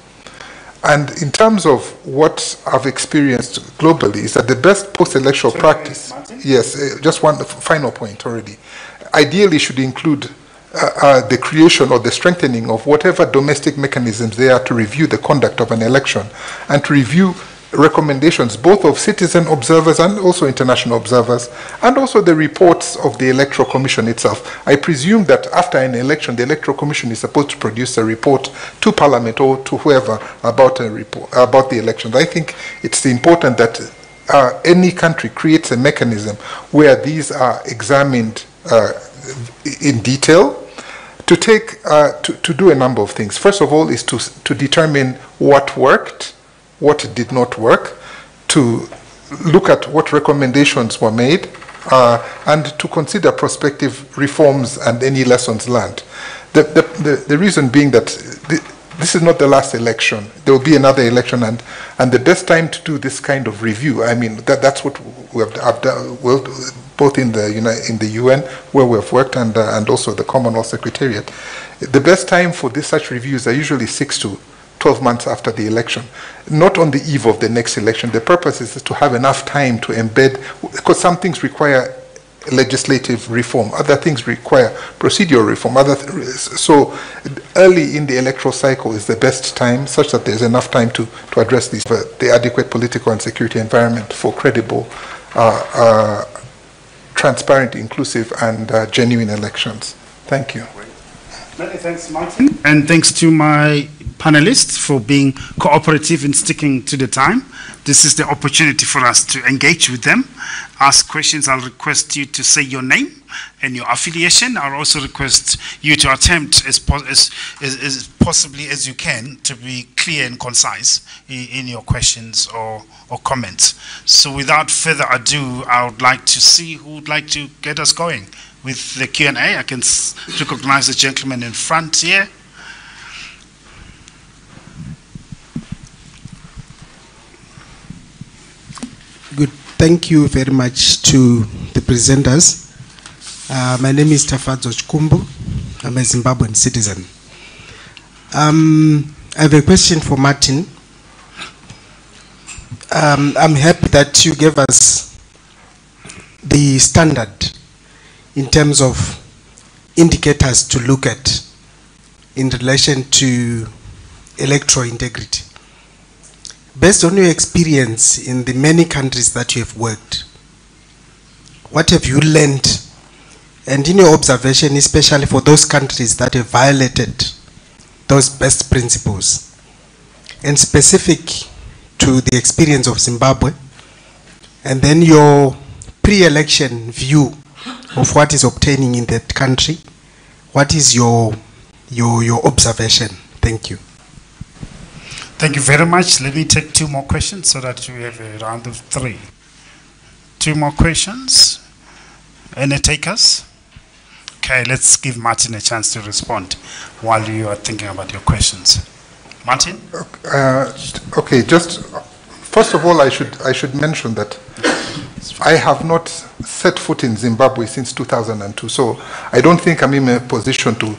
And in terms of what I've experienced globally is that the best post-electoral practice, yes, just one final point already, ideally should include the creation or the strengthening of whatever domestic mechanisms there are to review the conduct of an election and to review recommendations both of citizen observers and also international observers, and also the reports of the Electoral Commission itself. I presume that after an election, the Electoral Commission is supposed to produce a report to Parliament or to whoever about a report about the elections. I think it's important that any country creates a mechanism where these are examined in detail, to take to do a number of things. First of all is to determine what worked, what did not work, to look at what recommendations were made, and to consider prospective reforms and any lessons learned. The reason being that this is not the last election. There will be another election, and the best time to do this kind of review, I mean, that's what we have done, both in the UN, where we have worked, and also the Commonwealth Secretariat. The best time for such reviews are usually 6 to 12 months after the election, not on the eve of the next election. The purpose is to have enough time to embed, because some things require legislative reform, other things require procedural reform, so early in the electoral cycle is the best time, such that there's enough time to address these, the adequate political and security environment for credible, transparent, inclusive, and genuine elections. Thank you. Many thanks, Martin. And thanks to my panelists for being cooperative in sticking to the time. This is the opportunity for us to engage with them, ask questions. I'll request you to say your name and your affiliation. I'll also request you to attempt as possibly as you can to be clear and concise in your questions or comments. So without further ado, I would like to see who would like to get us going with the Q&A. I can recognize the gentleman in front here. Good. Thank you very much to the presenters. My name is Tafadzo Chikumbu. I'm a Zimbabwean citizen. I have a question for Martin. I'm happy that you gave us the standard in terms of indicators to look at in relation to electoral integrity. Based on your experience in the many countries that you have worked, what have you learned? And in your observation, especially for those countries that have violated those best principles, and specific to the experience of Zimbabwe, and then your pre-election view of what is obtaining in that country, what is your observation? Thank you. Thank you very much. Let me take 2 more questions so that we have a round of 3. 2 more questions. Any takers? Okay, let's give Martin a chance to respond while you are thinking about your questions. Martin? Okay, just first of all, I should mention that I have not set foot in Zimbabwe since 2002, so I don't think I'm in a position to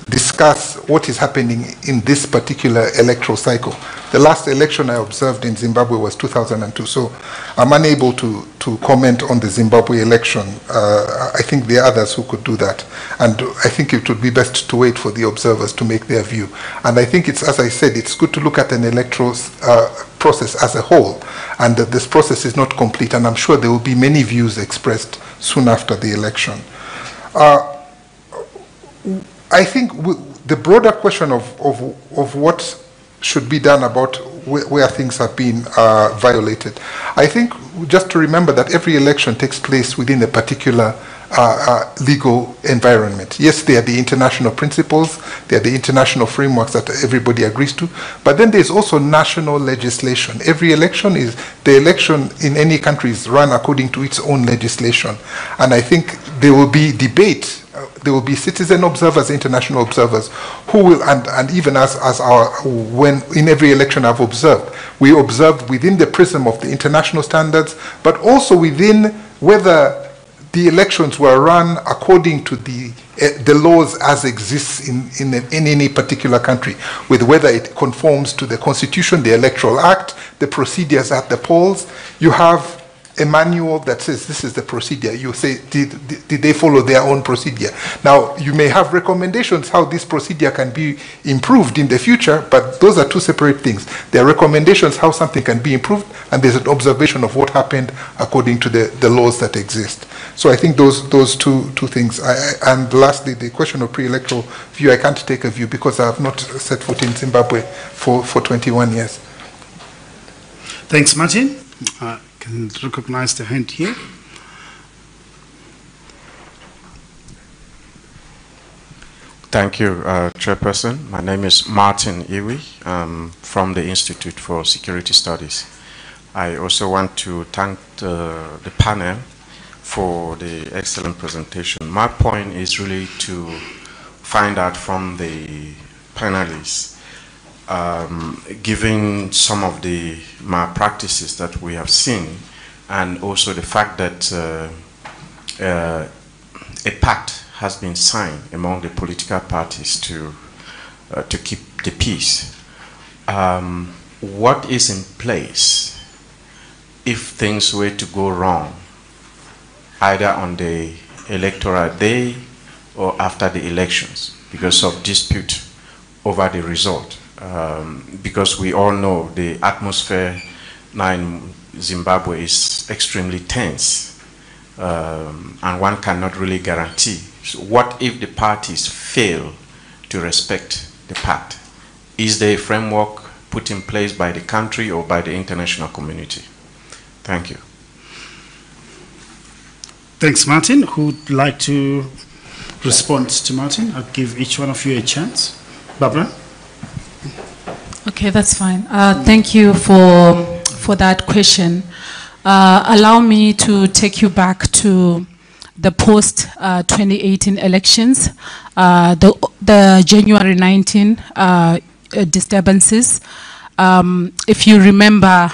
discuss what is happening in this particular electoral cycle. The last election I observed in Zimbabwe was 2002, so I'm unable to comment on the Zimbabwe election. I think there are others who could do that, and I think it would be best to wait for the observers to make their view. And I think it's, as I said, it's good to look at an electoral process as a whole, and that this process is not complete, and I'm sure there will be many views expressed soon after the election. I think the broader question of what should be done about where things have been violated, I think just to remember that every election takes place within a particular legal environment. Yes, there are the international principles, there are the international frameworks that everybody agrees to, but then there's also national legislation. Every election in any country is run according to its own legislation. And I think there will be debate. There will be citizen observers, international observers, who will, and even when in every election I've observed, we observed within the prism of the international standards, but also within whether the elections were run according to the laws as exists in any particular country, with whether it conforms to the Constitution, the Electoral Act, the procedures at the polls. You have a manual that says this is the procedure. You say, did they follow their own procedure? Now, you may have recommendations how this procedure can be improved in the future, but those are two separate things. There are recommendations how something can be improved, and there's an observation of what happened according to the laws that exist. So I think those two things. And lastly, the question of pre-electoral view, I can't take a view because I have not set foot in Zimbabwe for 21 years. Thanks, Martin. Can recognize the hand here. Thank you, Chairperson. My name is Martin Iwi. I'm from the Institute for Security Studies. I also want to thank the panel for the excellent presentation. My point is really to find out from the panelists, given some of the malpractices that we have seen, and also the fact that a pact has been signed among the political parties to keep the peace. What is in place if things were to go wrong, either on the electoral day or after the elections, because of dispute over the result? Because we all know the atmosphere now in Zimbabwe is extremely tense, and one cannot really guarantee. So what if the parties fail to respect the pact? Is there a framework put in place by the country or by the international community? Thank you. Thanks, Martin. Who'd like to respond to Martin? I'll give each one of you a chance. Barbara? Okay, that's fine. Thank you for that question. Allow me to take you back to the post-2018 elections, the January 19 disturbances. If you remember,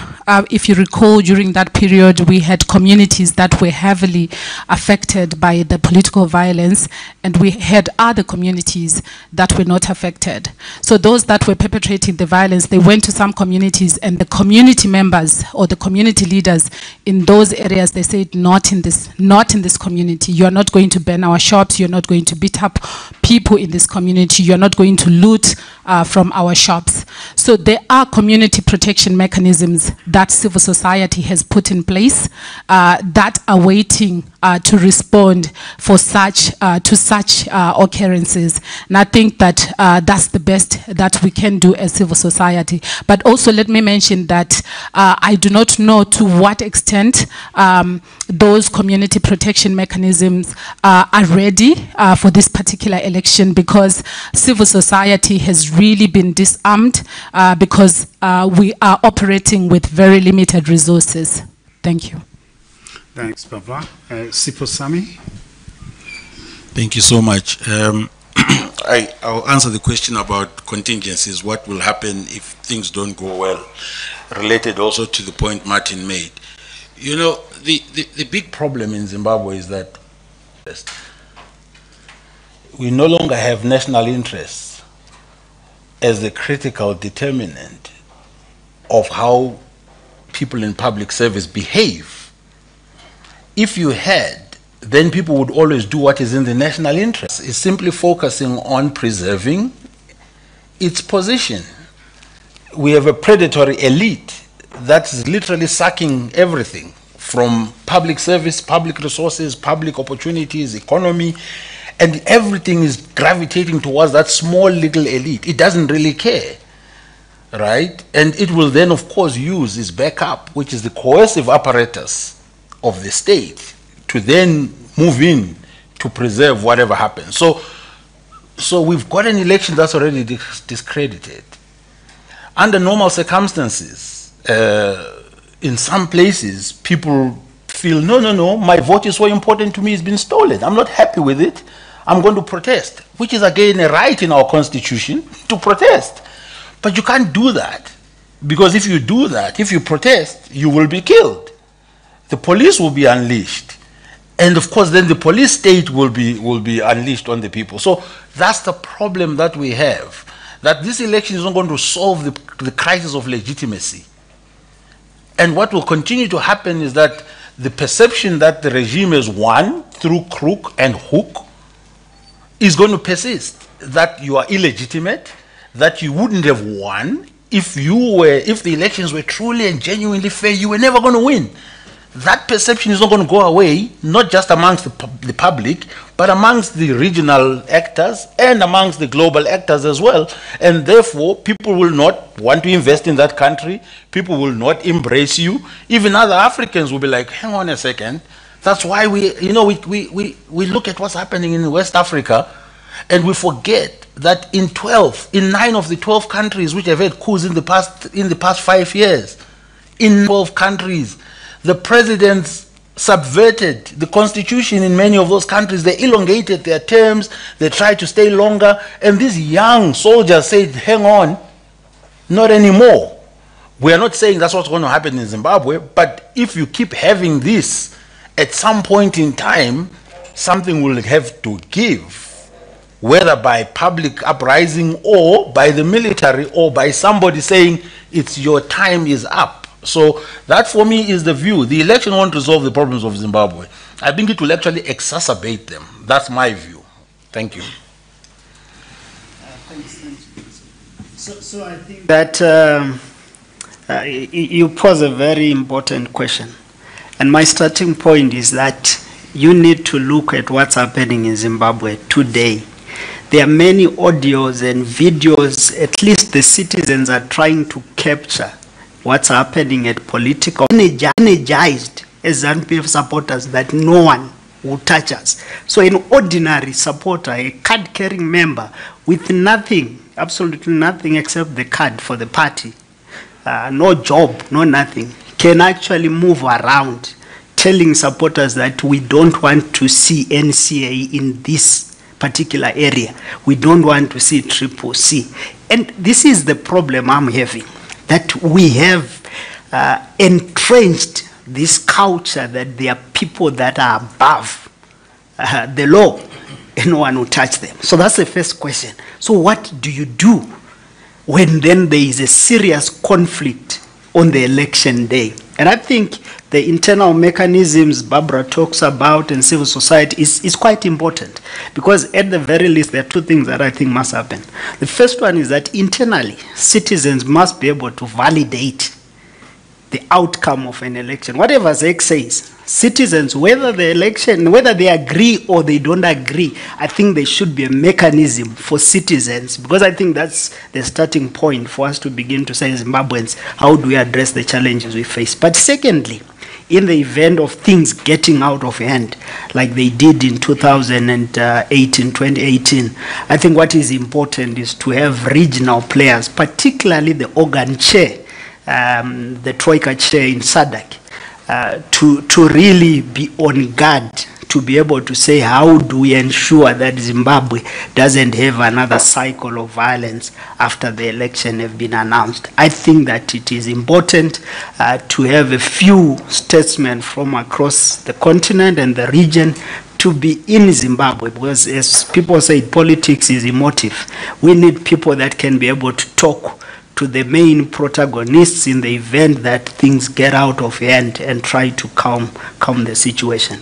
if you recall, during that period, we had communities that were heavily affected by the political violence, and we had other communities that were not affected. So those that were perpetrating the violence, they went to some communities, and the community members or the community leaders in those areas, they said, not in this community. You are not going to burn our shops. You're not going to beat up people in this community. You're not going to loot from our shops. So there are community protection mechanisms that civil society has put in place that are waiting to respond for to such occurrences. And I think that that's the best that we can do as civil society. But also let me mention that I do not know to what extent those community protection mechanisms are ready for this particular election, because civil society has really been disarmed because we are operating with very limited resources. Thank you. Thanks, Barbara. Sipho Sami. Thank you so much. I'll answer the question about contingencies, what will happen if things don't go well, related also to the point Martin made. You know, the big problem in Zimbabwe is that we no longer have national interests as the critical determinant of how people in public service behave. If you had, then people would always do what is in the national interest. It's simply focusing on preserving its position. We have a predatory elite that's literally sucking everything from public service, public resources, public opportunities, economy, and everything is gravitating towards that small little elite. It doesn't really care, right? And it will then, of course, use its backup, which is the coercive apparatus of the state, to then move in to preserve whatever happens. So we've got an election that's already discredited. Under normal circumstances, in some places, people feel, no, my vote is so important to me, it's been stolen. I'm not happy with it. I'm going to protest, which is again a right in our constitution to protest. But you can't do that, because if you do that, if you protest, you will be killed. The police will be unleashed. And of course, then the police state will be unleashed on the people. So that's the problem that we have, that this election is not going to solve the crisis of legitimacy. And what will continue to happen is that the perception that the regime is won through crook and hook is going to persist, that you are illegitimate, that you wouldn't have won if the elections were truly and genuinely fair. You were never going to win. That perception is not going to go away, not just amongst the public, but amongst the regional actors and amongst the global actors as well. And therefore, people will not want to invest in that country. People will not embrace you. Even other Africans will be like, hang on a second. That's why we look at what's happening in West Africa, and we forget that in 9 of the 12 countries which have had coups in the past 5 years, in 12 countries, the presidents subverted the constitution in many of those countries. They elongated their terms, they tried to stay longer, and these young soldiers said, hang on, not anymore. We are not saying that's what's going to happen in Zimbabwe, but if you keep having this, at some point in time, something will have to give, whether by public uprising or by the military or by somebody saying, it's your time is up. So that for me is the view. The election won't resolve the problems of Zimbabwe. I think it will actually exacerbate them. That's my view. Thank you. So I think that you pose a very important question. And my starting point is that you need to look at what's happening in Zimbabwe today. There are many audios and videos, at least the citizens are trying to capture what's happening at political, energized as ZANU-PF supporters that no one will touch us. So an ordinary supporter, a card-carrying member with nothing, absolutely nothing except the card for the party, no job, no nothing, can actually move around telling supporters that we don't want to see NCA in this particular area. We don't want to see Triple C. And this is the problem I'm having, that we have entrenched this culture that there are people that are above the law and no one will touch them. So that's the first question. So what do you do when then there is a serious conflict on the election day? And I think the internal mechanisms Barbara talks about in civil society is quite important, because at the very least there are two things that I think must happen. The first one is that internally citizens must be able to validate the outcome of an election. Whatever ZEC says, citizens, whether the election, whether they agree or they don't agree, I think there should be a mechanism for citizens, because I think that's the starting point for us to begin to say, Zimbabweans, how do we address the challenges we face? But secondly, in the event of things getting out of hand, like they did in 2018, I think what is important is to have regional players, particularly the organ chair, the Troika chair in SADC, to really be on guard, to be able to say, how do we ensure that Zimbabwe doesn't have another cycle of violence after the election have been announced? I think that it is important to have a few statesmen from across the continent and the region to be in Zimbabwe, because as people say, politics is emotive. We need people that can be able to talk to the main protagonists in the event that things get out of hand and try to calm the situation.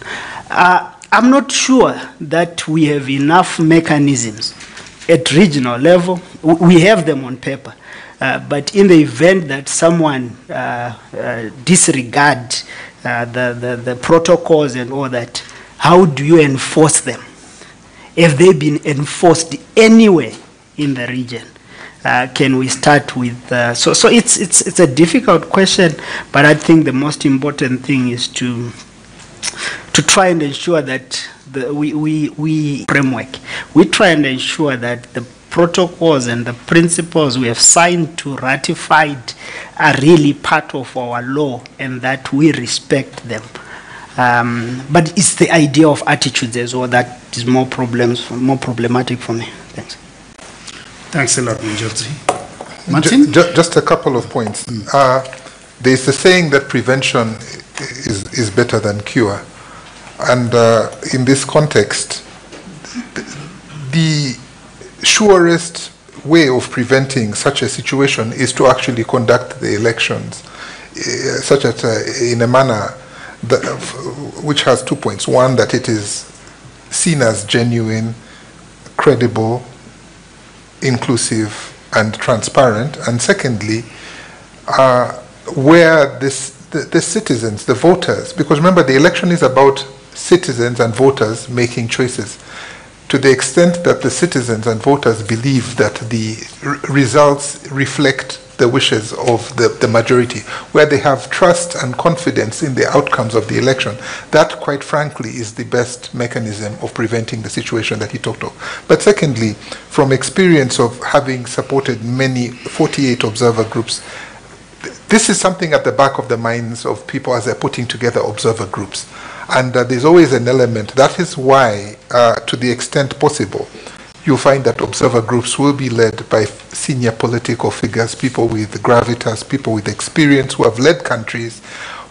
I'm not sure that we have enough mechanisms at regional level. We have them on paper, but in the event that someone disregard the protocols and all that, how do you enforce them? Have they been enforced anywhere in the region? Can we start with, so it's a difficult question, but I think the most important thing is to try and ensure that we framework. We try and ensure that the protocols and the principles we have signed to ratified are really part of our law and that we respect them. But it's the idea of attitudes as well that is more problematic for me. Thanks. Thanks a lot, Njoti. Martin? Just a couple of points. There's the saying that prevention is better than cure. And in this context, the surest way of preventing such a situation is to actually conduct the elections such as in a manner that, which has 2 points. One, that it is seen as genuine, credible, inclusive, and transparent. And secondly, where the citizens, the voters, because remember the election is about citizens and voters making choices. To the extent that the citizens and voters believe that the results reflect the wishes of the majority, where they have trust and confidence in the outcomes of the election, that quite frankly is the best mechanism of preventing the situation that he talked of. But secondly, from experience of having supported many 48 observer groups, this is something at the back of the minds of people as they're putting together observer groups. And there's always an element. That is why, to the extent possible, you'll find that observer groups will be led by senior political figures, people with gravitas, people with experience, who have led countries,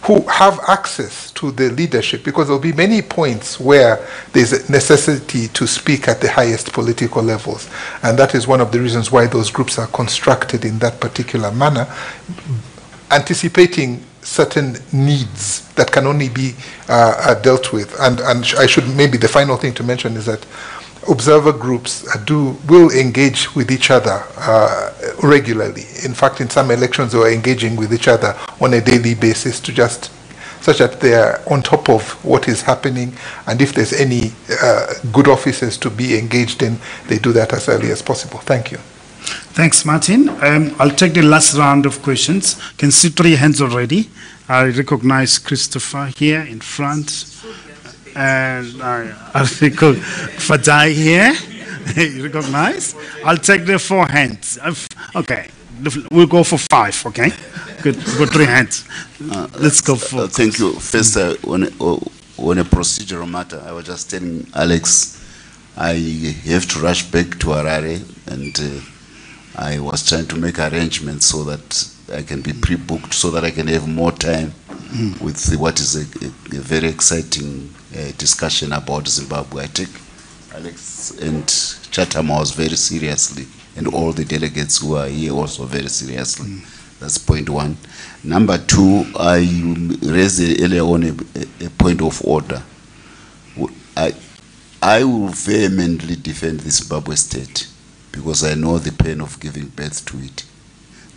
who have access to the leadership, because there'll be many points where there's a necessity to speak at the highest political levels. And that is one of the reasons why those groups are constructed in that particular manner, anticipating certain needs that can only be dealt with. And I should, maybe the final thing to mention is that observer groups will engage with each other regularly. In fact, in some elections, they are engaging with each other on a daily basis to just such that they are on top of what is happening, and if there's any good offices to be engaged in, they do that as early as possible. Thank you. Thanks, Martin. I'll take the last round of questions. Can see 3 hands already. I recognize Christopher here in front. And I think Fadai here. You recognize? I'll take the 4 hands. Okay. We'll go for 5, okay? Good. We've got 3 hands. Let's go for... Thank you. First, on a procedural matter, I was just telling Alex, I have to rush back to Harare, and I was trying to make arrangements so that I can be pre-booked, so that I can have more time with what is a very exciting discussion about Zimbabwe. I take Alex and Chatham House very seriously, and all the delegates who are here also very seriously. That's point 1. Number 2, I raised earlier on a point of order. I will vehemently defend the Zimbabwe state, because I know the pain of giving birth to it.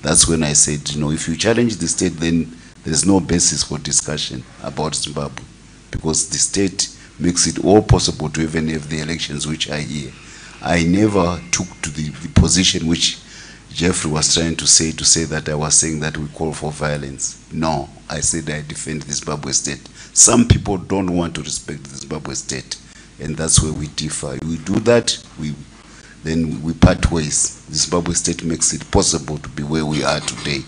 That's when I said, you know, if you challenge the state, then there's no basis for discussion about Zimbabwe, because the state makes it all possible to even have the elections which are here. I never took to the position which Jeffrey was trying to say that I was saying that we call for violence. No, I said I defend the Zimbabwe state. Some people don't want to respect the Zimbabwe state, and that's where we differ. We do that, then we part ways. The Zimbabwe state makes it possible to be where we are today.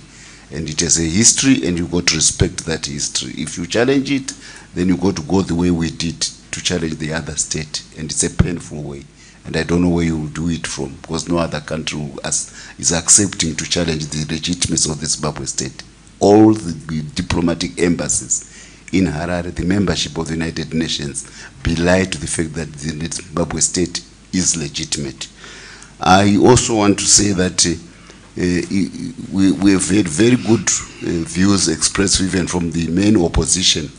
And it has a history, and you got to respect that history. If you challenge it, then you got to go the way we did to challenge the other state. And it's a painful way. And I don't know where you will do it from, because no other country is accepting to challenge the legitimacy of the Zimbabwe state. All the diplomatic embassies in Harare, the membership of the United Nations, belie to the fact that the Zimbabwe state is legitimate. I also want to say that we have had very good views expressed even from the main opposition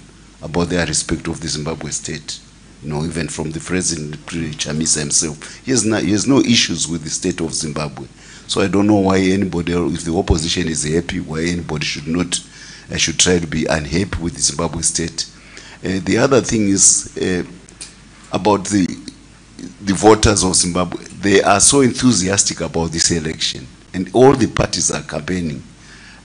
about their respect of the Zimbabwe state. You know, even from the President Chamisa himself, he has no issues with the state of Zimbabwe. So I don't know why anybody, if the opposition is happy, why anybody should try to be unhappy with the Zimbabwe state. The other thing is about the voters of Zimbabwe. They are so enthusiastic about this election, and all the parties are campaigning.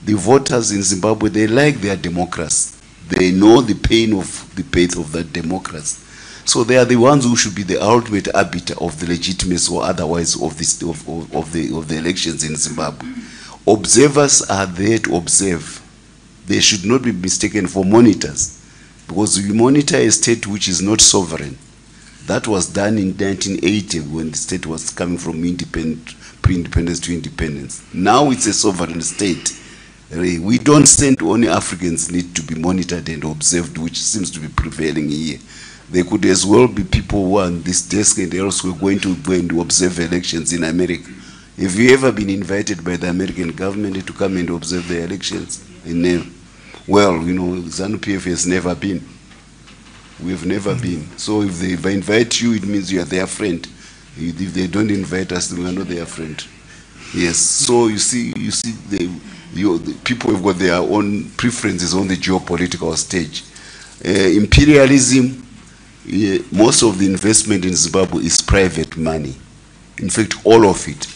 The voters in Zimbabwe, they like their democracy. They know the pain of the path of that democracy. So they are the ones who should be the ultimate arbiter of the legitimacy or otherwise of the elections in Zimbabwe. Observers are there to observe. They should not be mistaken for monitors, because we monitor a state which is not sovereign. That was done in 1980 when the state was coming from pre-independence to independence. Now it's a sovereign state. We don't send only Africans need to be monitored and observed, which seems to be prevailing here. There could as well be people who are on this desk and else were going to go and observe elections in America. Have you ever been invited by the American government to come and observe the elections? Well, you know, ZANU-PF has never been. We have never been. So if they invite you, it means you are their friend. If they don't invite us, we are not their friend. Yes. So you see, the people have got their own preferences on the geopolitical stage. Imperialism, most of the investment in Zimbabwe is private money. In fact, all of it.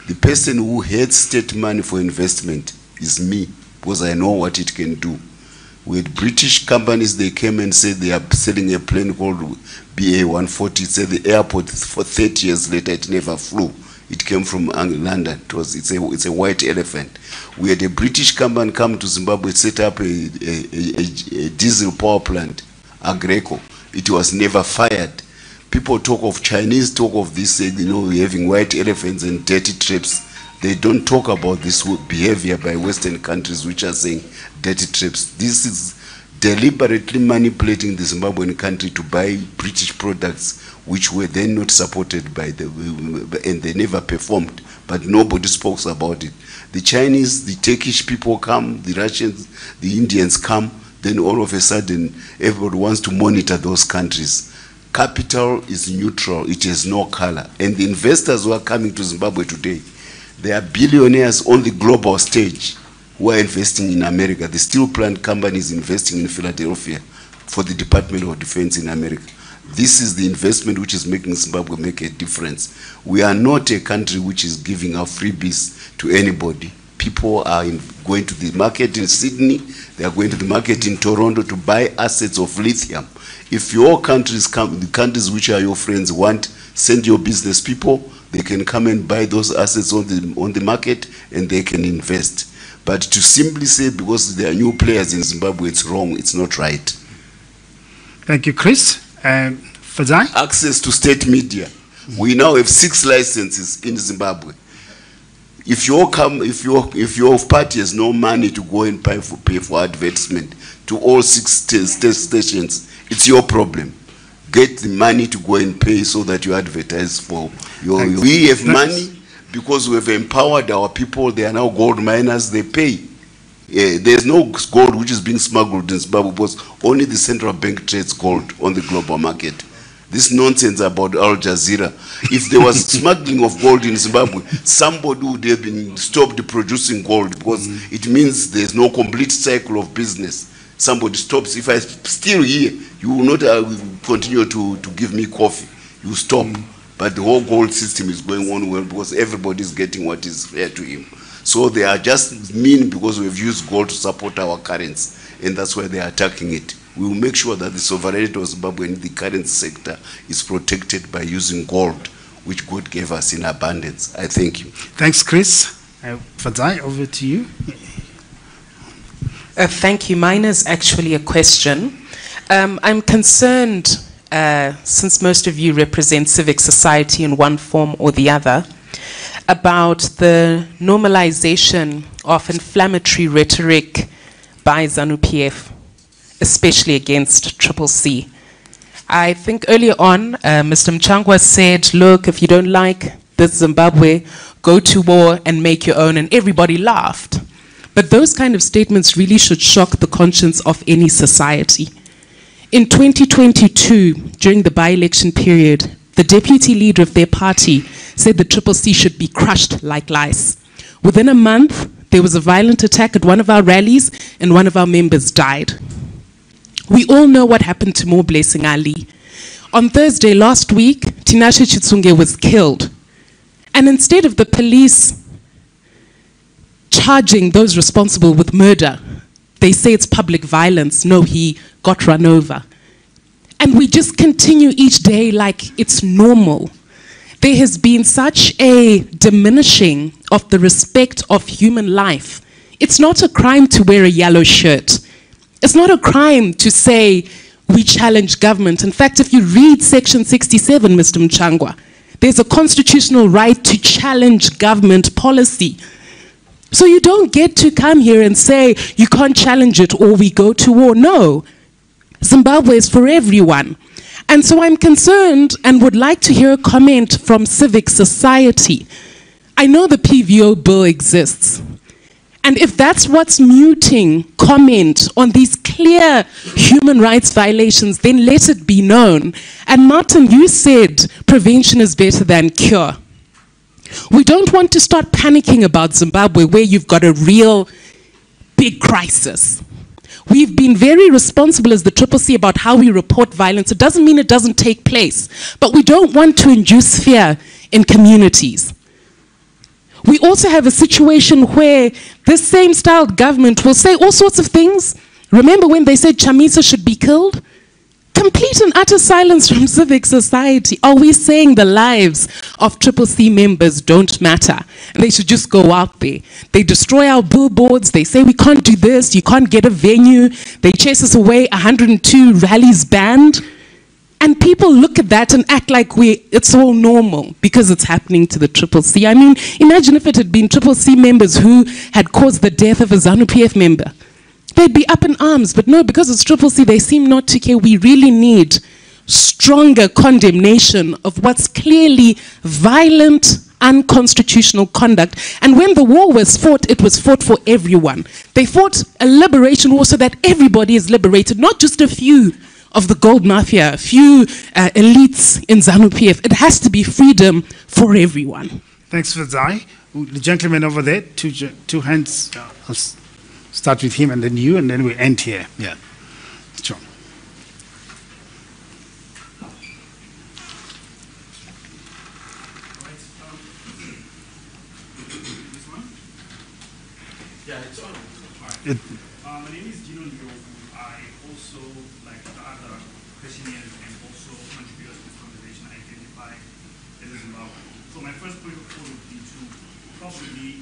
The person who had state money for investment is me, because I know what it can do. With British companies, they came and said they are selling a plane called BA-140. It said the airport for 30 years later, it never flew. It came from London. It's a white elephant. We had a British company come to Zimbabwe, set up a diesel power plant, Agreco. It was never fired. People talk of Chinese, talk of this, you know, having white elephants and dirty trips. They don't talk about this behavior by Western countries which are saying dirty trips. This is deliberately manipulating the Zimbabwean country to buy British products which were then not supported by and they never performed, but nobody spoke about it. The Chinese, the Turkish people come, the Russians, the Indians come, then all of a sudden everybody wants to monitor those countries. Capital is neutral, it has no color. And the investors who are coming to Zimbabwe today, they are billionaires on the global stage who are investing in America. The steel plant company is investing in Philadelphia for the Department of Defense in America. This is the investment which is making Zimbabwe make a difference. We are not a country which is giving out freebies to anybody. People are going to the market in Sydney, they are going to the market in Toronto to buy assets of lithium. If your countries come, the countries which are your friends want, send your business people, they can come and buy those assets on the market and they can invest. But to simply say because there are new players in Zimbabwe, it's wrong, it's not right. Thank you, Chris. Fadzai? Access to state media. We now have 6 licenses in Zimbabwe. If your party has no money to go and pay for advertisement to all 6 stations, it's your problem. Get the money to go and pay so that you advertise for your. We have money because we have empowered our people. They are now gold miners. They pay. There's no gold which is being smuggled in Zimbabwe because only the central bank trades gold on the global market. This nonsense about Al Jazeera. If there was smuggling of gold in Zimbabwe, somebody would have been stopped producing gold because it means there's no complete cycle of business. Somebody stops. If I steal here, you will not continue to give me coffee. You stop. But the whole gold system is going on well because everybody is getting what is fair to him. So they are just mean because we've used gold to support our currency, and that's why they are attacking it. We will make sure that the sovereignty of Zimbabwe in the currency sector is protected by using gold, which God gave us in abundance. I thank you. Thanks, Chris. Fadzai, over to you. Thank you. Mine is actually a question. I'm concerned, since most of you represent civic society in one form or the other, about the normalization of inflammatory rhetoric by ZANU-PF, especially against CCC. I think earlier on, Mr. Mchangwa said, look, if you don't like this Zimbabwe, go to war and make your own, and everybody laughed. But those kind of statements really should shock the conscience of any society. In 2022, during the by-election period, the deputy leader of their party said the CCC should be crushed like lice. Within a month, there was a violent attack at one of our rallies and one of our members died. We all know what happened to Mo Blessing Ali. On Thursday last week, Tinashe Chitsunge was killed. And instead of the police charging those responsible with murder, they say it's public violence. No, he got run over. And we just continue each day like it's normal. There has been such a diminishing of the respect of human life. It's not a crime to wear a yellow shirt. It's not a crime to say we challenge government. In fact, if you read Section 67, Mr. Mchangwa, there's a constitutional right to challenge government policy. So you don't get to come here and say you can't challenge it or we go to war. No. Zimbabwe is for everyone. And so I'm concerned and would like to hear a comment from civic society. I know the PVO bill exists. And if that's what's muting comment on these clear human rights violations, then let it be known. And Martin, you said prevention is better than cure. We don't want to start panicking about Zimbabwe where you've got a real big crisis. We've been very responsible as the CCC about how we report violence. It doesn't mean it doesn't take place, but we don't want to induce fear in communities. We also have a situation where this same styled government will say all sorts of things. Remember when they said Chamisa should be killed? Complete and utter silence from civic society. Are we saying the lives of CCC members don't matter? And they should just go out there. They destroy our billboards. They say we can't do this. You can't get a venue. They chase us away. 102 rallies banned. And people look at that and act like it's all normal because it's happening to the CCC. I mean, imagine if it had been CCC members who had caused the death of a ZANU-PF member. They'd be up in arms, but no, because it's CCC, they seem not to care. We really need stronger condemnation of what's clearly violent, unconstitutional conduct. And when the war was fought, it was fought for everyone. They fought a liberation war so that everybody is liberated, not just a few of the gold mafia, a few elites in ZANU-PF. It has to be freedom for everyone. Thanks, Fadzai. The gentleman over there, two hands. I'll start with him and then you, and then we end here. Yeah, sure. Yeah, it's on. My name is Dino Ndiovu. I also, like the other questionnaires and also contributors to this conversation, identify as a Zimbabwean. So my first point of call would be to probably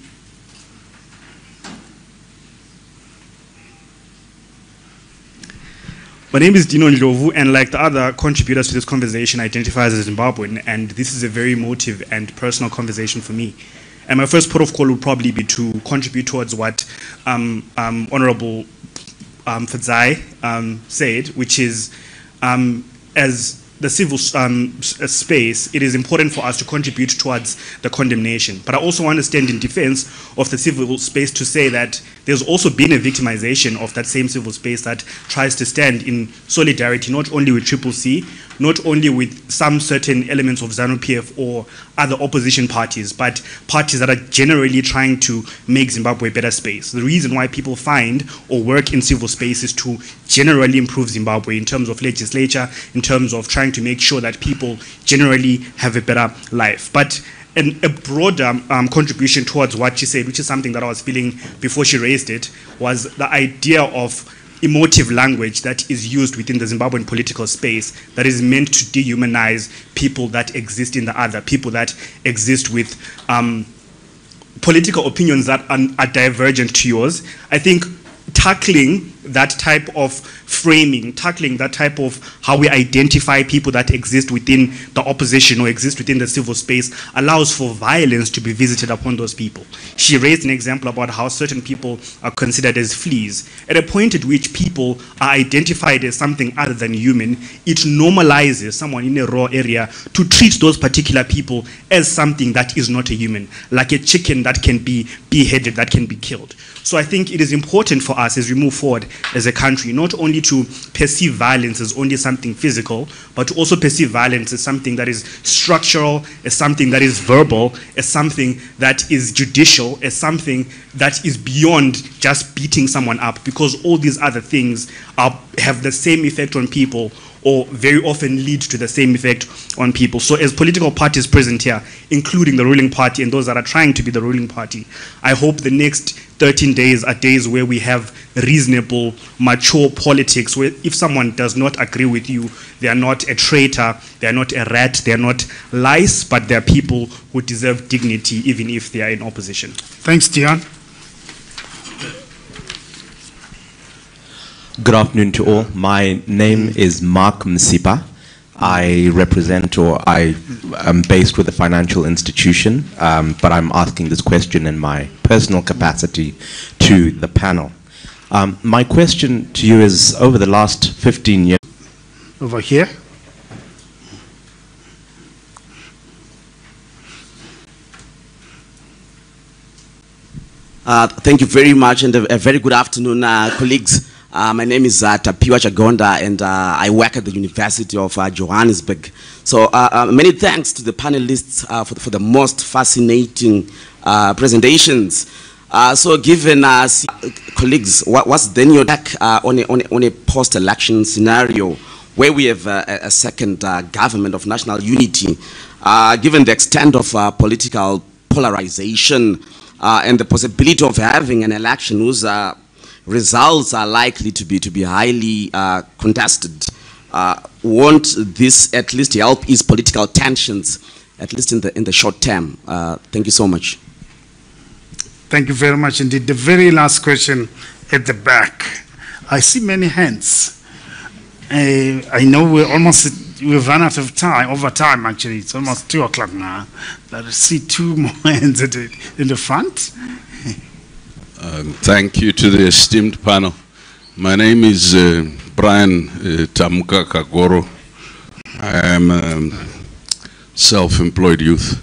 My name is Dino Ndlovu, and like the other contributors to this conversation, I identify as a Zimbabwean, and this is a very emotive and personal conversation for me. And my first port of call would probably be to contribute towards what Honorable Fadzai said, which is as the civil space, it is important for us to contribute towards the condemnation. But I also understand in defense of the civil space to say that there's also been a victimization of that same civil space that tries to stand in solidarity, not only with CCC, not only with some certain elements of ZANU-PF or other opposition parties, but parties that are generally trying to make Zimbabwe a better space. The reason why people find or work in civil space is to generally improve Zimbabwe in terms of legislature, in terms of trying to make sure that people generally have a better life. But a broader contribution towards what she said, which is something that I was feeling before she raised it, was the idea of emotive language that is used within the Zimbabwean political space that is meant to dehumanize people that exist in the other, people that exist with political opinions that are divergent to yours. I think tackling that type of framing, tackling that type of how we identify people that exist within the opposition or exist within the civil space allows for violence to be visited upon those people. She raised an example about how certain people are considered as fleas. At a point at which people are identified as something other than human, it normalizes someone in a raw area to treat those particular people as something that is not a human, like a chicken that can be beheaded, that can be killed. So I think it is important for us as we move forward as a country, not only to perceive violence as only something physical, but to also perceive violence as something that is structural, as something that is verbal, as something that is judicial, as something that is beyond just beating someone up, because all these other things have the same effect on people, or very often lead to the same effect on people. So as political parties present here, including the ruling party and those that are trying to be the ruling party, I hope the next 13 days are days where we have reasonable, mature politics, where if someone does not agree with you, they are not a traitor, they are not a rat, they are not lice, but they are people who deserve dignity even if they are in opposition. Thanks, Dion. Good afternoon to all. My name is Mark Msipa. I represent, or I am based with a financial institution, but I'm asking this question in my personal capacity to the panel. My question to you is, over the last 15 years... Over here. Thank you very much, and a very good afternoon, colleagues. My name is Tapiwa Chagonda, and I work at the University of Johannesburg. So many thanks to the panelists for the most fascinating presentations. So given us, colleagues, what's then your take on a post-election scenario where we have a second government of national unity, given the extent of political polarization and the possibility of having an election whose results are likely to be highly contested? Won't this at least help ease political tensions, at least in the short term? Thank you so much. Thank you very much indeed. The very last question at the back. I see many hands. I know we've run out of time, over time actually. It's almost 2 o'clock now. But I see 2 more hands in the front. Thank you to the esteemed panel. My name is Brian Tamuka Kagoro. I am a self-employed youth.